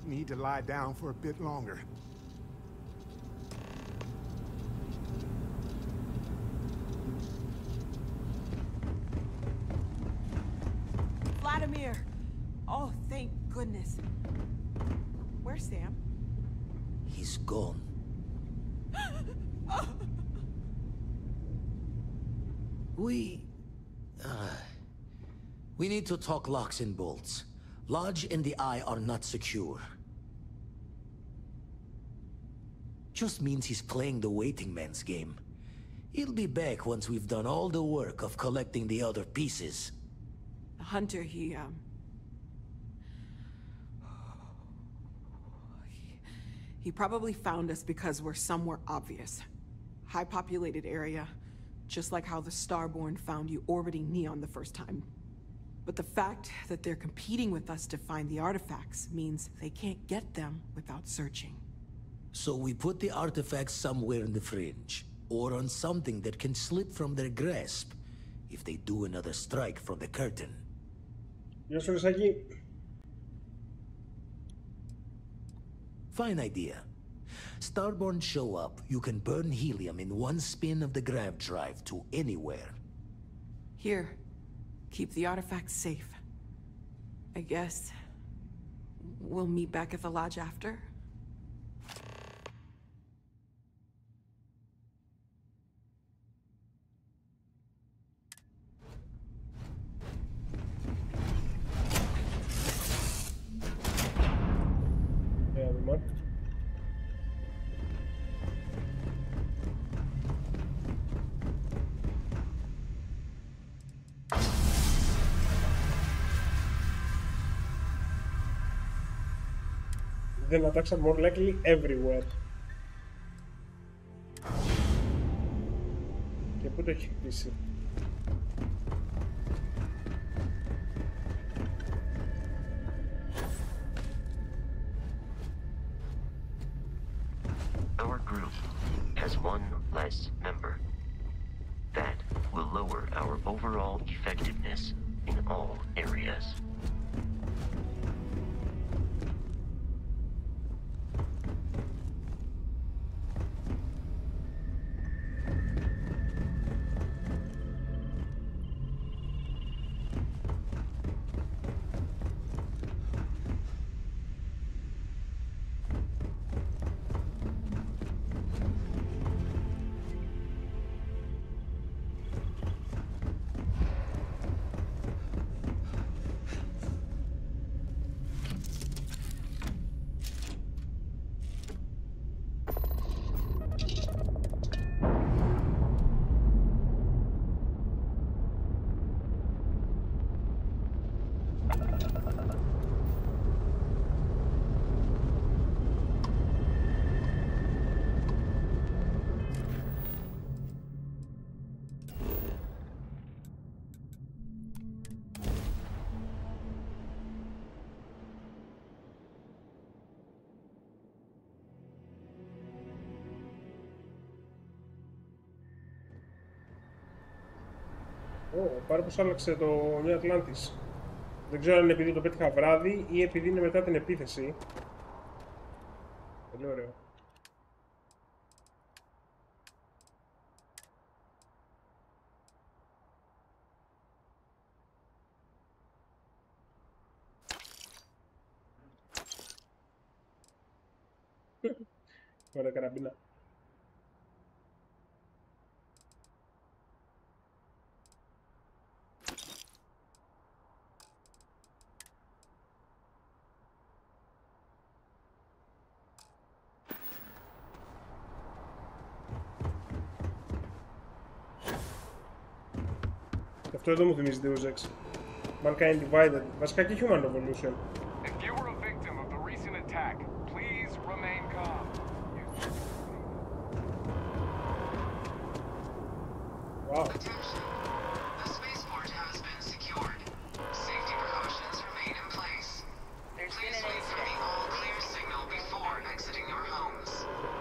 need to lie down for a bit longer. Vladimir! Oh, thank goodness. Where's Sam? He's gone. We need to talk locks and bolts. Lodge and the Eye are not secure. Just means he's playing the waiting man's game. He'll be back once we've done all the work of collecting the other pieces. The hunter, he probably found us because we're somewhere obvious. High-populated area, just like how the Starborn found you orbiting Neon the first time. But the fact that they're competing with us to find the artifacts means they can't get them without searching. So we put the artifacts somewhere in the fringe, or on something that can slip from their grasp if they do another strike from the curtain. Fine idea. Starborn show up, you can burn helium in one spin of the grav drive to anywhere. Here, keep the artifacts safe. I guess we'll meet back at the lodge after. Then attacks are more likely everywhere. Και πού το έχει χτίσει? Our group has one less member. That will lower our overall effectiveness in all areas. Πάρε πως άλλαξε το Νέο Ατλάντης. Δεν ξέρω αν είναι επειδή το πέτυχα βράδυ ή επειδή είναι μετά την επίθεση. Πολύ ωραίο. Ωραία καραμπίνα. Αυτό εδώ μου θυμίζει Deus Ex. Mankind Divided. Βασικά και Human Revolution. If you were a victim of the recent attack, please remain calm. Wow. Attention. The spaceport has been secured. Safety precautions remain in place. Please wait for the all-clear signal before exiting your homes.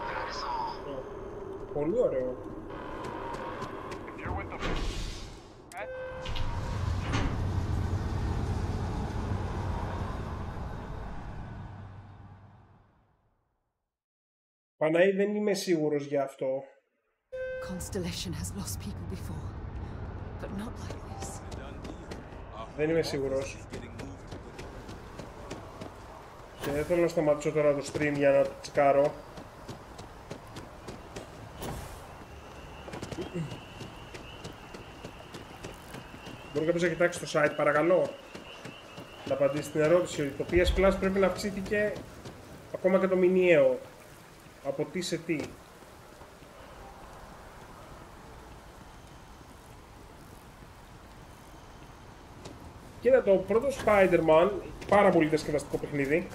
That is all. Πολύ ωραίο. If you're with the Παναή, δεν είμαι σίγουρος για αυτό. Constellation has lost people before, but not like this. Δεν είμαι σίγουρος. Και δεν θέλω να σταματήσω τώρα το stream για να το τσεκάρω. Μπορεί κάποιος να κοιτάξει το site, παρακαλώ. Να απαντήσει στην ερώτηση ότι το PS Plus πρέπει να αυξήθηκε ακόμα και το μηνιαίο. Από τι σε τι. Κοίτα, το πρώτο Spider-Man, πάρα πολύ διασκεδαστικό παιχνίδι.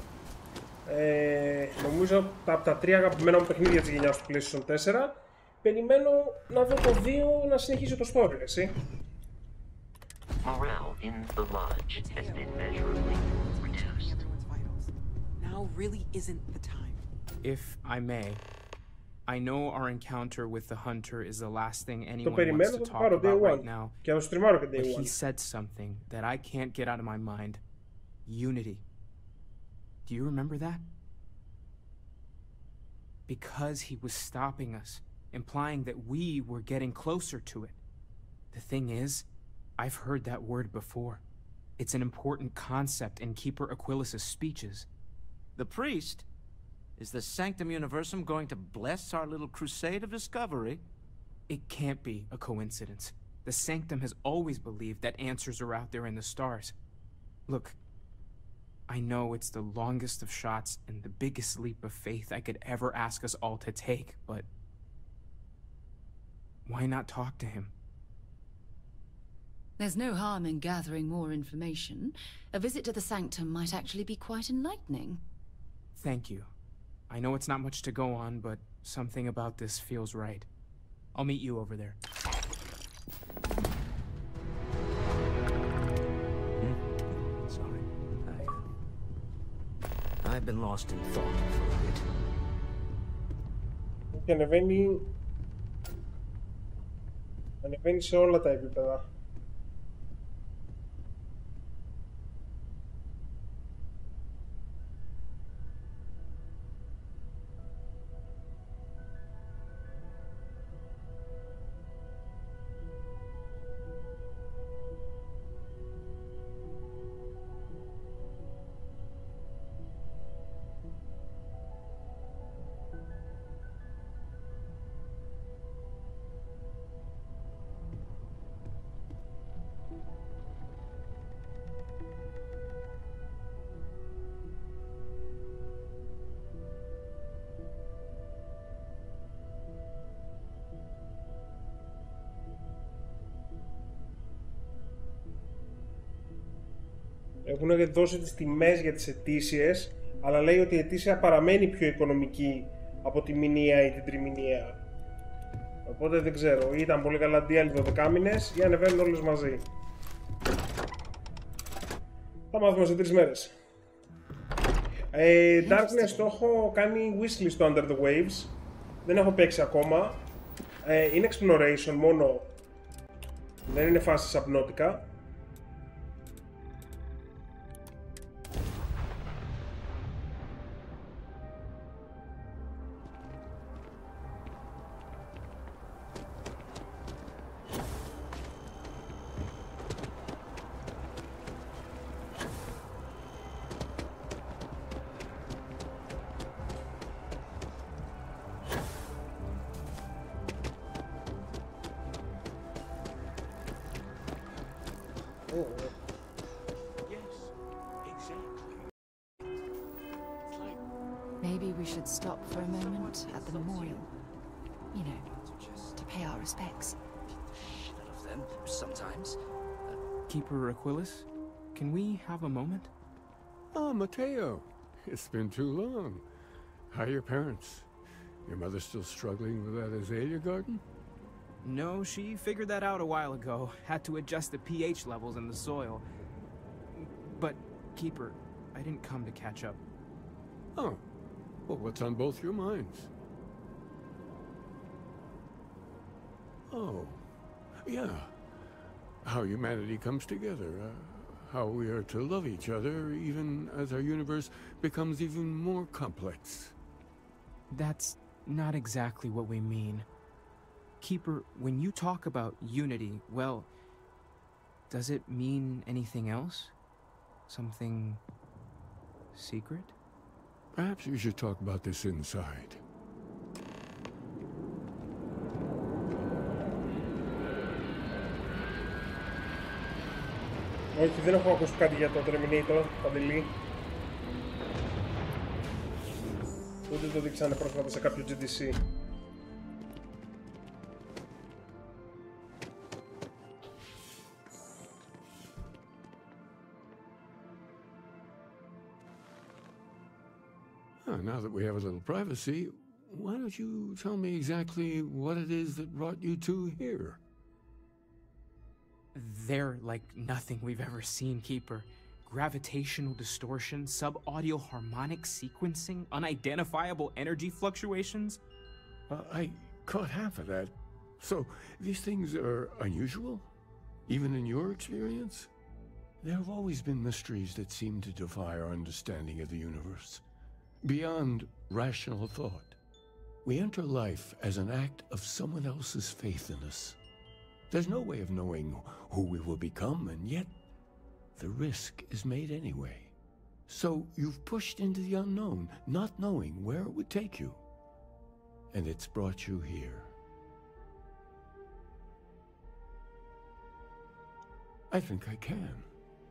Νομίζω από τα 3 αγαπημένα μου παιχνίδια της γενιάς του PlayStation 4. Περιμένω να δω το 2 να συνεχίσει το story, εσύ. Morale in the lodge has been measurably reduced. Now really isn't the time. If I may, I know our encounter with the hunter is the last thing anyone περιμένω, wants to το talk πάρω about day right one. now. Και να το στριμάρω και But day he one. said something that I can't get out of my mind. Unity. Do you remember that? Because he was stopping us, implying that we were getting closer to it. The thing is, I've heard that word before. It's an important concept in Keeper Aquilus' speeches. The priest? Is the Sanctum Universum going to bless our little crusade of discovery? It can't be a coincidence. The Sanctum has always believed that answers are out there in the stars. Look, I know it's the longest of shots and the biggest leap of faith I could ever ask us all to take, but why not talk to him? There's no harm in gathering more information. A visit to the Sanctum might actually be quite enlightening. Thank you. I know it's not much to go on, but something about this feels right. I'll meet you over there. Sorry. I've been lost in thought for a bit. Και ανεβαίνει σε όλα τα επίπεδα. Έχουν δώσει τις τιμές για τις ετήσιες, αλλά λέει ότι η ετήσια παραμένει πιο οικονομική από τη μηνιαία ή την τριμηνιαία. Οπότε δεν ξέρω, ή ήταν πολύ καλά deal 12 μήνες ή ανεβαίνουν όλες μαζί. Θα μάθουμε σε 3 μέρες. Darkness το έχω κάνει wishlist στο Under the Waves. Δεν έχω παίξει ακόμα. Είναι exploration μόνο. Δεν είναι φάση Subnautica. Maybe we should stop for a moment at the memorial. You know, to pay our respects. Of them, sometimes. Keeper Aquilus, can we have a moment? Oh, Mateo. It's been too long. How are your parents? Your mother still struggling with that azalea garden? No, she figured that out a while ago. Had to adjust the pH levels in the soil. But, Keeper, I didn't come to catch up. Oh. Well, what's on both your minds? Oh. Yeah. How humanity comes together. How we are to love each other even as our universe becomes even more complex. That's not exactly what we mean. Keeper, when you talk about unity, well, does it mean anything else? Something secret? Perhaps we should talk about this inside. Όχι, δεν έχω ακούσει κάτι για το Terminator, Παντελή. Ούτε το δείξανε πρόσφατα σε κάποιο GDC. Now that we have a little privacy, why don't you tell me exactly what it is that brought you two here? They're like nothing we've ever seen, Keeper. Gravitational distortion, sub-audio harmonic sequencing, unidentifiable energy fluctuations. I caught half of that. So, these things are unusual? Even in your experience? There have always been mysteries that seem to defy our understanding of the universe. Beyond rational thought. We enter life as an act of someone else's faith in us. There's no way of knowing who we will become, and yet the risk is made anyway. So you've pushed into the unknown, not knowing where it would take you. And it's brought you here. I think I can.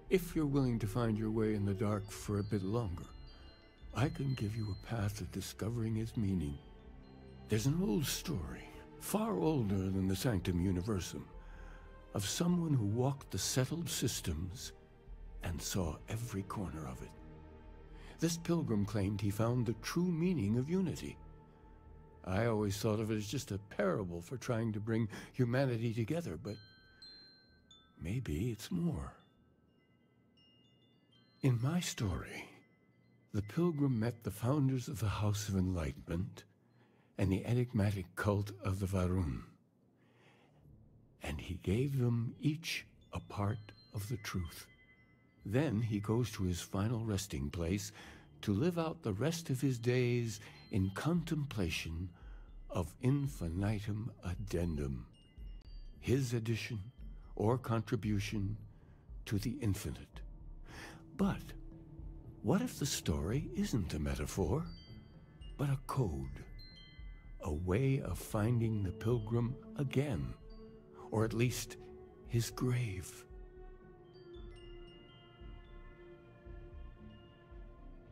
If you're willing to find your way in the dark for a bit longer, I can give you a path of discovering its meaning. There's an old story, far older than the Sanctum Universum, of someone who walked the settled systems and saw every corner of it. This pilgrim claimed he found the true meaning of unity. I always thought of it as just a parable for trying to bring humanity together, but maybe it's more. In my story, the pilgrim met the founders of the House of Enlightenment and the enigmatic cult of the Varun, and he gave them each a part of the truth. Then he goes to his final resting place to live out the rest of his days in contemplation of infinitum addendum, his addition or contribution to the infinite. But what if the story isn't a metaphor, but a code, a way of finding the pilgrim again, or at least his grave?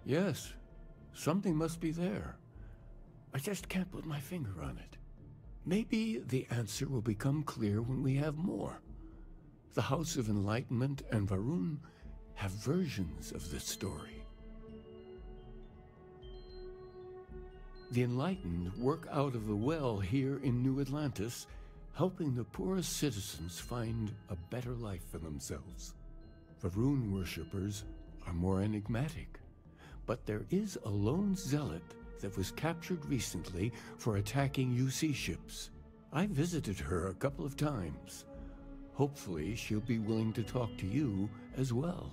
Yes, something must be there. I just can't put my finger on it. Maybe the answer will become clear when we have more. The House of Enlightenment and Varun have versions of this story. The Enlightened work out of the well here in New Atlantis, helping the poorest citizens find a better life for themselves. Varun worshippers are more enigmatic, but there is a lone zealot that was captured recently for attacking UC ships. I visited her a couple of times. Hopefully she'll be willing to talk to you as well.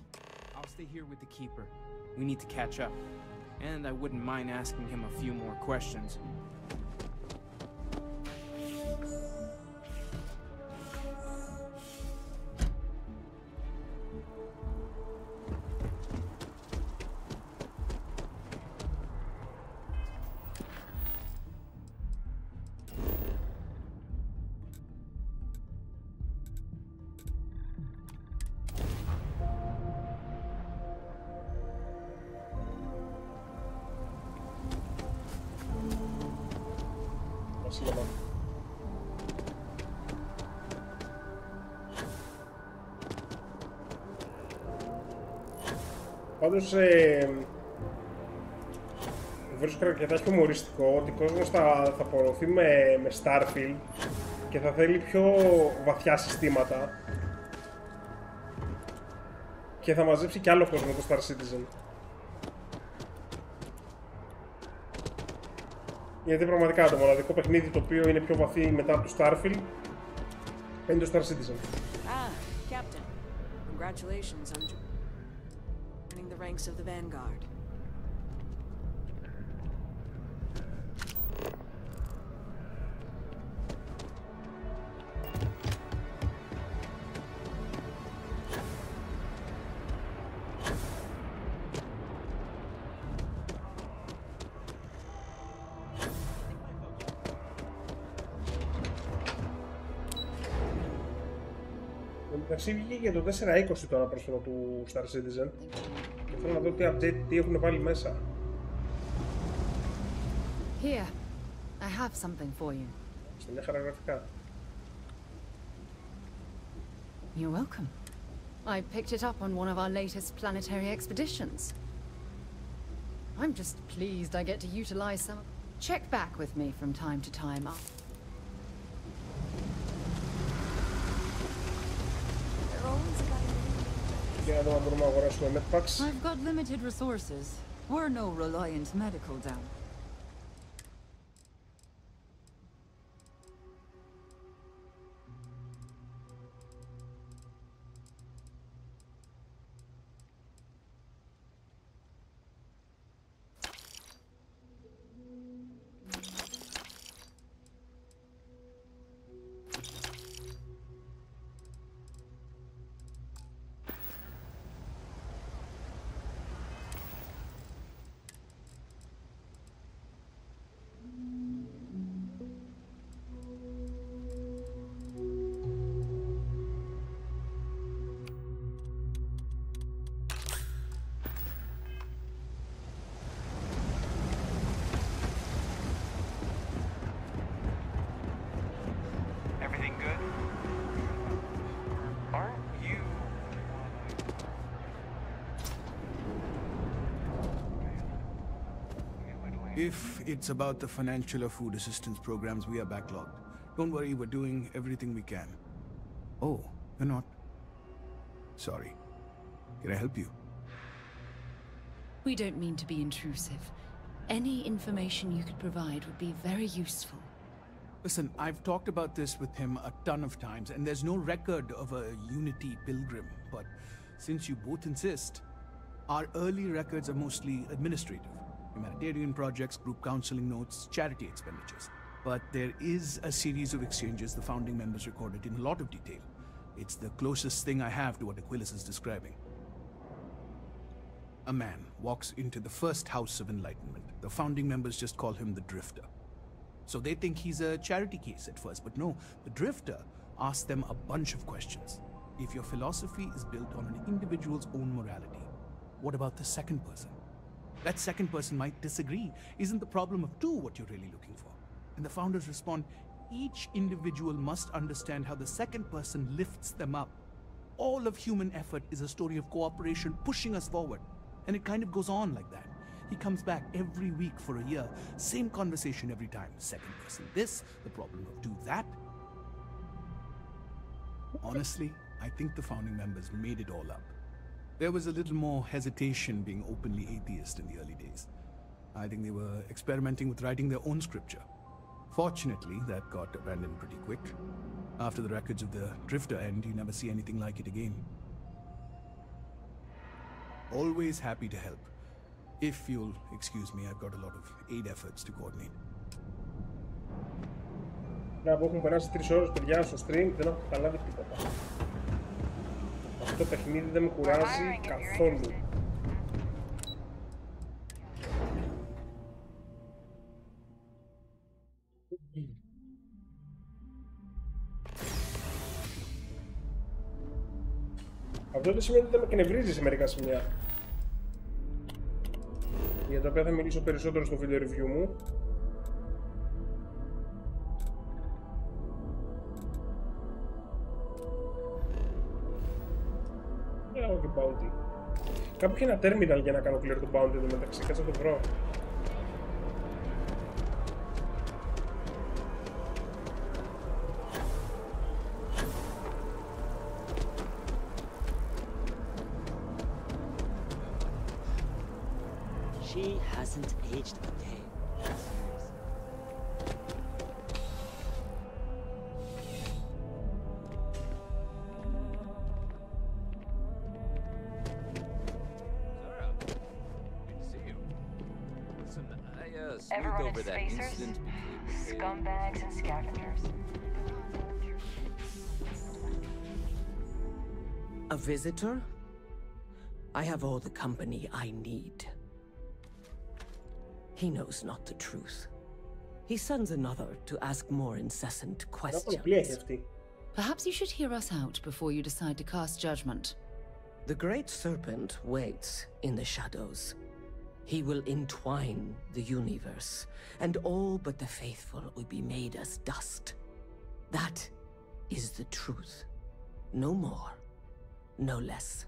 I'll stay here with the Keeper. We need to catch up. And I wouldn't mind asking him a few more questions. Πάντως βρίσκω αρκετά χιουμοριστικό ότι ο κόσμος θα απορροφεί με Starfield και θα θέλει πιο βαθιά συστήματα και θα μαζέψει κι άλλο κόσμο το Star Citizen. Γιατί πραγματικά το μοναδικό παιχνίδι το οποίο είναι πιο βαθύ μετά από το Starfield είναι το Star Citizen. Ah, Captain. Congratulations on joining the ranks of the Vanguard. μεταξύ βγήκε και το 4.20 τώρα πρόσφατα του Star Citizen και θέλω να δω τι update, τι έχουν βάλει μέσα. Here, I have something for you. Σε μια χαραγραφικά. You're welcome. I picked it up on one of our latest planetary expeditions. I'm just pleased I get to utilize some. Check back with me from time to time. I've got limited resources. We're no reliant medical down. If it's about the financial or food assistance programs, we are backlogged. Don't worry, we're doing everything we can. Oh, you're not? Sorry. Can I help you? We don't mean to be intrusive. Any information you could provide would be very useful. Listen, I've talked about this with him a ton of times, and there's no record of a Unity pilgrim. But since you both insist, our early records are mostly administrative. Humanitarian projects, group counseling notes, charity expenditures. But there is a series of exchanges the founding members recorded in a lot of detail. It's the closest thing I have to what Aquilus is describing. A man walks into the first house of enlightenment. The founding members just call him the Drifter. So they think he's a charity case at first, but no, the Drifter asks them a bunch of questions. If your philosophy is built on an individual's own morality, what about the second person? That second person might disagree. Isn't the problem of two what you're really looking for? And the founders respond, each individual must understand how the second person lifts them up. All of human effort is a story of cooperation pushing us forward. And it kind of goes on like that. He comes back every week for a year. Same conversation every time. Second person this, the problem of two that. Honestly, I think the founding members made it all up. There was a little more hesitation being openly atheist in the early days. I think they were experimenting with writing their own scripture. Fortunately, that got abandoned pretty quick. After the records of the Drifter end, you never see anything like it again. Always happy to help. If you'll excuse me, I've got a lot of aid efforts to coordinate. Να που έχουν περάσει 3 ώρες παιδιά στο stream, δεν έχω καταλάβει τίποτα. Αυτό το παιχνίδι δεν με κουράζει καθόλου. Αυτό δεν σημαίνει ότι δεν με εκνευρίζει σε μερικά σημεία. Για τα οποία θα μιλήσω περισσότερο στο βίντεο review μου. Έχω και bounty. Κάπου έχει ένα terminal για να κάνω clear το bounty εδώ μεταξύ, κάτσε να το βρω. She hasn't aged a day. Everyone is spacers, scumbags, and scavengers. A visitor? I have all the company I need. He knows not the truth. He sends another to ask more incessant questions. Perhaps you should hear us out before you decide to cast judgment. The Great Serpent waits in the shadows. He will entwine the universe, and all but the faithful will be made as dust. That is the truth. No more, no less.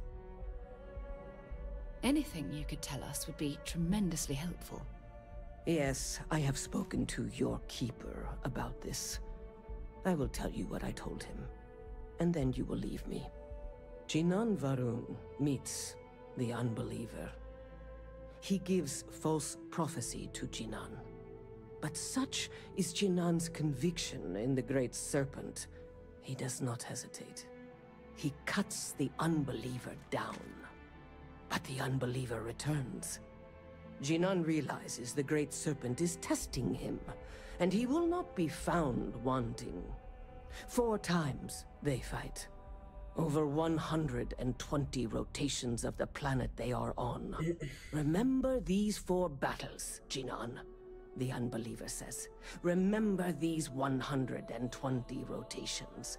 Anything you could tell us would be tremendously helpful. Yes, I have spoken to your keeper about this. I will tell you what I told him, and then you will leave me. Jinan Varun meets the unbeliever. He gives false prophecy to Jinan. But such is Jinan's conviction in the Great Serpent, he does not hesitate. He cuts the unbeliever down. But the unbeliever returns. Jinan realizes the Great Serpent is testing him, and he will not be found wanting. 4 times they fight. Over 120 rotations of the planet they are on. Remember these 4 battles, Jinan, the unbeliever says. Remember these 120 rotations.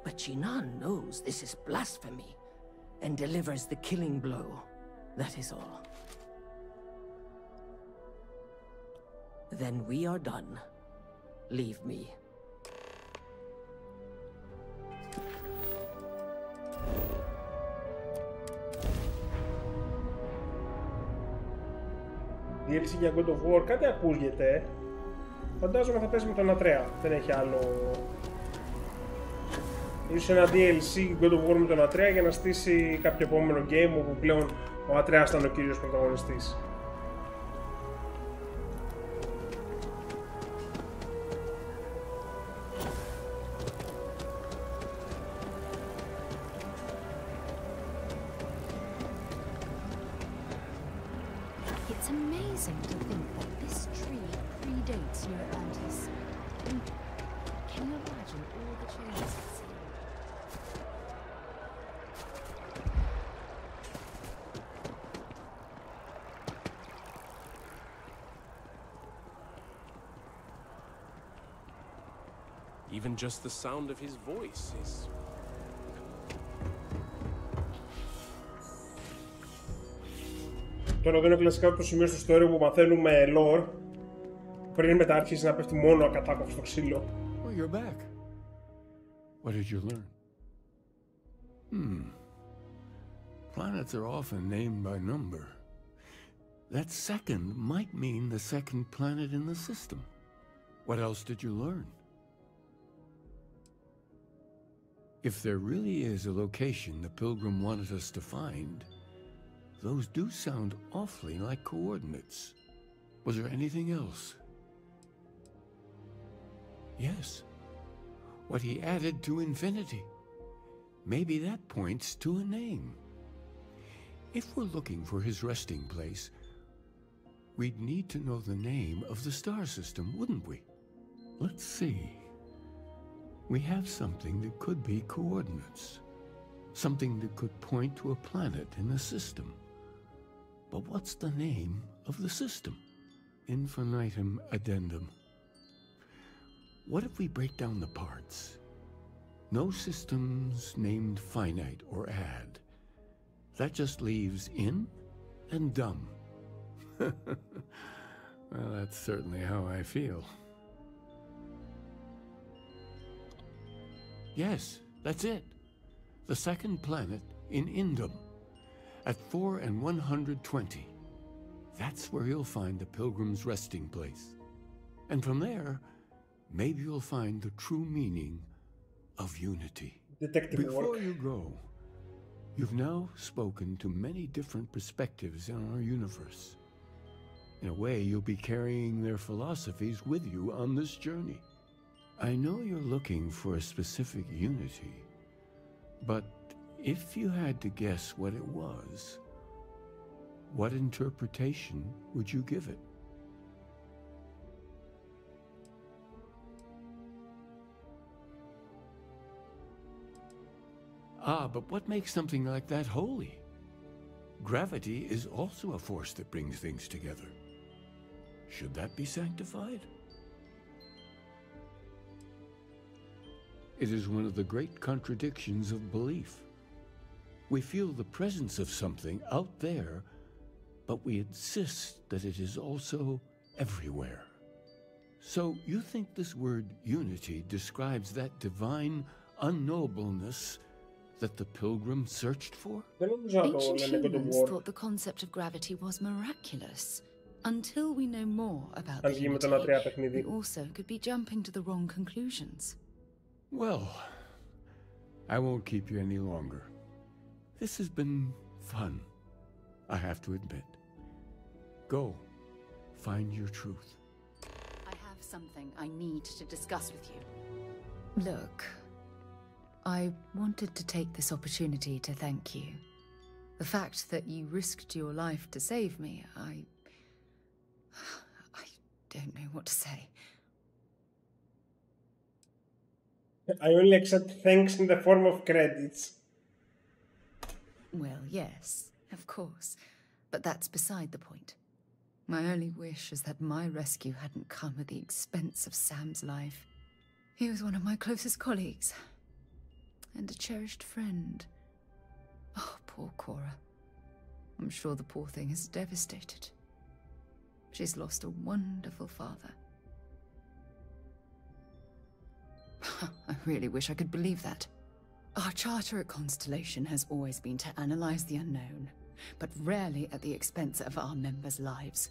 But Jinan knows this is blasphemy, and delivers the killing blow. That is all. Then we are done. Leave me. DLC για God of War, κάτι ακούγεται. Φαντάζομαι θα παίζει με τον Ατρέα. Δεν έχει άλλο. Ίσως ένα DLC God of War με τον Ατρέα για να στήσει κάποιο επόμενο game όπου πλέον ο Ατρέας ήταν ο κύριος πρωταγωνιστής. It's amazing to think that this tree predates New Atlantis. And can you imagine all the changes it's seen? Even just the sound of his voice is... Τώρα εδώ είναι κλασικά το σημείο στο story που μαθαίνουμε lore πριν μετά αρχίσει να πέφτει μόνο ακατάκοπο στο ξύλο. Oh, you're back. What did you learn? Planets are often named by number. That second might mean the second planet in the system. What else did you learn? If there really is a location the Pilgrim wanted us to find, those do sound awfully like coordinates. Was there anything else? Yes. What he added to infinity. Maybe that points to a name. If we're looking for his resting place, we'd need to know the name of the star system, wouldn't we? Let's see. We have something that could be coordinates. Something that could point to a planet in the system. But what's the name of the system? Infinitum addendum. What if we break down the parts? No systems named finite or add. That just leaves in and dumb. Well, that's certainly how I feel. Yes, that's it. The second planet in Indum. At 4 and 120. That's where you'll find the Pilgrim's resting place. And from there, maybe you'll find the true meaning of unity. Detective Before work. you go, you've now spoken to many different perspectives in our universe. In a way, you'll be carrying their philosophies with you on this journey. I know you're looking for a specific unity, but if you had to guess what it was, what interpretation would you give it? But what makes something like that holy? Gravity is also a force that brings things together. Should that be sanctified? It is one of the great contradictions of belief. We feel the presence of something out there, but we insist that it is also everywhere. So you think this word unity describes that divine unknowableness that the pilgrim searched for? Ancient humans thought the concept of gravity was miraculous. Until we know more about the unity, we also could be jumping to the wrong conclusions. Well, I won't keep you any longer. This has been fun, I have to admit. Go, find your truth. I have something I need to discuss with you. Look, I wanted to take this opportunity to thank you. The fact that you risked your life to save me, I don't know what to say. I only accept thanks in the form of credits. Well, yes, of course. But that's beside the point. My only wish is that my rescue hadn't come at the expense of Sam's life. He was one of my closest colleagues. And a cherished friend. Oh, poor Cora. I'm sure the poor thing is devastated. She's lost a wonderful father. I really wish I could believe that. Our charter at Constellation has always been to analyze the unknown, but rarely at the expense of our members' lives.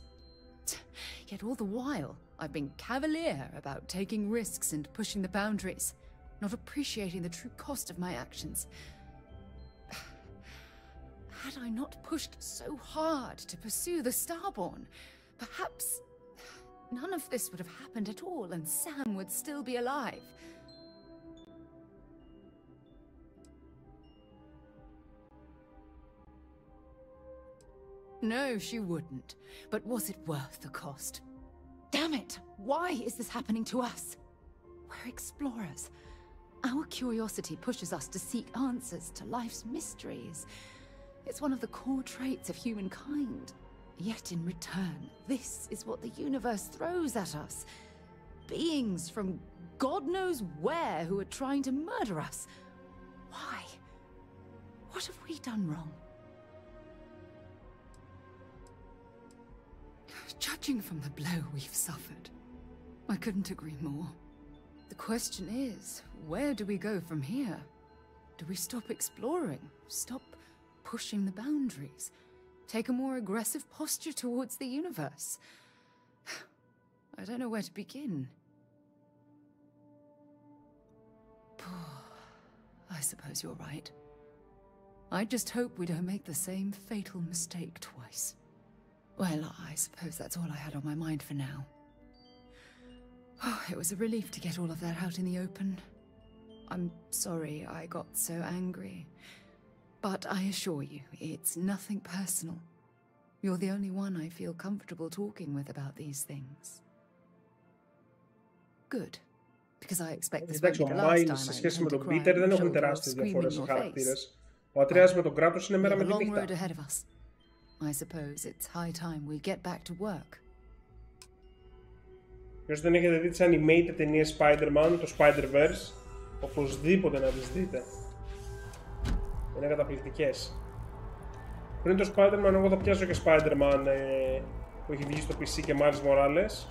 Yet all the while, I've been cavalier about taking risks and pushing the boundaries, not appreciating the true cost of my actions. Had I not pushed so hard to pursue the Starborn, perhaps none of this would have happened at all and Sam would still be alive. No, she wouldn't. But was it worth the cost? Damn it! Why is this happening to us? We're explorers. Our curiosity pushes us to seek answers to life's mysteries. It's one of the core traits of humankind. Yet in return, this is what the universe throws at us. Beings from God knows where who are trying to murder us. Why? What have we done wrong? Judging from the blow we've suffered, I couldn't agree more. The question is, where do we go from here? Do we stop exploring? Stop pushing the boundaries? Take a more aggressive posture towards the universe? I don't know where to begin. I suppose you're right. I just hope we don't make the same fatal mistake twice. Well, I suppose that's all I had on my mind for now. Oh, it was a relief to get all of that out in the open. I'm sorry I got so angry. But I assure you, it's nothing personal. You're the only one I feel comfortable talking with about these things. Good. Because I expect this won't be the last time σε σχέση με τον Peter δεν έχουν τεράστιες διαφορές στους χαρακτήρες. Ο Ατρέας με τον Κράτος είναι μέρα με τη νύχτα. I suppose it's high time we get back to work. Ποιος δεν έχετε δει τις animated ταινίες Spider-Man, το Spider-Verse, οπωσδήποτε να τις δείτε. Είναι καταπληκτικές. Πριν το Spider-Man, εγώ θα πιάσω και Spider-Man που έχει βγει στο PC και Miles Morales.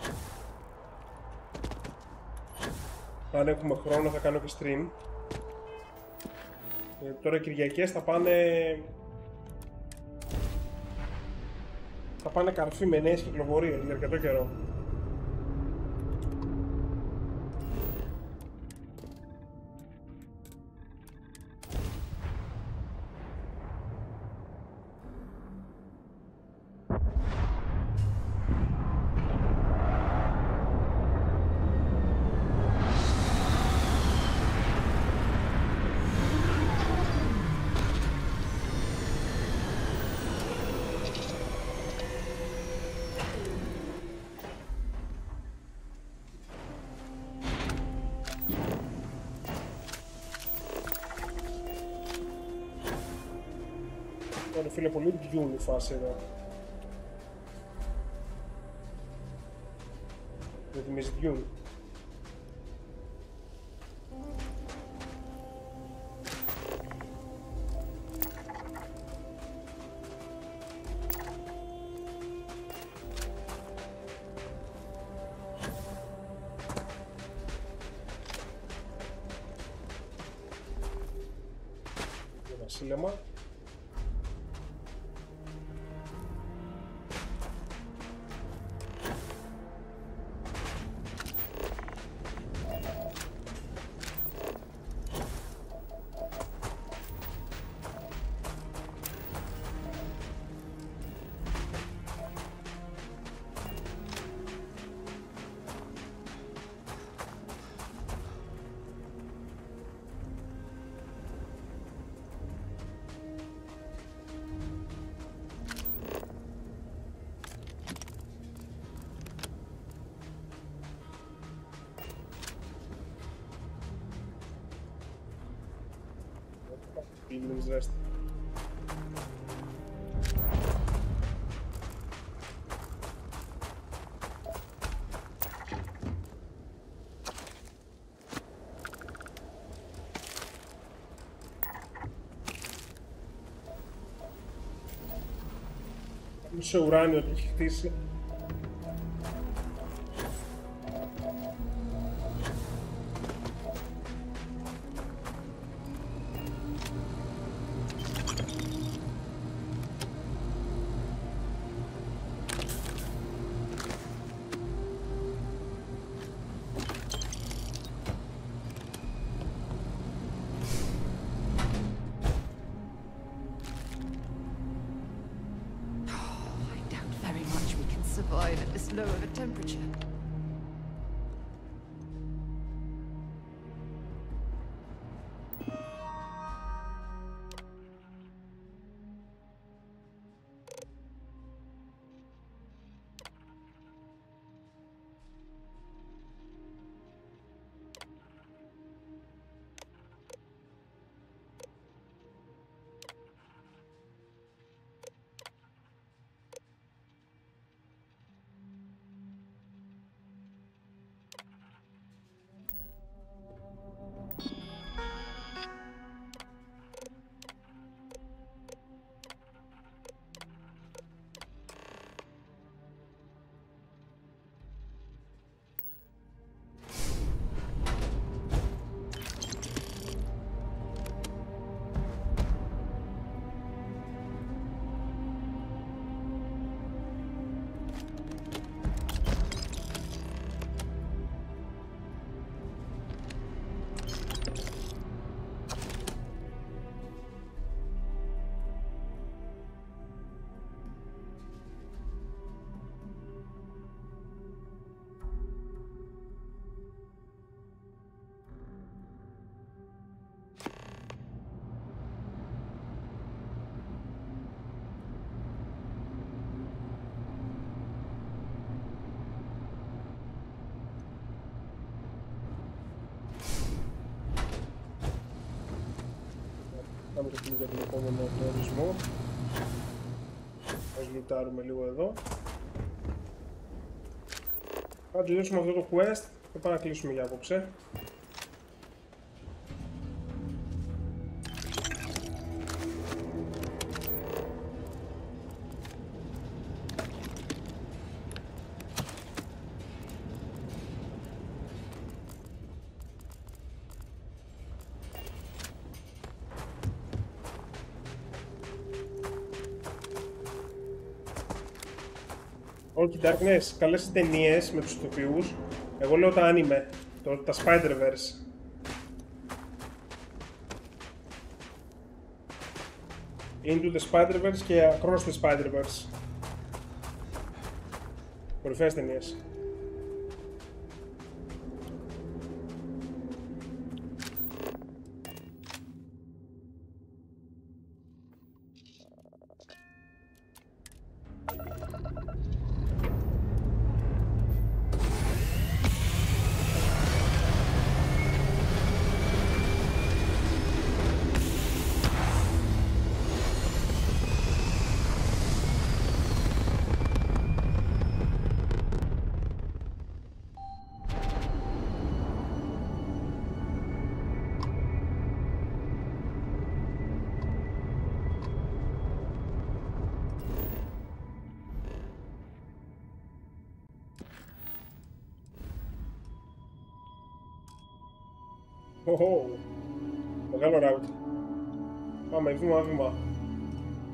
Αν έχουμε χρόνο θα κάνω και stream. Τώρα οι Κυριακές θα πάνε καρφί με νέες κυκλοφορίες για αρκετό καιρό. Φίλε, πολύ Dune η φάση εδώ. Δεν θυμίζει Dune. βασίλεμα. Feelings rest. Σε ουράνιο το έχει χτίσει. Survive at this low of a temperature. Πάμε το κλικ για τον επόμενο προορισμό. Ας λουτάρουμε λίγο εδώ. Θα τελειώσουμε αυτό το quest και πάμε να κλείσουμε για απόψε. Όχι, Darkness, καλές ταινίες με τους ηθοποιούς. Εγώ λέω τα anime, τα Spider-Verse. Into the Spider-Verse και Across the Spider-Verse. Κορυφαίες ταινίες. Μεγάλο ράουτ. Πάμε βήμα-βήμα.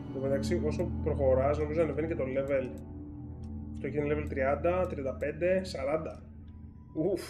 Εν τω μεταξύ, όσο προχωράς, νομίζω ανεβαίνει και το level. Αυτό έχει level 30, 35, 40. Ουφ.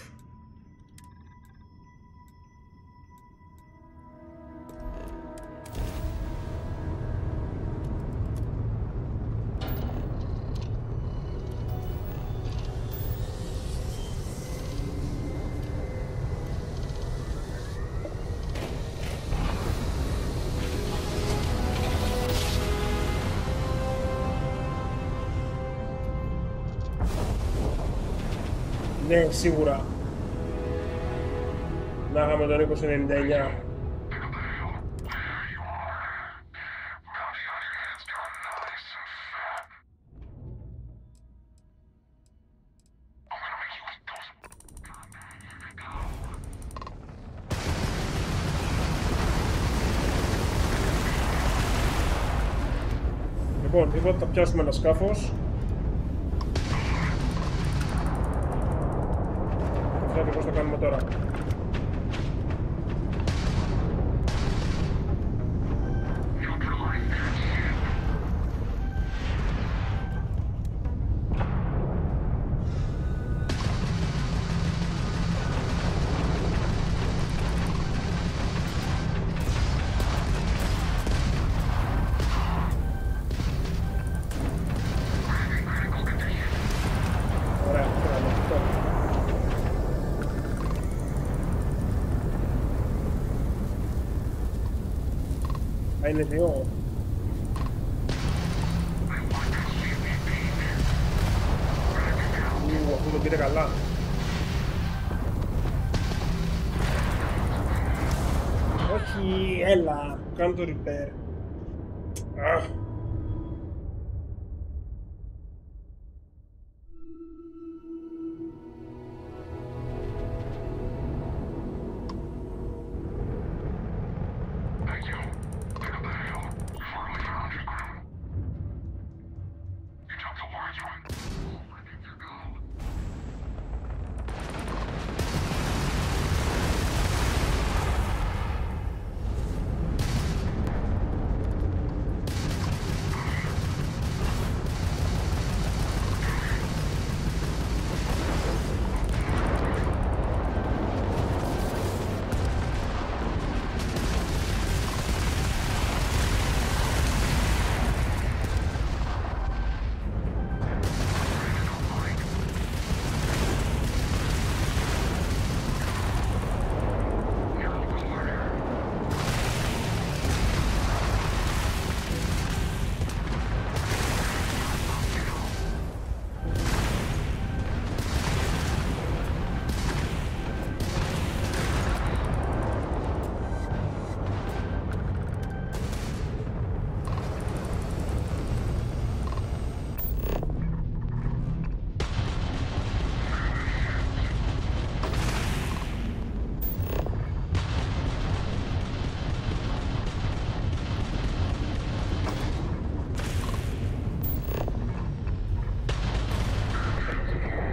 Ναι, σίγουρα. Να είχαμε τον 2099. Λοιπόν, είπα ότι θα πιάσουμε ένα σκάφος. Θα δούμε πώς το κάνουμε τώρα. Είναι δύο. Αυτό το πήρε καλά. Όχι, έλα, κάνω το repair.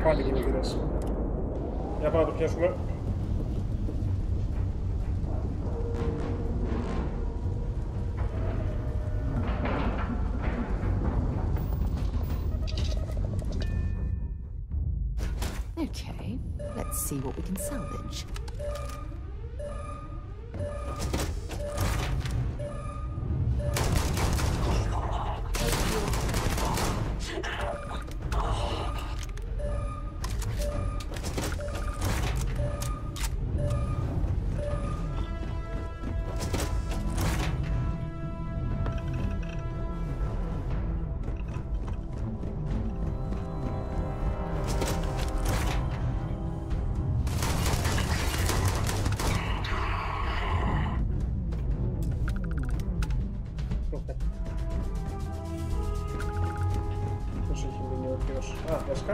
Πάλι κινητήρες. Για πάμε να το πιάσουμε. Okay, let's see what we can salvage.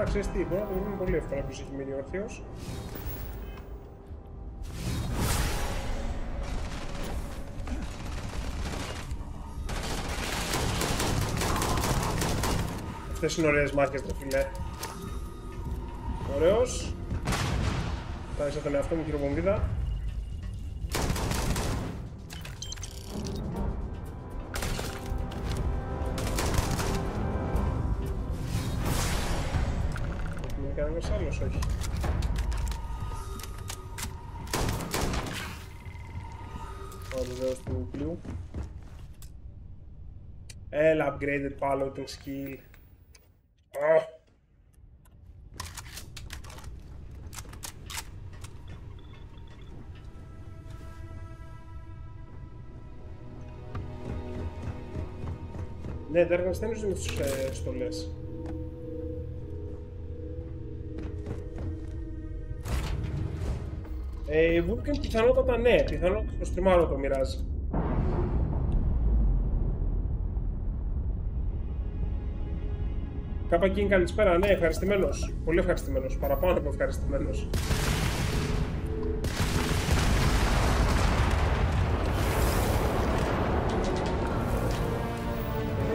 Ξέρεις τι, μπορεί να το βρούμε πολύ εύκολα ποιος έχει μείνει όρθιος. Αυτές είναι ωραίες μάχες, ρε φίλε. Ωραίος. Φτάνησα τον εαυτό μου, χειροβομβίδα. Ένας άλλος, όχι. Ωραίος του νουκλίου. Έλα, upgraded piloting skill. Ναι, τα εργαστένους είναι τους στολές. Vulcan πιθανότατα ναι, πιθανότατα το στριμάρο το μοιράζει. Κάπα King, καλησπέρα, ναι, ευχαριστημένος. Πολύ ευχαριστημένος, παραπάνω από ευχαριστημένος.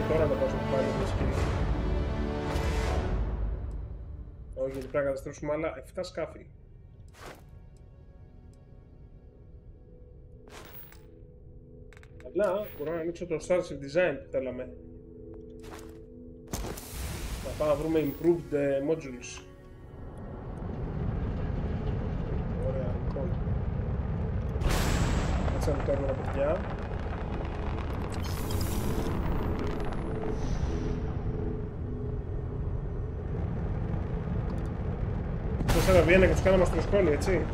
Τώρα να πάω στο πάλι με σκηνή. Όχι, γιατί πρέπει να καταστρέψουμε άλλα 7 σκάφη. Αλλά μπορώ να ανοίξω το Starfield Design που θέλαμε. Θα πάμε να βρούμε improved modules. Ωραία, λοιπόν. Έτσι να το κάνουμε παιδιά. Τέσσερα Βιέννα και τους κάναμε αστροσκόνη, έτσι.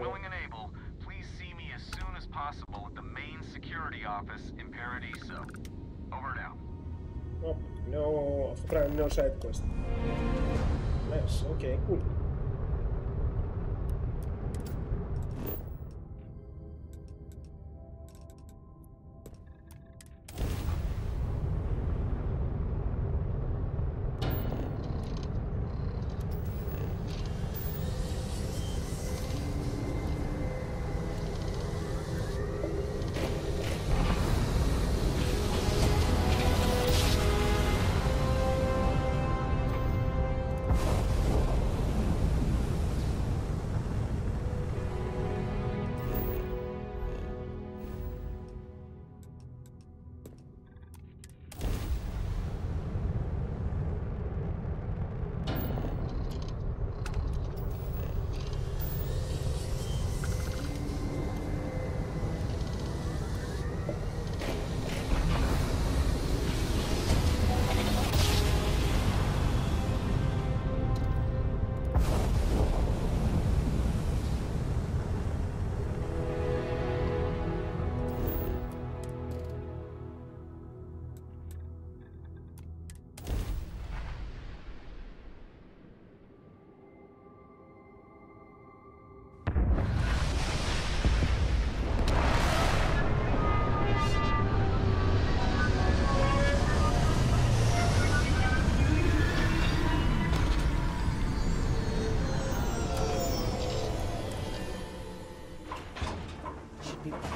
Willing and able, please see me as soon as possible at the main security office in Paradiso. Over and out. Oh, no, no side quest. Nice, okay, cool.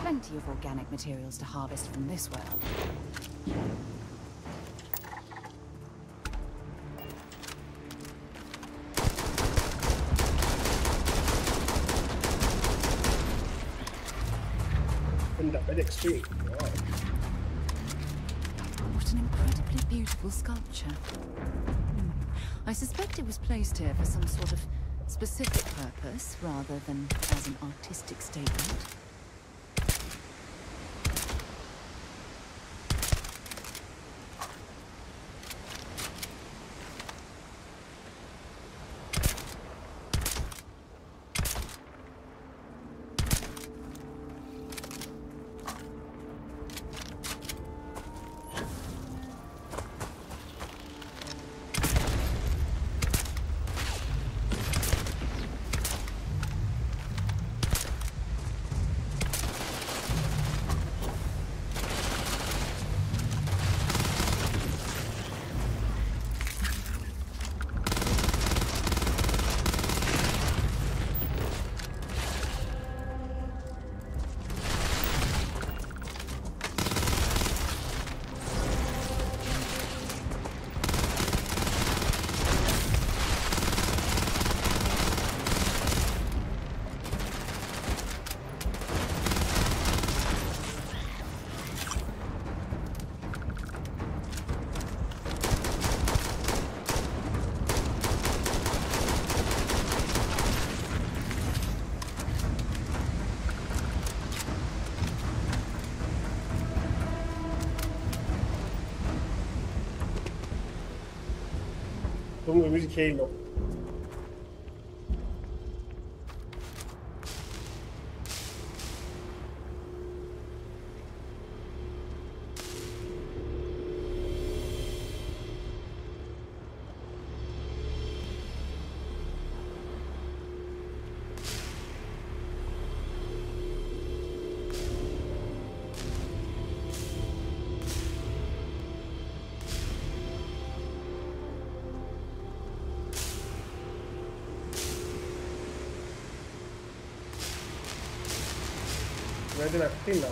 Plenty of organic materials to harvest from this well. Wow. What an incredibly beautiful sculpture. I suspect it was placed here for some sort of specific purpose rather than as an artistic statement. Αυτό μου θυμίζει Halo. Με την ακτίνα.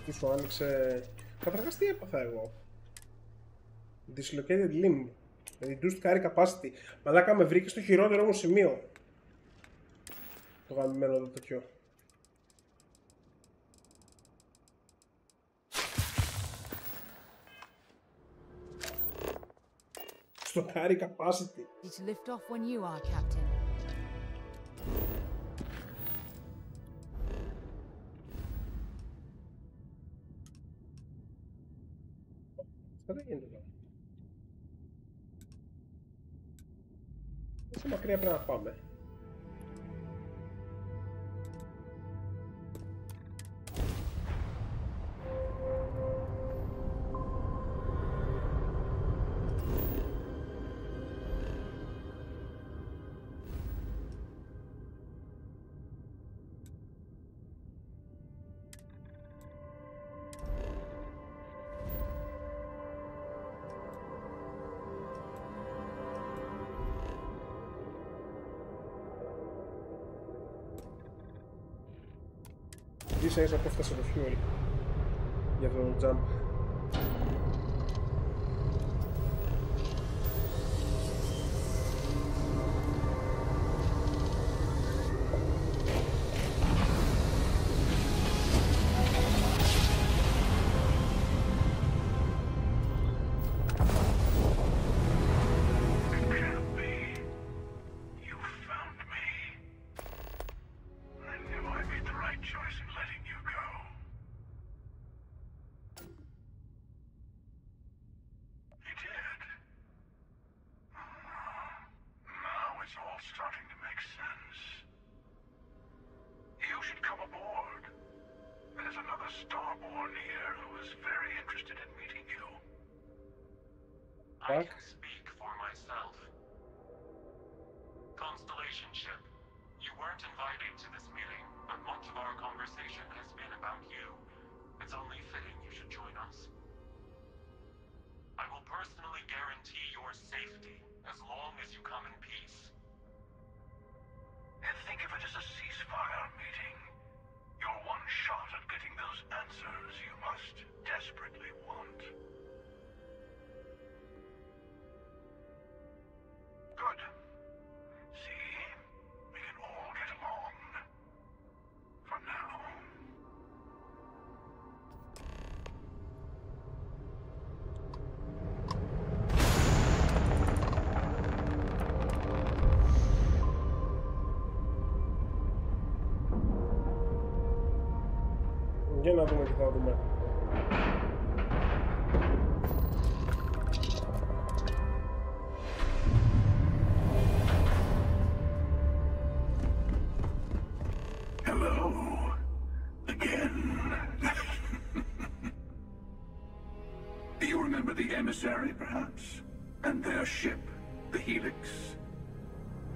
Τι σου άνοιξε. Καταρχάς τι έπαθα εγώ. Dislocated limb. Reduced carry capacity. Μαλάκα με βρήκε στο χειρότερο μου σημείο. Το γαμμένο εδώ τέτοιο. Στο carry capacity. To lift off when you are, Captain. Δεν γίνεται τώρα. Όσο μακριά πρέπει να πάμε. Ίσα ίσα που έφτασε το fuel για το jump. I can speak for myself. Constellation ship, you weren't invited to this meeting, but much of our conversation has been about you. It's only fitting you should join us. I will personally guarantee your safety as long as you come in peace. And think of it as a ceasefire meeting. Your one shot at getting those answers you must desperately want. Good. See? We can all get along. For now. Για να δούμε τι θα δούμε. Hello. Again. Do you remember the emissary, perhaps? And their ship, the Helix?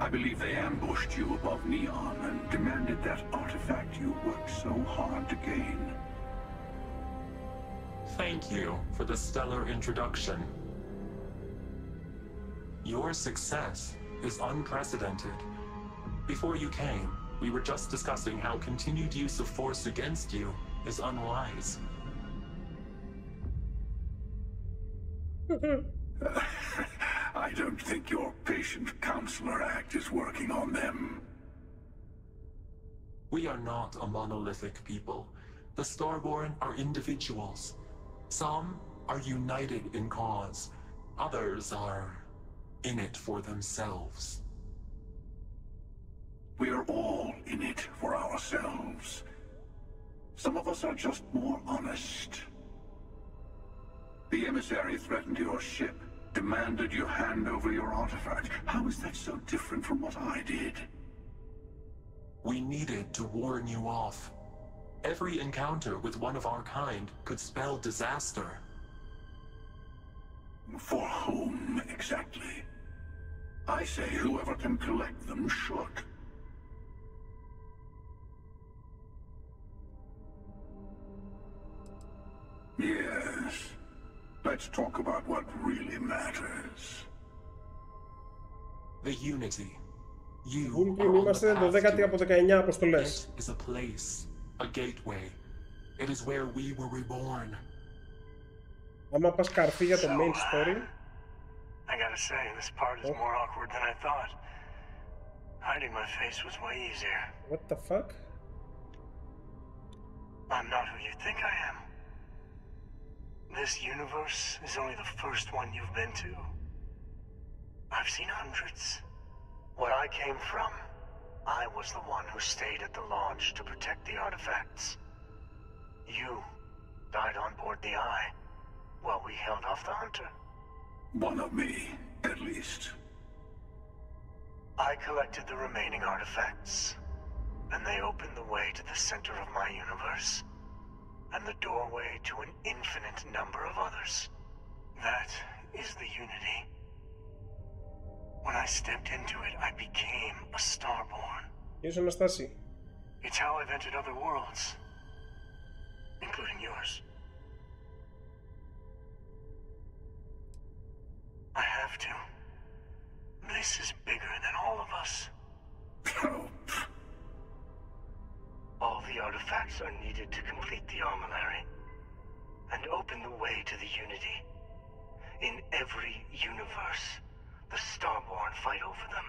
I believe they ambushed you above Neon and demanded that artifact you worked so hard to gain. Thank you for the stellar introduction. Your success is unprecedented. Before you came, we were just discussing how continued use of force against you is unwise. I don't think your patient counselor act is working on them. We are not a monolithic people. The Starborn are individuals. Some are united in cause. Others are in it for themselves. We are all in it for ourselves. Some of us are just more honest. The emissary threatened your ship, demanded you hand over your artifact. How is that so different from what I did? We needed to warn you off. Every encounter with one of our kind could spell disaster. For whom, exactly? I say whoever can collect them should. Yes. Let's talk about what really matters. The unity. You είμαστε 12η από 19 αποστολές. It is a place, a gateway. It is where we were reborn. Άμα πας καρφί για το main story. I gotta say, this part is more awkward than I thought. Hiding my face was way easier. What the fuck? I'm not who you think I am. This universe is only the first one you've been to. I've seen hundreds. Where I came from, I was the one who stayed at the launch to protect the artifacts. You died on board the Eye, while we held off the Hunter. One of me, at least. I collected the remaining artifacts, and they opened the way to the center of my universe, and the doorway to an infinite number of others. That is the unity. When I stepped into it, I became a Starborn. Yes, Anastasi. It's how I've entered other worlds, including yours. I have to. This is bigger than all of us. All the artifacts are needed to complete the armillary and open the way to the unity. In every universe, the Starborn fight over them.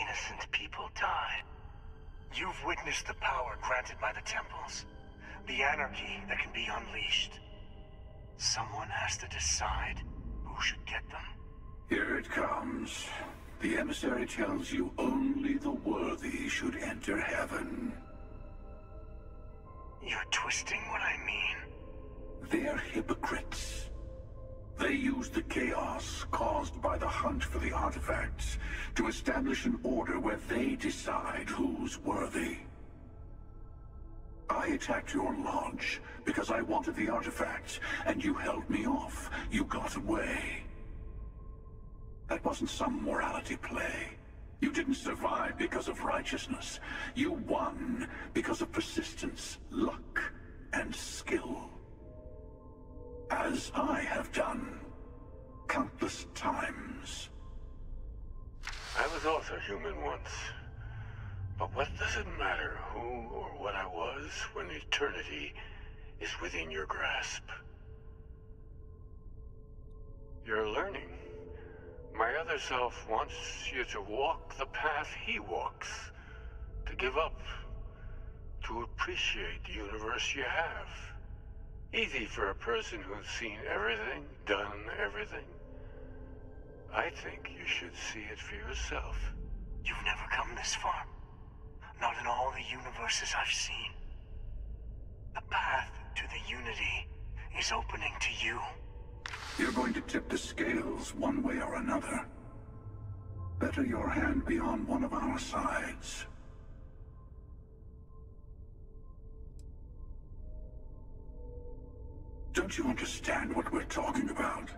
Innocent people die. You've witnessed the power granted by the temples, the anarchy that can be unleashed. Someone has to decide who should get them. Here it comes. The emissary tells you only the worthy should enter heaven. You're twisting what I mean. They're hypocrites. They use the chaos caused by the hunt for the artifacts to establish an order where they decide who's worthy. I attacked your launch because I wanted the artifacts, and you held me off. You got away. That wasn't some morality play. You didn't survive because of righteousness. You won because of persistence, luck, and skill. As I have done countless times. I was also human once. But what does it matter who or what I was when eternity is within your grasp? You're learning. My other self wants you to walk the path he walks, to give up, to appreciate the universe you have. Easy for a person who's seen everything, done everything. I think you should see it for yourself. You've never come this far. Not in all the universes I've seen. The path to the Unity is opening to you. You're going to tip the scales one way or another. Better your hand be on one of our sides. Don't you understand what we're talking about?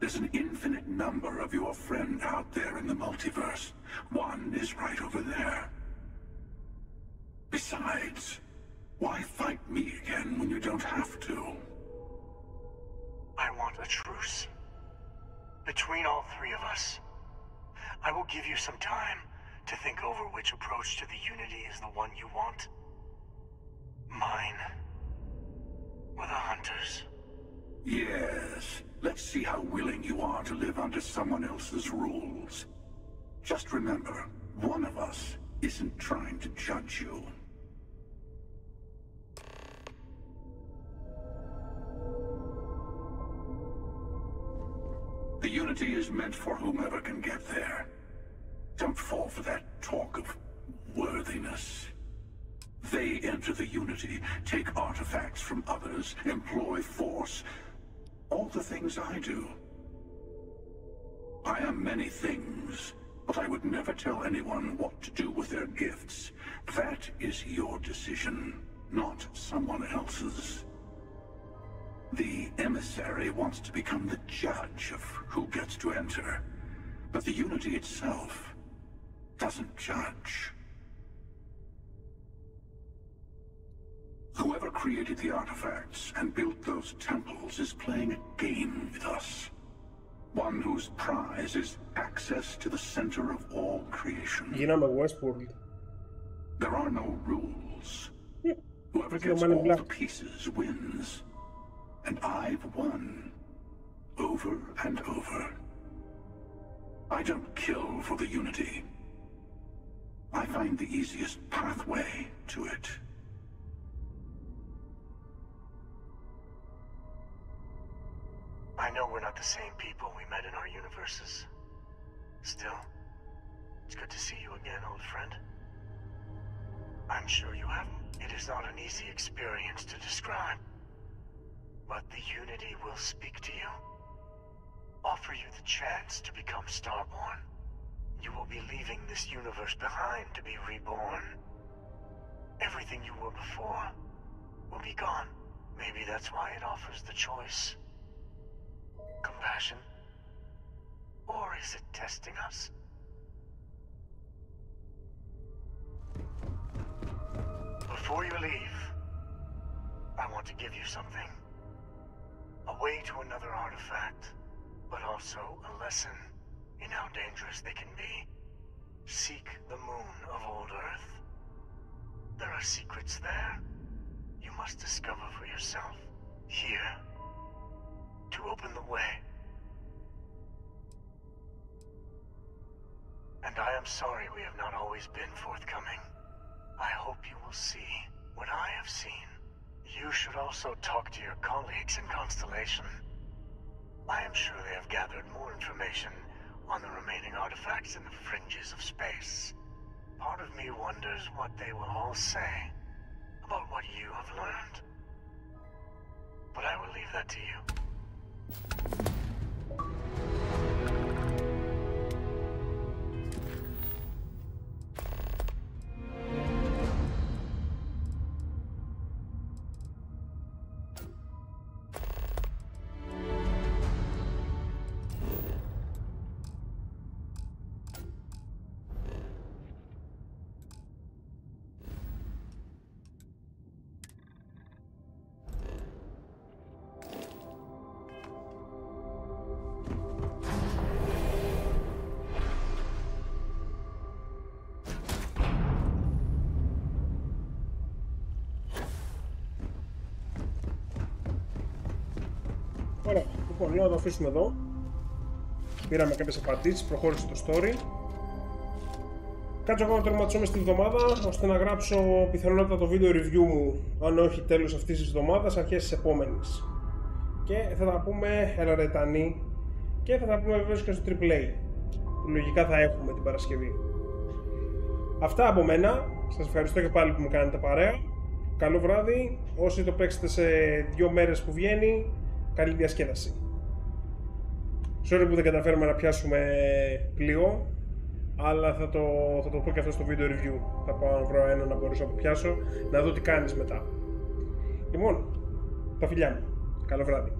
There's an infinite number of your friend out there in the multiverse. One is right over there. Besides, why fight me again when you don't have to? I want a truce. Between all three of us. I will give you some time to think over which approach to the Unity is the one you want. Mine. Or the Hunters. Yes. Let's see how willing you are to live under someone else's rules. Just remember, one of us isn't trying to judge you. The Unity is meant for whomever can get there. Don't fall for that talk of worthiness. They enter the Unity, take artifacts from others, employ force. All the things I do. I am many things, but I would never tell anyone what to do with their gifts. That is your decision, not someone else's. The emissary wants to become the judge of who gets to enter, but the Unity itself doesn't judge. Whoever created the artifacts and built those temples is playing a game with us. One whose prize is access to the center of all creation. There are no rules. Whoever gets all the pieces wins. And I've won. Over and over. I don't kill for the Unity. I find the easiest pathway to it. I know we're not the same people we met in our universes. Still, it's good to see you again, old friend. I'm sure you haven't. It is not an easy experience to describe. But the Unity will speak to you. Offer you the chance to become Starborn. You will be leaving this universe behind to be reborn. Everything you were before will be gone. Maybe that's why it offers the choice. Compassion? Or is it testing us? Before you leave, I want to give you something. A way to another artifact, but also a lesson in how dangerous they can be. Seek the moon of old Earth. There are secrets there you must discover for yourself. Here. To open the way. And I am sorry we have not always been forthcoming. I hope you will see what I have seen. You should also talk to your colleagues in Constellation. I am sure they have gathered more information on the remaining artifacts in the fringes of space. Part of me wonders what they will all say about what you have learned. But I will leave that to you. Ωραία, λοιπόν, να το αφήσουμε εδώ. Πήραμε κάποιες απαντήσεις, προχώρησε το story. Κάτσω ακόμα να τερματισούμε στη εβδομάδα, ώστε να γράψω πιθανότατα το βίντεο review μου, αν όχι τέλος αυτής της εβδομάδας, αρχές της επόμενης. Και θα τα πούμε ελαρετανή και θα τα πούμε βεβαίως και στο AAA, που λογικά θα έχουμε την Παρασκευή. Αυτά από μένα, σας ευχαριστώ και πάλι που μου κάνετε παρέα. καλό βράδυ. Όσοι το παίξετε σε 2 μέρες που βγαίνει, καλή διασκέδαση. Sorry που δεν καταφέρουμε να πιάσουμε πλοίο, αλλά θα το πω και αυτό στο βίντεο review. Θα πάω να βρω ένα να μπορέσω να το πιάσω, να δω τι κάνεις μετά. Λοιπόν, τα φιλιά μου. Καλό βράδυ.